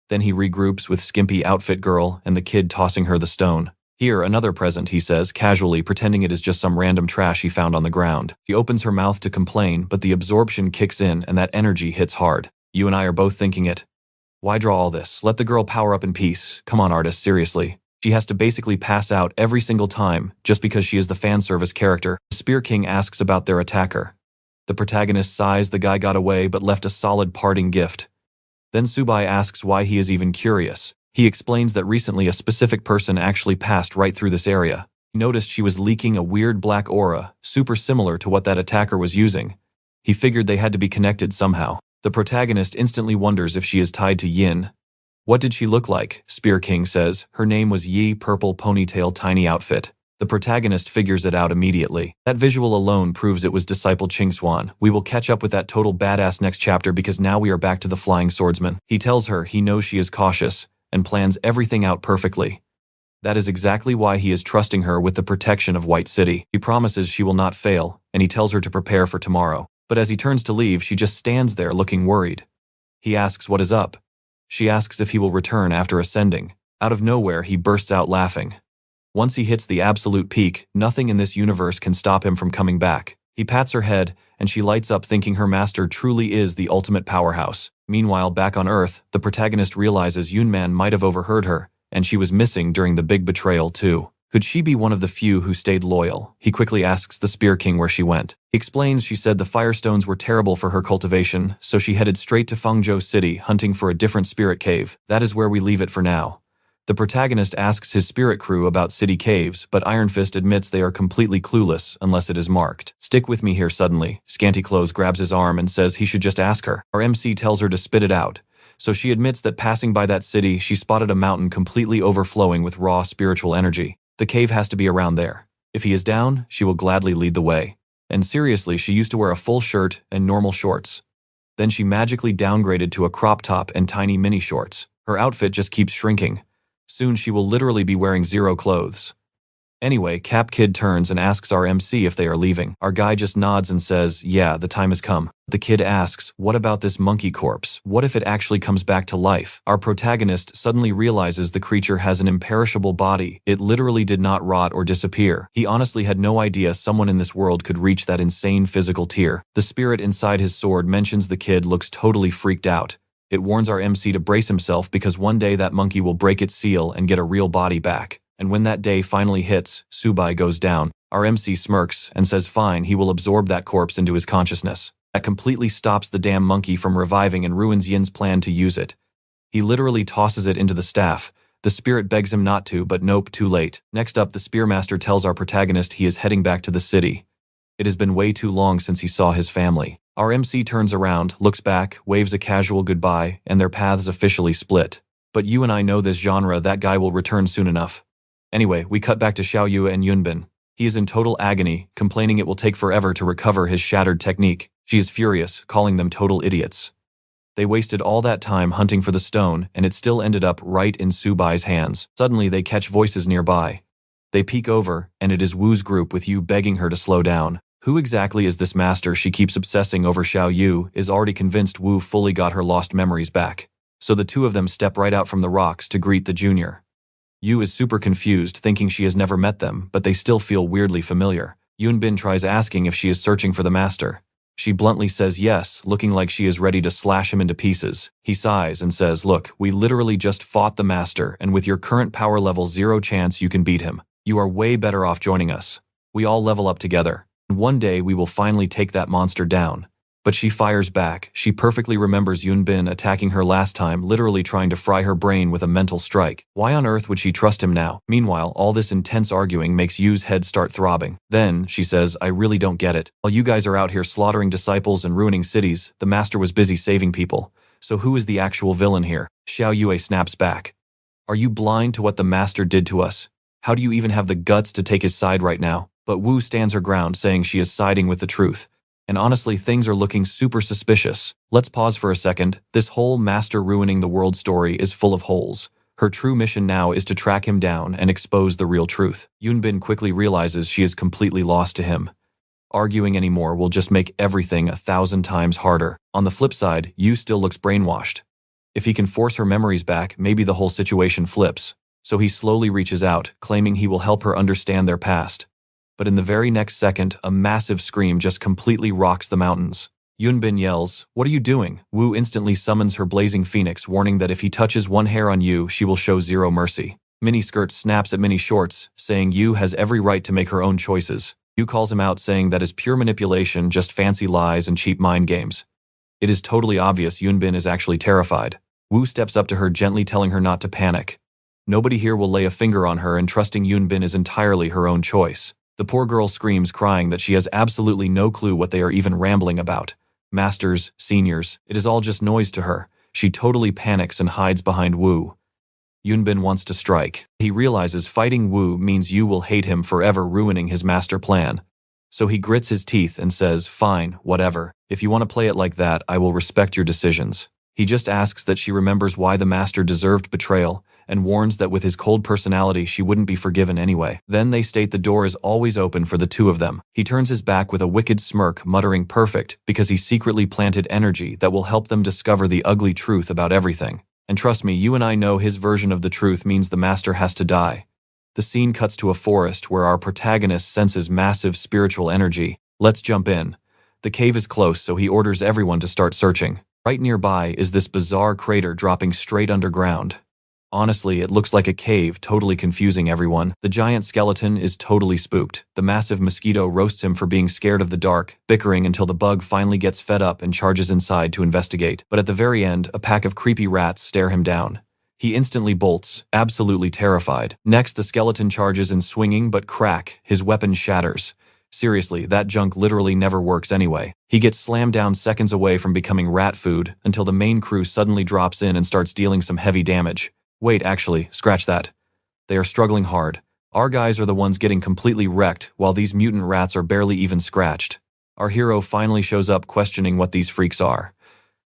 Then he regroups with skimpy outfit girl and the kid tossing her the stone. Here, another present, he says, casually, pretending it is just some random trash he found on the ground. She opens her mouth to complain, but the absorption kicks in and that energy hits hard. You and I are both thinking it. Why draw all this? Let the girl power up in peace. Come on, artist, seriously. She has to basically pass out every single time, just because she is the fan service character. The Spear King asks about their attacker. The protagonist sighs the guy got away but left a solid parting gift. Then Su Bai asks why he is even curious. He explains that recently a specific person actually passed right through this area. He noticed she was leaking a weird black aura, super similar to what that attacker was using. He figured they had to be connected somehow. The protagonist instantly wonders if she is tied to Yin. What did she look like? Spear King says. Her name was Yi, purple ponytail tiny outfit. The protagonist figures it out immediately. That visual alone proves it was Disciple Chingswan. We will catch up with that total badass next chapter because now we are back to the flying swordsman. He tells her he knows she is cautious and plans everything out perfectly. That is exactly why he is trusting her with the protection of White City. He promises she will not fail, and he tells her to prepare for tomorrow. But as he turns to leave, she just stands there looking worried. He asks what is up. She asks if he will return after ascending. Out of nowhere, he bursts out laughing. Once he hits the absolute peak, nothing in this universe can stop him from coming back. He pats her head, and she lights up thinking her master truly is the ultimate powerhouse. Meanwhile, back on Earth, the protagonist realizes Yunman might have overheard her, and she was missing during the big betrayal too. Could she be one of the few who stayed loyal? He quickly asks the Spear King where she went. He explains she said the Firestones were terrible for her cultivation, so she headed straight to Fengzhou City hunting for a different spirit cave. That is where we leave it for now. The protagonist asks his spirit crew about city caves, but Iron Fist admits they are completely clueless unless it is marked. Stick with me here suddenly. Scanty Clothes grabs his arm and says he should just ask her. Our MC tells her to spit it out. So she admits that passing by that city, she spotted a mountain completely overflowing with raw spiritual energy. The cave has to be around there. If he is down, she will gladly lead the way. And seriously, she used to wear a full shirt and normal shorts. Then she magically downgraded to a crop top and tiny mini shorts. Her outfit just keeps shrinking. Soon she will literally be wearing zero clothes. Anyway, Cap Kid turns and asks our MC if they are leaving. Our guy just nods and says, yeah, the time has come. The kid asks, what about this monkey corpse? What if it actually comes back to life? Our protagonist suddenly realizes the creature has an imperishable body. It literally did not rot or disappear. He honestly had no idea someone in this world could reach that insane physical tier. The spirit inside his sword mentions the kid looks totally freaked out. It warns our MC to brace himself because one day that monkey will break its seal and get a real body back. And when that day finally hits, Su Bai goes down. Our MC smirks and says fine, he will absorb that corpse into his consciousness. That completely stops the damn monkey from reviving and ruins Yin's plan to use it. He literally tosses it into the staff. The spirit begs him not to, but nope, too late. Next up, the Spearmaster tells our protagonist he is heading back to the city. It has been way too long since he saw his family. Our MC turns around, looks back, waves a casual goodbye, and their paths officially split. But you and I know this genre, that guy will return soon enough. Anyway, we cut back to Xiaoyu and Yunbin. He is in total agony, complaining it will take forever to recover his shattered technique. She is furious, calling them total idiots. They wasted all that time hunting for the stone, and it still ended up right in Su Bai's hands. Suddenly, they catch voices nearby. They peek over, and it is Wu's group with Yu begging her to slow down. Who exactly is this master she keeps obsessing over? Xiaoyu is already convinced Wu fully got her lost memories back. So the two of them step right out from the rocks to greet the junior. Yu is super confused, thinking she has never met them, but they still feel weirdly familiar. Yunbin tries asking if she is searching for the master. She bluntly says yes, looking like she is ready to slash him into pieces. He sighs and says, look, we literally just fought the master, and with your current power level, zero chance you can beat him. You are way better off joining us. We all level up together. And one day we will finally take that monster down. But she fires back. She perfectly remembers Yunbin attacking her last time, literally trying to fry her brain with a mental strike. Why on earth would she trust him now? Meanwhile, all this intense arguing makes Yu's head start throbbing. Then, she says, I really don't get it. While you guys are out here slaughtering disciples and ruining cities, the master was busy saving people. So who is the actual villain here? Xiao Yue snaps back. Are you blind to what the master did to us? How do you even have the guts to take his side right now? But Wu stands her ground, saying she is siding with the truth. And honestly, things are looking super suspicious. Let's pause for a second. This whole master ruining the world story is full of holes. Her true mission now is to track him down and expose the real truth. Yunbin quickly realizes she is completely lost to him. Arguing anymore will just make everything 1,000 times harder. On the flip side, Yu still looks brainwashed. If he can force her memories back, maybe the whole situation flips. So he slowly reaches out, claiming he will help her understand their past. But in the very next second, a massive scream just completely rocks the mountains. Yunbin yells, what are you doing? Wu instantly summons her blazing phoenix, warning that if he touches one hair on Yu, she will show zero mercy. Miniskirt snaps at Mini Shorts, saying Yu has every right to make her own choices. Yu calls him out, saying that is pure manipulation, just fancy lies and cheap mind games. It is totally obvious Yunbin is actually terrified. Wu steps up to her, gently telling her not to panic. Nobody here will lay a finger on her, and trusting Yunbin is entirely her own choice. The poor girl screams, crying that she has absolutely no clue what they are even rambling about. Masters, seniors, it is all just noise to her. She totally panics and hides behind Wu. Yunbin wants to strike. He realizes fighting Wu means Yu will hate him forever, ruining his master plan. So he grits his teeth and says, fine, whatever. If you want to play it like that, I will respect your decisions. He just asks that she remembers why the master deserved betrayal, and warns that with his cold personality she wouldn't be forgiven anyway. Then they state the door is always open for the two of them. He turns his back with a wicked smirk, muttering perfect, because he secretly planted energy that will help them discover the ugly truth about everything. And trust me, you and I know his version of the truth means the master has to die. The scene cuts to a forest where our protagonist senses massive spiritual energy. Let's jump in. The cave is close, so he orders everyone to start searching. Right nearby is this bizarre crater dropping straight underground. Honestly, it looks like a cave, totally confusing everyone. The giant skeleton is totally spooked. The massive mosquito roasts him for being scared of the dark, bickering until the bug finally gets fed up and charges inside to investigate. But at the very end, a pack of creepy rats stare him down. He instantly bolts, absolutely terrified. Next, the skeleton charges in swinging, but crack, his weapon shatters. Seriously, that junk literally never works anyway. He gets slammed down seconds away from becoming rat food until the main crew suddenly drops in and starts dealing some heavy damage. Wait, actually, scratch that. They are struggling hard. Our guys are the ones getting completely wrecked, while these mutant rats are barely even scratched. Our hero finally shows up questioning what these freaks are.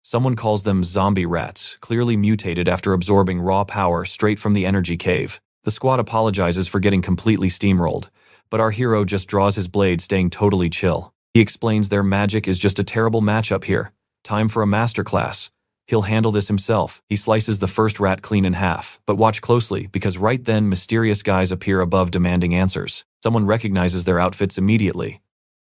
Someone calls them zombie rats, clearly mutated after absorbing raw power straight from the energy cave. The squad apologizes for getting completely steamrolled, but our hero just draws his blade, staying totally chill. He explains their magic is just a terrible matchup here. Time for a masterclass. He'll handle this himself. He slices the first rat clean in half, but watch closely because right then mysterious guys appear above demanding answers. Someone recognizes their outfits immediately.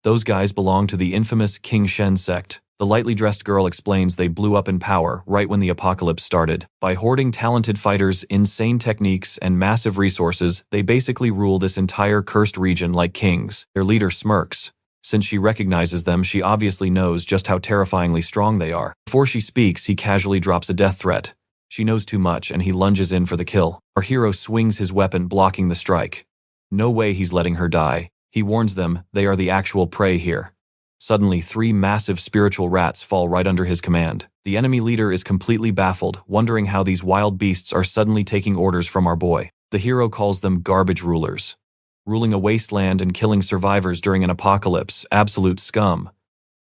Those guys belong to the infamous King Shen sect. The lightly dressed girl explains they blew up in power right when the apocalypse started. By hoarding talented fighters, insane techniques, and massive resources, they basically rule this entire cursed region like kings. Their leader smirks. Since she recognizes them, she obviously knows just how terrifyingly strong they are. Before she speaks, he casually drops a death threat. She knows too much, and he lunges in for the kill. Our hero swings his weapon, blocking the strike. No way he's letting her die. He warns them they are the actual prey here. Suddenly, 3 massive spiritual rats fall right under his command. The enemy leader is completely baffled, wondering how these wild beasts are suddenly taking orders from our boy. The hero calls them garbage rulers. Ruling a wasteland and killing survivors during an apocalypse, absolute scum.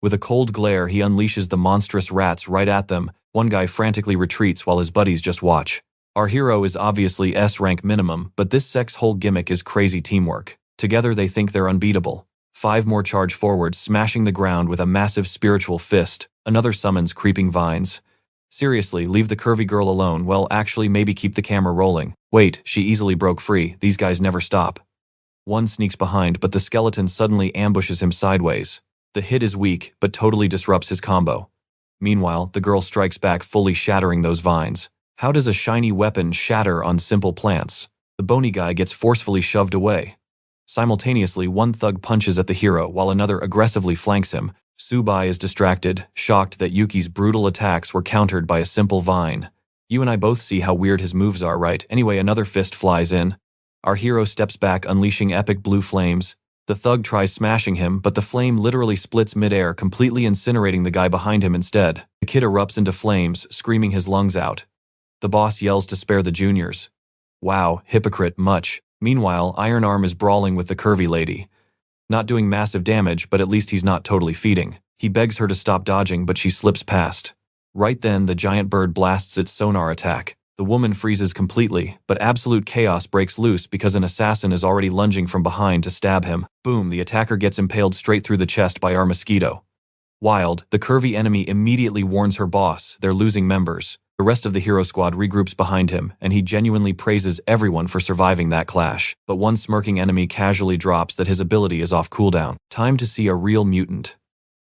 With a cold glare, he unleashes the monstrous rats right at them. One guy frantically retreats while his buddies just watch. Our hero is obviously S-rank minimum, but this sect's whole gimmick is crazy teamwork. Together they think they're unbeatable. 5 more charge forward, smashing the ground with a massive spiritual fist. Another summons creeping vines. Seriously, leave the curvy girl alone. Well, actually, maybe keep the camera rolling. Wait, she easily broke free. These guys never stop. One sneaks behind, but the skeleton suddenly ambushes him sideways. The hit is weak, but totally disrupts his combo. Meanwhile, the girl strikes back, fully shattering those vines. How does a shiny weapon shatter on simple plants? The bony guy gets forcefully shoved away. Simultaneously, one thug punches at the hero while another aggressively flanks him. Su Bai is distracted, shocked that Yuki's brutal attacks were countered by a simple vine. You and I both see how weird his moves are, right? Anyway, another fist flies in. Our hero steps back, unleashing epic blue flames. The thug tries smashing him, but the flame literally splits midair, completely incinerating the guy behind him instead. The kid erupts into flames, screaming his lungs out. The boss yells to spare the juniors. Wow, hypocrite, much. Meanwhile, Iron Arm is brawling with the curvy lady. Not doing massive damage, but at least he's not totally feeding. He begs her to stop dodging, but she slips past. Right then, the giant bird blasts its sonar attack. The woman freezes completely, but absolute chaos breaks loose because an assassin is already lunging from behind to stab him. Boom, the attacker gets impaled straight through the chest by our mosquito. Wild, the curvy enemy immediately warns her boss they're losing members. The rest of the hero squad regroups behind him, and he genuinely praises everyone for surviving that clash. But one smirking enemy casually drops that his ability is off cooldown. Time to see a real mutant.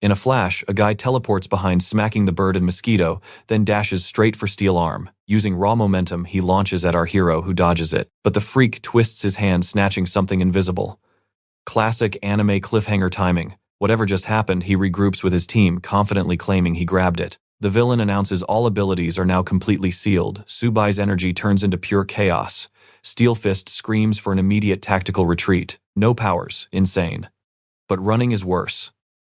In a flash, a guy teleports behind, smacking the bird and mosquito, then dashes straight for Steel Arm. Using raw momentum, he launches at our hero, who dodges it. But the freak twists his hand, snatching something invisible. Classic anime cliffhanger timing. Whatever just happened, he regroups with his team, confidently claiming he grabbed it. The villain announces all abilities are now completely sealed. Su Bai's energy turns into pure chaos. Steel Fist screams for an immediate tactical retreat. No powers, insane. But running is worse.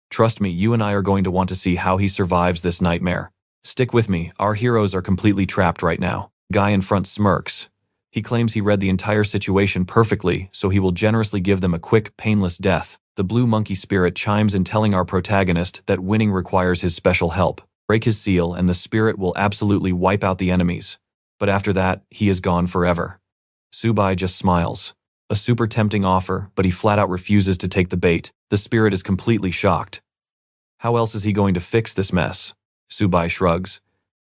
Trust me, you and I are going to want to see how he survives this nightmare. Stick with me, our heroes are completely trapped right now. Guy in front smirks. He claims he read the entire situation perfectly, so he will generously give them a quick, painless death. The blue monkey spirit chimes in, telling our protagonist that winning requires his special help. Break his seal and the spirit will absolutely wipe out the enemies. But after that, he is gone forever. Su Bai just smiles. A super tempting offer, but he flat out refuses to take the bait. The spirit is completely shocked. How else is he going to fix this mess? Su Bai shrugs.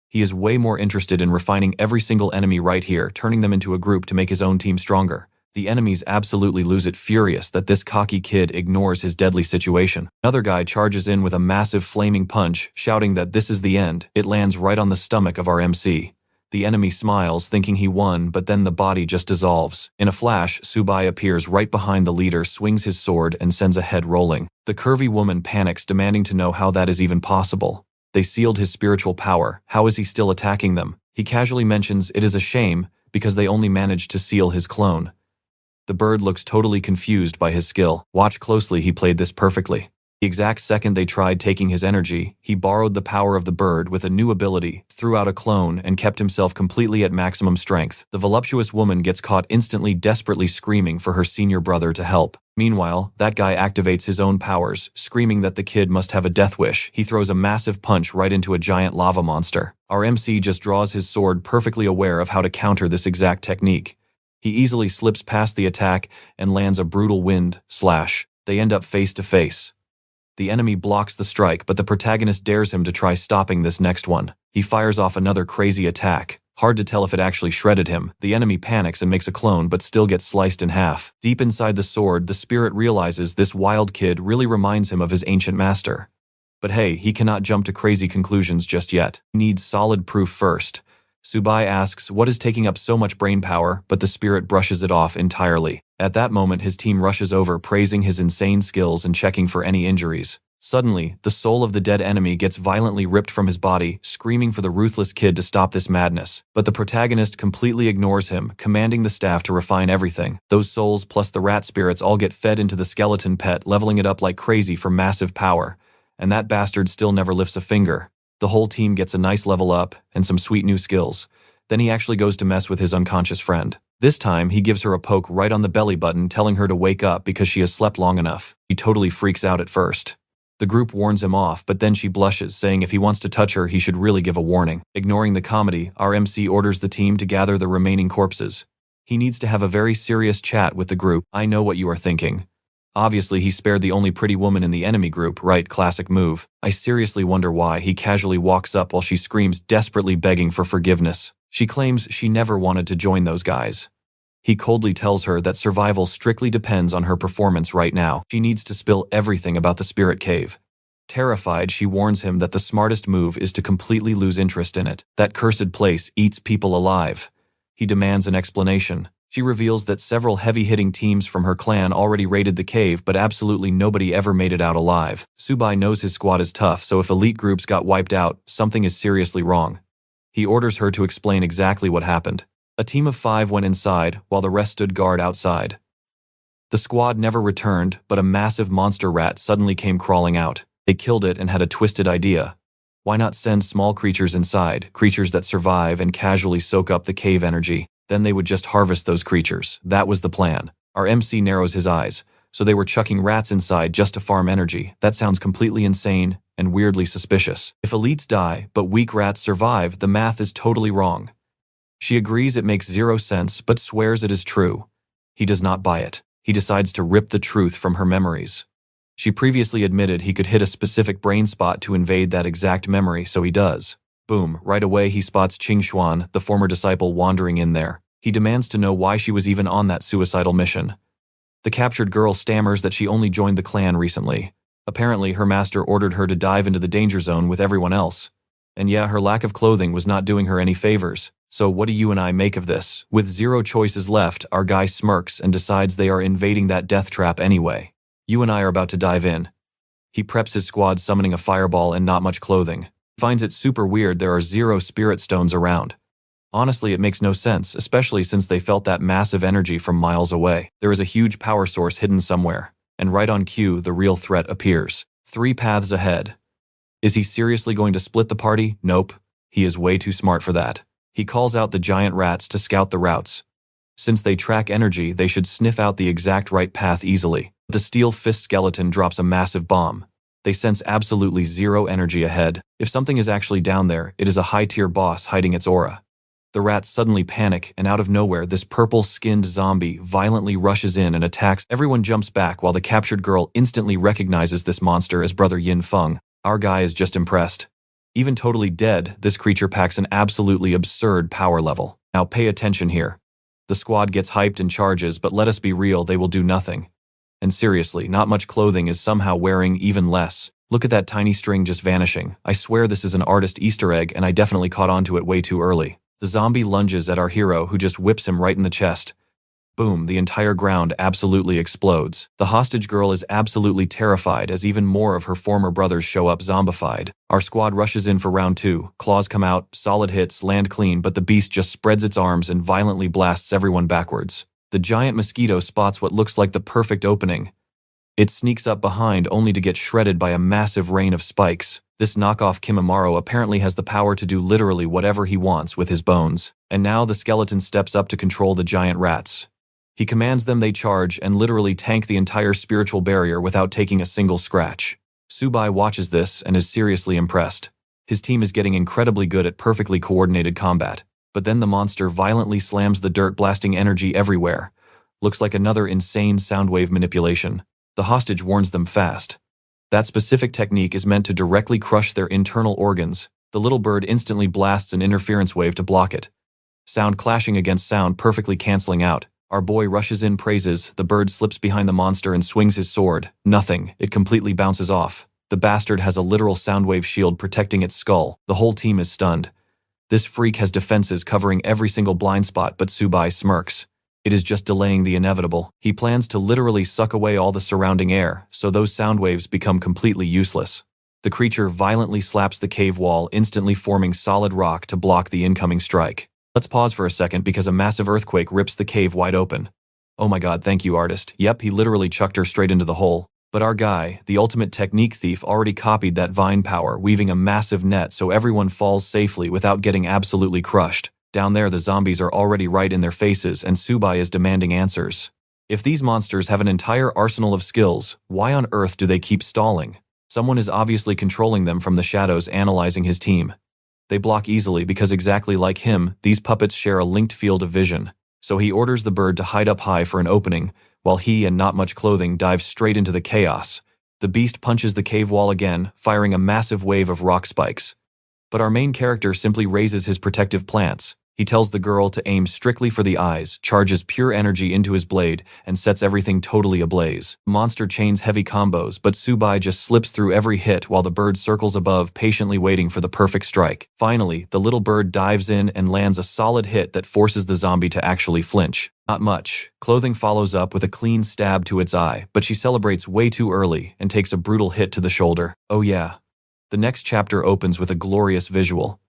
He is way more interested in refining every single enemy right here, turning them into a group to make his own team stronger. The enemies absolutely lose it, furious that this cocky kid ignores his deadly situation. Another guy charges in with a massive flaming punch, shouting that this is the end. It lands right on the stomach of our MC. The enemy smiles, thinking he won, but then the body just dissolves. In a flash, Su Bai appears right behind the leader, swings his sword, and sends a head rolling. The curvy woman panics, demanding to know how that is even possible. They sealed his spiritual power. How is he still attacking them? He casually mentions it is a shame, because they only managed to seal his clone. The bird looks totally confused by his skill. Watch closely, he played this perfectly. The exact second they tried taking his energy, he borrowed the power of the bird with a new ability, threw out a clone, and kept himself completely at maximum strength. The voluptuous woman gets caught instantly, desperately screaming for her senior brother to help. Meanwhile, that guy activates his own powers, screaming that the kid must have a death wish. He throws a massive punch right into a giant lava monster. Our MC just draws his sword, perfectly aware of how to counter this exact technique. He easily slips past the attack and lands a brutal wind slash. They end up face to face. The enemy blocks the strike, but the protagonist dares him to try stopping this next one. He fires off another crazy attack. Hard to tell if it actually shredded him. The enemy panics and makes a clone, but still gets sliced in half. Deep inside the sword, the spirit realizes this wild kid really reminds him of his ancient master. But hey, he cannot jump to crazy conclusions just yet. He needs solid proof first. Su Bai asks what is taking up so much brain power, but the spirit brushes it off entirely. At that moment, his team rushes over, praising his insane skills and checking for any injuries. Suddenly, the soul of the dead enemy gets violently ripped from his body, screaming for the ruthless kid to stop this madness. But the protagonist completely ignores him, commanding the staff to refine everything. Those souls plus the rat spirits all get fed into the skeleton pet, leveling it up like crazy for massive power. And that bastard still never lifts a finger. The whole team gets a nice level up and some sweet new skills. Then he actually goes to mess with his unconscious friend. This time, he gives her a poke right on the belly button, telling her to wake up because she has slept long enough. He totally freaks out at first. The group warns him off, but then she blushes, saying if he wants to touch her, he should really give a warning. Ignoring the comedy, our MC orders the team to gather the remaining corpses. He needs to have a very serious chat with the group. I know what you are thinking. Obviously, he spared the only pretty woman in the enemy group, right? Classic move. I seriously wonder why. He casually walks up while she screams, desperately begging for forgiveness. She claims she never wanted to join those guys. He coldly tells her that survival strictly depends on her performance right now. She needs to spill everything about the spirit cave. Terrified, she warns him that the smartest move is to completely lose interest in it. That cursed place eats people alive. He demands an explanation. She reveals that several heavy-hitting teams from her clan already raided the cave, but absolutely nobody ever made it out alive. Su Bai knows his squad is tough, so if elite groups got wiped out, something is seriously wrong. He orders her to explain exactly what happened. A team of 5 went inside, while the rest stood guard outside. The squad never returned, but a massive monster rat suddenly came crawling out. They killed it and had a twisted idea. Why not send small creatures inside, creatures that survive and casually soak up the cave energy? Then they would just harvest those creatures. That was the plan. Our MC narrows his eyes. So they were chucking rats inside just to farm energy. That sounds completely insane and weirdly suspicious. If elites die, but weak rats survive, the math is totally wrong. She agrees it makes zero sense, but swears it is true. He does not buy it. He decides to rip the truth from her memories. She previously admitted he could hit a specific brain spot to invade that exact memory, so he does. Boom, right away he spots Qing Xuan, the former disciple, wandering in there. He demands to know why she was even on that suicidal mission. The captured girl stammers that she only joined the clan recently. Apparently, her master ordered her to dive into the danger zone with everyone else. And yeah, her lack of clothing was not doing her any favors. So what do you and I make of this? With 0 choices left, our guy smirks and decides they are invading that death trap anyway. You and I are about to dive in. He preps his squad, summoning a fireball and not much clothing. Finds it super weird there are 0 spirit stones around. Honestly, it makes no sense, especially since they felt that massive energy from miles away. There is a huge power source hidden somewhere, and right on cue, the real threat appears. 3 paths ahead. Is he seriously going to split the party? Nope. He is way too smart for that. He calls out the giant rats to scout the routes. Since they track energy, they should sniff out the exact right path easily. The steel fist skeleton drops a massive bomb. They sense absolutely 0 energy ahead. If something is actually down there, it is a high-tier boss hiding its aura. The rats suddenly panic, and out of nowhere, this purple-skinned zombie violently rushes in and attacks. Everyone jumps back while the captured girl instantly recognizes this monster as Brother Yin Feng. Our guy is just impressed. Even totally dead, this creature packs an absolutely absurd power level. Now pay attention here. The squad gets hyped and charges, but let us be real, they will do nothing. And seriously, not much clothing is somehow wearing even less. Look at that tiny string just vanishing. I swear this is an artist Easter egg, and I definitely caught on to it way too early. The zombie lunges at our hero, who just whips him right in the chest. Boom, the entire ground absolutely explodes. The hostage girl is absolutely terrified as even more of her former brothers show up zombified. Our squad rushes in for round 2. Claws come out, solid hits, land clean, but the beast just spreads its arms and violently blasts everyone backwards. The giant mosquito spots what looks like the perfect opening. It sneaks up behind only to get shredded by a massive rain of spikes. This knockoff Kimimaro apparently has the power to do literally whatever he wants with his bones. And now the skeleton steps up to control the giant rats. He commands them they charge and literally tank the entire spiritual barrier without taking a single scratch. Su Bai watches this and is seriously impressed. His team is getting incredibly good at perfectly coordinated combat. But then the monster violently slams the dirt, blasting energy everywhere. Looks like another insane soundwave manipulation. The hostage warns them fast. That specific technique is meant to directly crush their internal organs. The little bird instantly blasts an interference wave to block it. Sound clashing against sound, perfectly canceling out. Our boy rushes in, praises. The bird slips behind the monster and swings his sword. Nothing. It completely bounces off. The bastard has a literal soundwave shield protecting its skull. The whole team is stunned. This freak has defenses covering every single blind spot, but Su Bai smirks. It is just delaying the inevitable. He plans to literally suck away all the surrounding air, so those sound waves become completely useless. The creature violently slaps the cave wall, instantly forming solid rock to block the incoming strike. Let's pause for a second because a massive earthquake rips the cave wide open. Oh my god, thank you, artist. Yep, he literally chucked her straight into the hole. But our guy, the ultimate technique thief, already copied that vine power, weaving a massive net so everyone falls safely without getting absolutely crushed. Down there, the zombies are already right in their faces, and Su Bai is demanding answers. If these monsters have an entire arsenal of skills, why on earth do they keep stalling? Someone is obviously controlling them from the shadows, analyzing his team. They block easily because, exactly like him, these puppets share a linked field of vision. So he orders the bird to hide up high for an opening, while he and Not Much Clothing dive straight into the chaos. The beast punches the cave wall again, firing a massive wave of rock spikes. But our main character simply raises his protective plants. He tells the girl to aim strictly for the eyes, charges pure energy into his blade, and sets everything totally ablaze. Monster chains heavy combos, but Su Bai just slips through every hit while the bird circles above, patiently waiting for the perfect strike. Finally, the little bird dives in and lands a solid hit that forces the zombie to actually flinch. Not much. Clothing follows up with a clean stab to its eye, but she celebrates way too early and takes a brutal hit to the shoulder. Oh yeah. The next chapter opens with a glorious visual.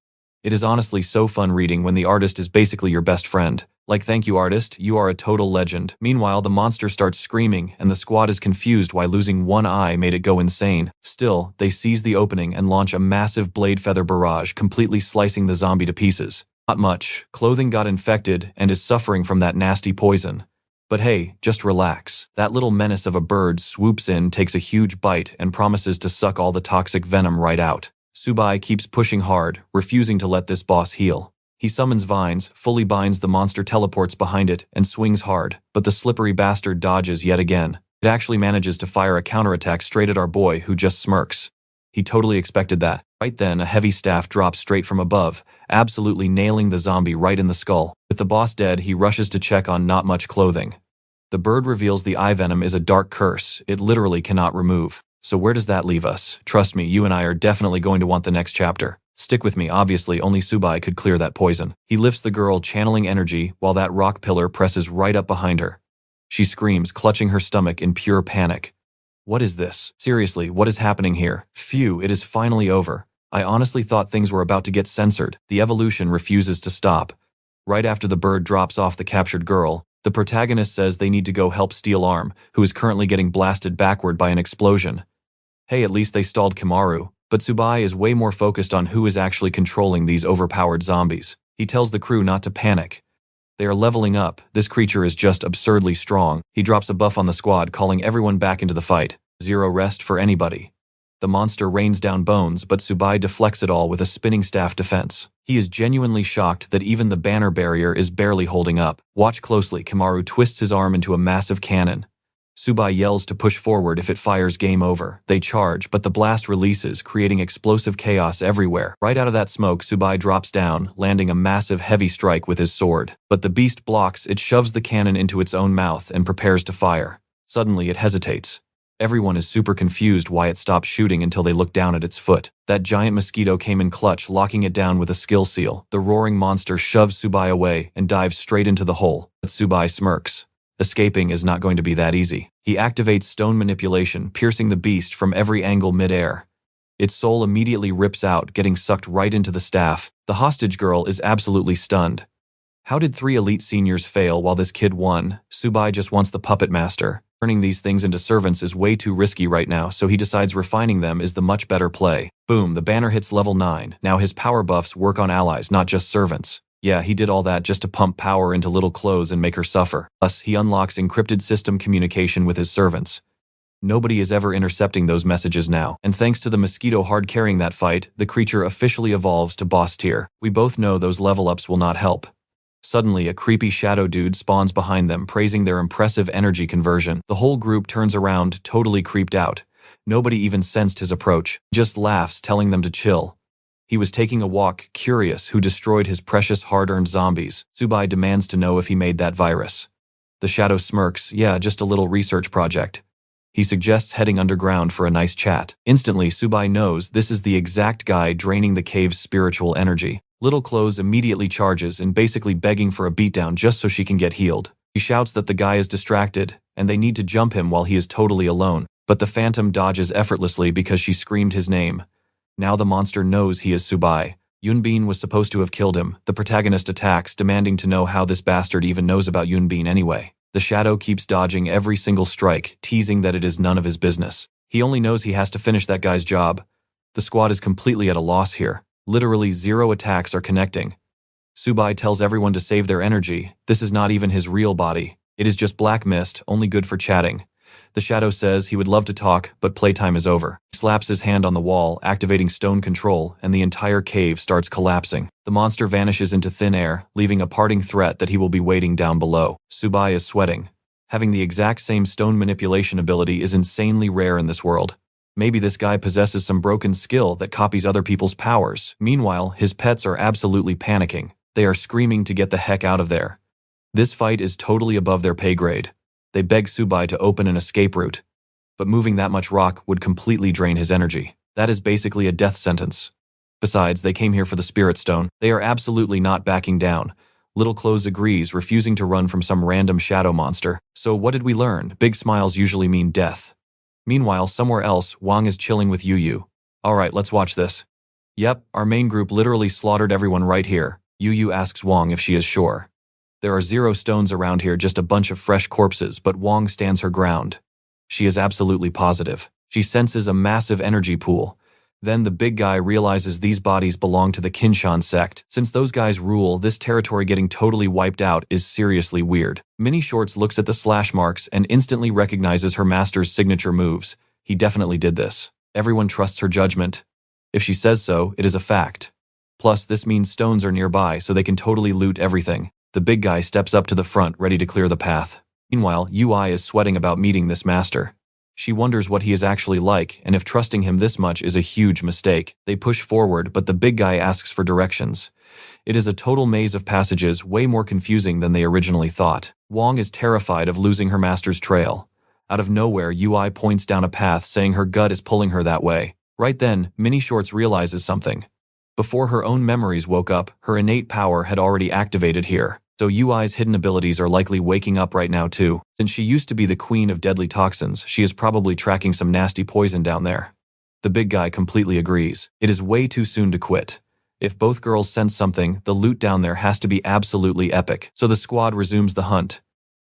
It is honestly so fun reading when the artist is basically your best friend. Like, thank you, artist, you are a total legend. Meanwhile, the monster starts screaming, and the squad is confused why losing one eye made it go insane. Still, they seize the opening and launch a massive blade feather barrage, completely slicing the zombie to pieces. Not much. Clothing got infected and is suffering from that nasty poison. But hey, just relax. That little menace of a bird swoops in, takes a huge bite, and promises to suck all the toxic venom right out. Su Bai keeps pushing hard, refusing to let this boss heal. He summons vines, fully binds the monster, teleports behind it, and swings hard, but the slippery bastard dodges yet again. It actually manages to fire a counterattack straight at our boy, who just smirks. He totally expected that. Right then, a heavy staff drops straight from above, absolutely nailing the zombie right in the skull. With the boss dead, he rushes to check on Not Much Clothing. The bird reveals the eye venom is a dark curse it literally cannot remove. So where does that leave us? Trust me, you and I are definitely going to want the next chapter. Stick with me, obviously only Su Bai could clear that poison. He lifts the girl, channeling energy, while that rock pillar presses right up behind her. She screams, clutching her stomach in pure panic. What is this? Seriously, what is happening here? Phew, it is finally over. I honestly thought things were about to get censored. The evolution refuses to stop. Right after the bird drops off the captured girl, the protagonist says they need to go help Steel Arm, who is currently getting blasted backward by an explosion. Hey, at least they stalled Kimaru, but Su Bai is way more focused on who is actually controlling these overpowered zombies. He tells the crew not to panic. They are leveling up. This creature is just absurdly strong. He drops a buff on the squad, calling everyone back into the fight. Zero rest for anybody. The monster rains down bones, but Su Bai deflects it all with a spinning staff defense. He is genuinely shocked that even the banner barrier is barely holding up. Watch closely, Kimaru twists his arm into a massive cannon. Su Bai yells to push forward. If it fires, game over. They charge, but the blast releases, creating explosive chaos everywhere. Right out of that smoke, Su Bai drops down, landing a massive heavy strike with his sword. But the beast blocks, it shoves the cannon into its own mouth and prepares to fire. Suddenly, it hesitates. Everyone is super confused why it stops shooting until they look down at its foot. That giant mosquito came in clutch, locking it down with a skill seal. The roaring monster shoves Su Bai away and dives straight into the hole. But Su Bai smirks. Escaping is not going to be that easy. He activates stone manipulation, piercing the beast from every angle mid-air. Its soul immediately rips out, getting sucked right into the staff. The hostage girl is absolutely stunned. How did 3 elite seniors fail while this kid won? Su Bai just wants the puppet master. Turning these things into servants is way too risky right now, so he decides refining them is the much better play. Boom, the banner hits level 9. Now his power buffs work on allies, not just servants. Yeah, he did all that just to pump power into little clothes and make her suffer. Thus, he unlocks encrypted system communication with his servants. Nobody is ever intercepting those messages now, and thanks to the mosquito hard carrying that fight, the creature officially evolves to boss tier. We both know those level ups will not help. Suddenly, a creepy shadow dude spawns behind them, praising their impressive energy conversion. The whole group turns around, totally creeped out. Nobody even sensed his approach, just laughs, telling them to chill. He was taking a walk, curious who destroyed his precious hard-earned zombies. Su Bai demands to know if he made that virus. The shadow smirks, yeah, just a little research project. He suggests heading underground for a nice chat. Instantly, Su Bai knows this is the exact guy draining the cave's spiritual energy. Little Clothes immediately charges and basically begging for a beatdown just so she can get healed. She shouts that the guy is distracted, and they need to jump him while he is totally alone. But the phantom dodges effortlessly because she screamed his name. Now the monster knows he is Su Bai. Yunbin was supposed to have killed him. The protagonist attacks, demanding to know how this bastard even knows about Yunbin anyway. The shadow keeps dodging every single strike, teasing that it is none of his business. He only knows he has to finish that guy's job. The squad is completely at a loss here. Literally 0 attacks are connecting. Su Bai tells everyone to save their energy. This is not even his real body. It is just black mist, only good for chatting. The shadow says he would love to talk, but playtime is over. He slaps his hand on the wall, activating stone control, and the entire cave starts collapsing. The monster vanishes into thin air, leaving a parting threat that he will be waiting down below. Su Bai is sweating. Having the exact same stone manipulation ability is insanely rare in this world. Maybe this guy possesses some broken skill that copies other people's powers. Meanwhile, his pets are absolutely panicking. They are screaming to get the heck out of there. This fight is totally above their pay grade. They beg Su Bai to open an escape route. But moving that much rock would completely drain his energy. That is basically a death sentence. Besides, they came here for the Spirit Stone. They are absolutely not backing down. Little Clothes agrees, refusing to run from some random shadow monster. So what did we learn? Big smiles usually mean death. Meanwhile, somewhere else, Wang is chilling with Yu. Alright, let's watch this. Yep, our main group literally slaughtered everyone right here. Yu asks Wang if she is sure. There are 0 stones around here, just a bunch of fresh corpses, but Wang stands her ground. She is absolutely positive. She senses a massive energy pool. Then the big guy realizes these bodies belong to the Kinshan sect. Since those guys rule, this territory getting totally wiped out is seriously weird. Mini Shorts looks at the slash marks and instantly recognizes her master's signature moves. He definitely did this. Everyone trusts her judgment. If she says so, it is a fact. Plus, this means stones are nearby, so they can totally loot everything. The big guy steps up to the front, ready to clear the path. Meanwhile, Ui is sweating about meeting this master. She wonders what he is actually like, and if trusting him this much is a huge mistake. They push forward, but the big guy asks for directions. It is a total maze of passages, way more confusing than they originally thought. Wang is terrified of losing her master's trail. Out of nowhere, Ui points down a path, saying her gut is pulling her that way. Right then, Mini Shorts realizes something. Before her own memories woke up, her innate power had already activated here. So Ui's hidden abilities are likely waking up right now too. Since she used to be the queen of deadly toxins, she is probably tracking some nasty poison down there. The big guy completely agrees. It is way too soon to quit. If both girls sense something, the loot down there has to be absolutely epic. So the squad resumes the hunt.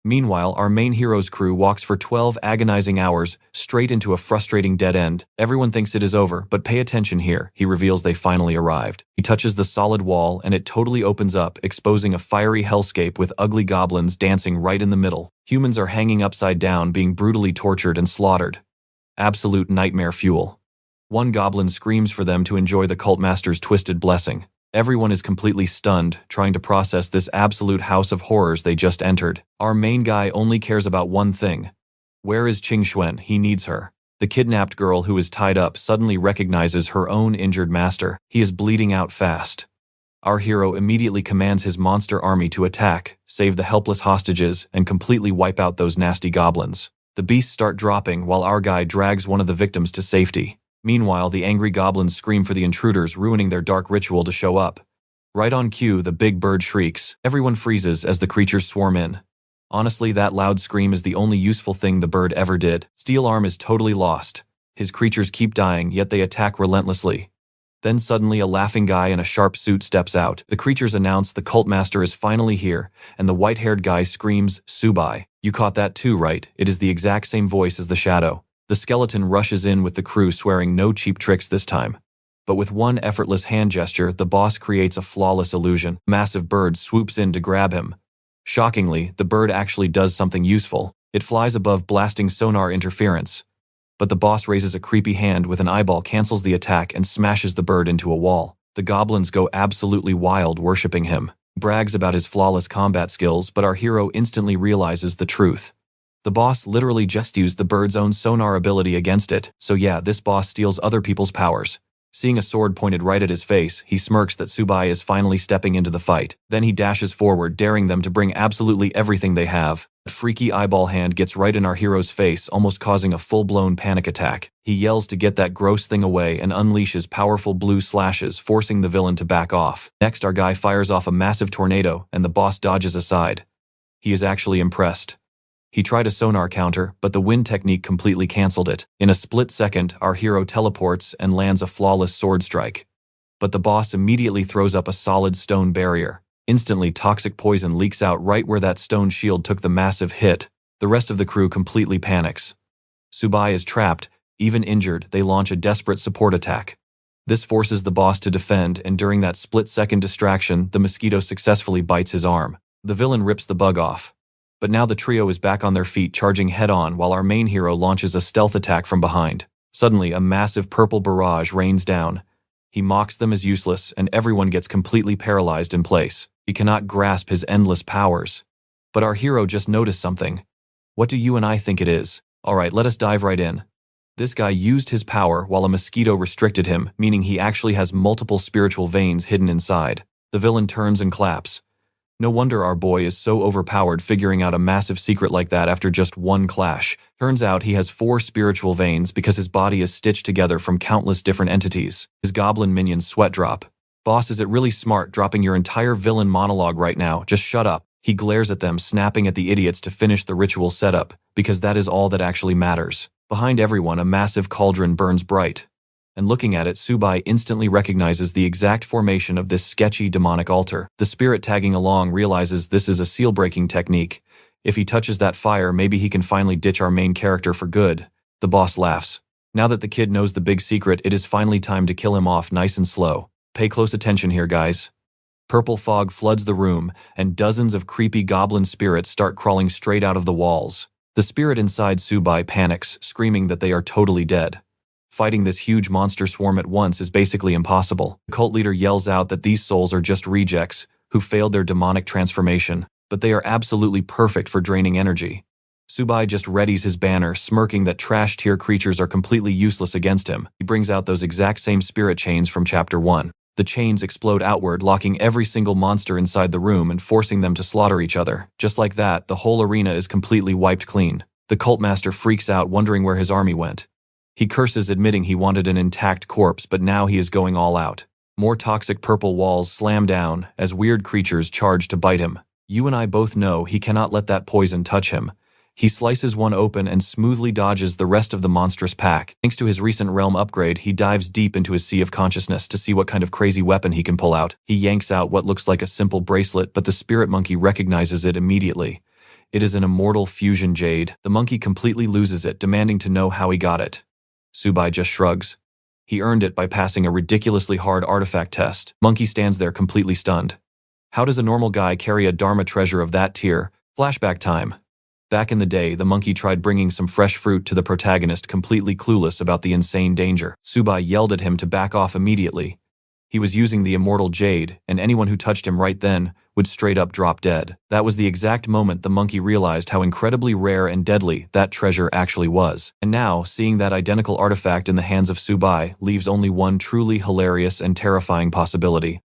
Meanwhile, our main hero's crew walks for 12 agonizing hours, straight into a frustrating dead end. Everyone thinks it is over, but pay attention here. He reveals they finally arrived. He touches the solid wall, and it totally opens up, exposing a fiery hellscape with ugly goblins dancing right in the middle. Humans are hanging upside down, being brutally tortured and slaughtered. Absolute nightmare fuel. One goblin screams for them to enjoy the cult master's twisted blessing. Everyone is completely stunned, trying to process this absolute house of horrors they just entered. Our main guy only cares about one thing. Where is Qing Xuan? He needs her. The kidnapped girl who is tied up suddenly recognizes her own injured master. He is bleeding out fast. Our hero immediately commands his monster army to attack, save the helpless hostages, and completely wipe out those nasty goblins. The beasts start dropping while our guy drags one of the victims to safety. Meanwhile, the angry goblins scream for the intruders, ruining their dark ritual to show up. Right on cue, the big bird shrieks. Everyone freezes as the creatures swarm in. Honestly, that loud scream is the only useful thing the bird ever did. Steel Arm is totally lost. His creatures keep dying, yet they attack relentlessly. Then suddenly a laughing guy in a sharp suit steps out. The creatures announce the cult master is finally here, and the white-haired guy screams, "Su Bai." You caught that too, right? It is the exact same voice as the shadow. The skeleton rushes in with the crew, swearing no cheap tricks this time. But with one effortless hand gesture, the boss creates a flawless illusion. Massive bird swoops in to grab him. Shockingly, the bird actually does something useful. It flies above, blasting sonar interference. But the boss raises a creepy hand with an eyeball, cancels the attack, and smashes the bird into a wall. The goblins go absolutely wild, worshipping him. Brags about his flawless combat skills, but our hero instantly realizes the truth. The boss literally just used the bird's own sonar ability against it. So yeah, this boss steals other people's powers. Seeing a sword pointed right at his face, he smirks that Su Bai is finally stepping into the fight. Then he dashes forward, daring them to bring absolutely everything they have. A freaky eyeball hand gets right in our hero's face, almost causing a full-blown panic attack. He yells to get that gross thing away and unleashes powerful blue slashes, forcing the villain to back off. Next, our guy fires off a massive tornado, and the boss dodges aside. He is actually impressed. He tried a sonar counter, but the wind technique completely canceled it. In a split second, our hero teleports and lands a flawless sword strike. But the boss immediately throws up a solid stone barrier. Instantly, toxic poison leaks out right where that stone shield took the massive hit. The rest of the crew completely panics. Su Bai is trapped. Even injured, they launch a desperate support attack. This forces the boss to defend, and during that split-second distraction, the mosquito successfully bites his arm. The villain rips the bug off. But now the trio is back on their feet, charging head-on while our main hero launches a stealth attack from behind. Suddenly, a massive purple barrage rains down. He mocks them as useless, and everyone gets completely paralyzed in place. He cannot grasp his endless powers. But our hero just noticed something. What do you and I think it is? Alright, let us dive right in. This guy used his power while a mosquito restricted him, meaning he actually has multiple spiritual veins hidden inside. The villain turns and claps. No wonder our boy is so overpowered, figuring out a massive secret like that after just one clash. Turns out he has 4 spiritual veins because his body is stitched together from countless different entities. His goblin minions sweat drop. Boss, is it really smart dropping your entire villain monologue right now? Just shut up. He glares at them, snapping at the idiots to finish the ritual setup, because that is all that actually matters. Behind everyone, a massive cauldron burns bright. And looking at it, Su Bai instantly recognizes the exact formation of this sketchy demonic altar. The spirit tagging along realizes this is a seal-breaking technique. If he touches that fire, maybe he can finally ditch our main character for good. The boss laughs. Now that the kid knows the big secret, it is finally time to kill him off nice and slow. Pay close attention here, guys. Purple fog floods the room, and dozens of creepy goblin spirits start crawling straight out of the walls. The spirit inside Su Bai panics, screaming that they are totally dead. Fighting this huge monster swarm at once is basically impossible. The cult leader yells out that these souls are just rejects who failed their demonic transformation, but they are absolutely perfect for draining energy. Su Bai just readies his banner, smirking that trash-tier creatures are completely useless against him. He brings out those exact same spirit chains from Chapter 1. The chains explode outward, locking every single monster inside the room and forcing them to slaughter each other. Just like that, the whole arena is completely wiped clean. The cult master freaks out, wondering where his army went. He curses, admitting he wanted an intact corpse, but now he is going all out. More toxic purple walls slam down as weird creatures charge to bite him. You and I both know he cannot let that poison touch him. He slices one open and smoothly dodges the rest of the monstrous pack. Thanks to his recent realm upgrade, he dives deep into his sea of consciousness to see what kind of crazy weapon he can pull out. He yanks out what looks like a simple bracelet, but the spirit monkey recognizes it immediately. It is an immortal fusion jade. The monkey completely loses it, demanding to know how he got it. Su Bai just shrugs. He earned it by passing a ridiculously hard artifact test. Monkey stands there completely stunned. How does a normal guy carry a Dharma treasure of that tier? Flashback time. Back in the day, the monkey tried bringing some fresh fruit to the protagonist, completely clueless about the insane danger. Su Bai yelled at him to back off immediately. He was using the immortal jade, and anyone who touched him right then would straight up drop dead. That was the exact moment the monkey realized how incredibly rare and deadly that treasure actually was. And now, seeing that identical artifact in the hands of Su Bai leaves only one truly hilarious and terrifying possibility.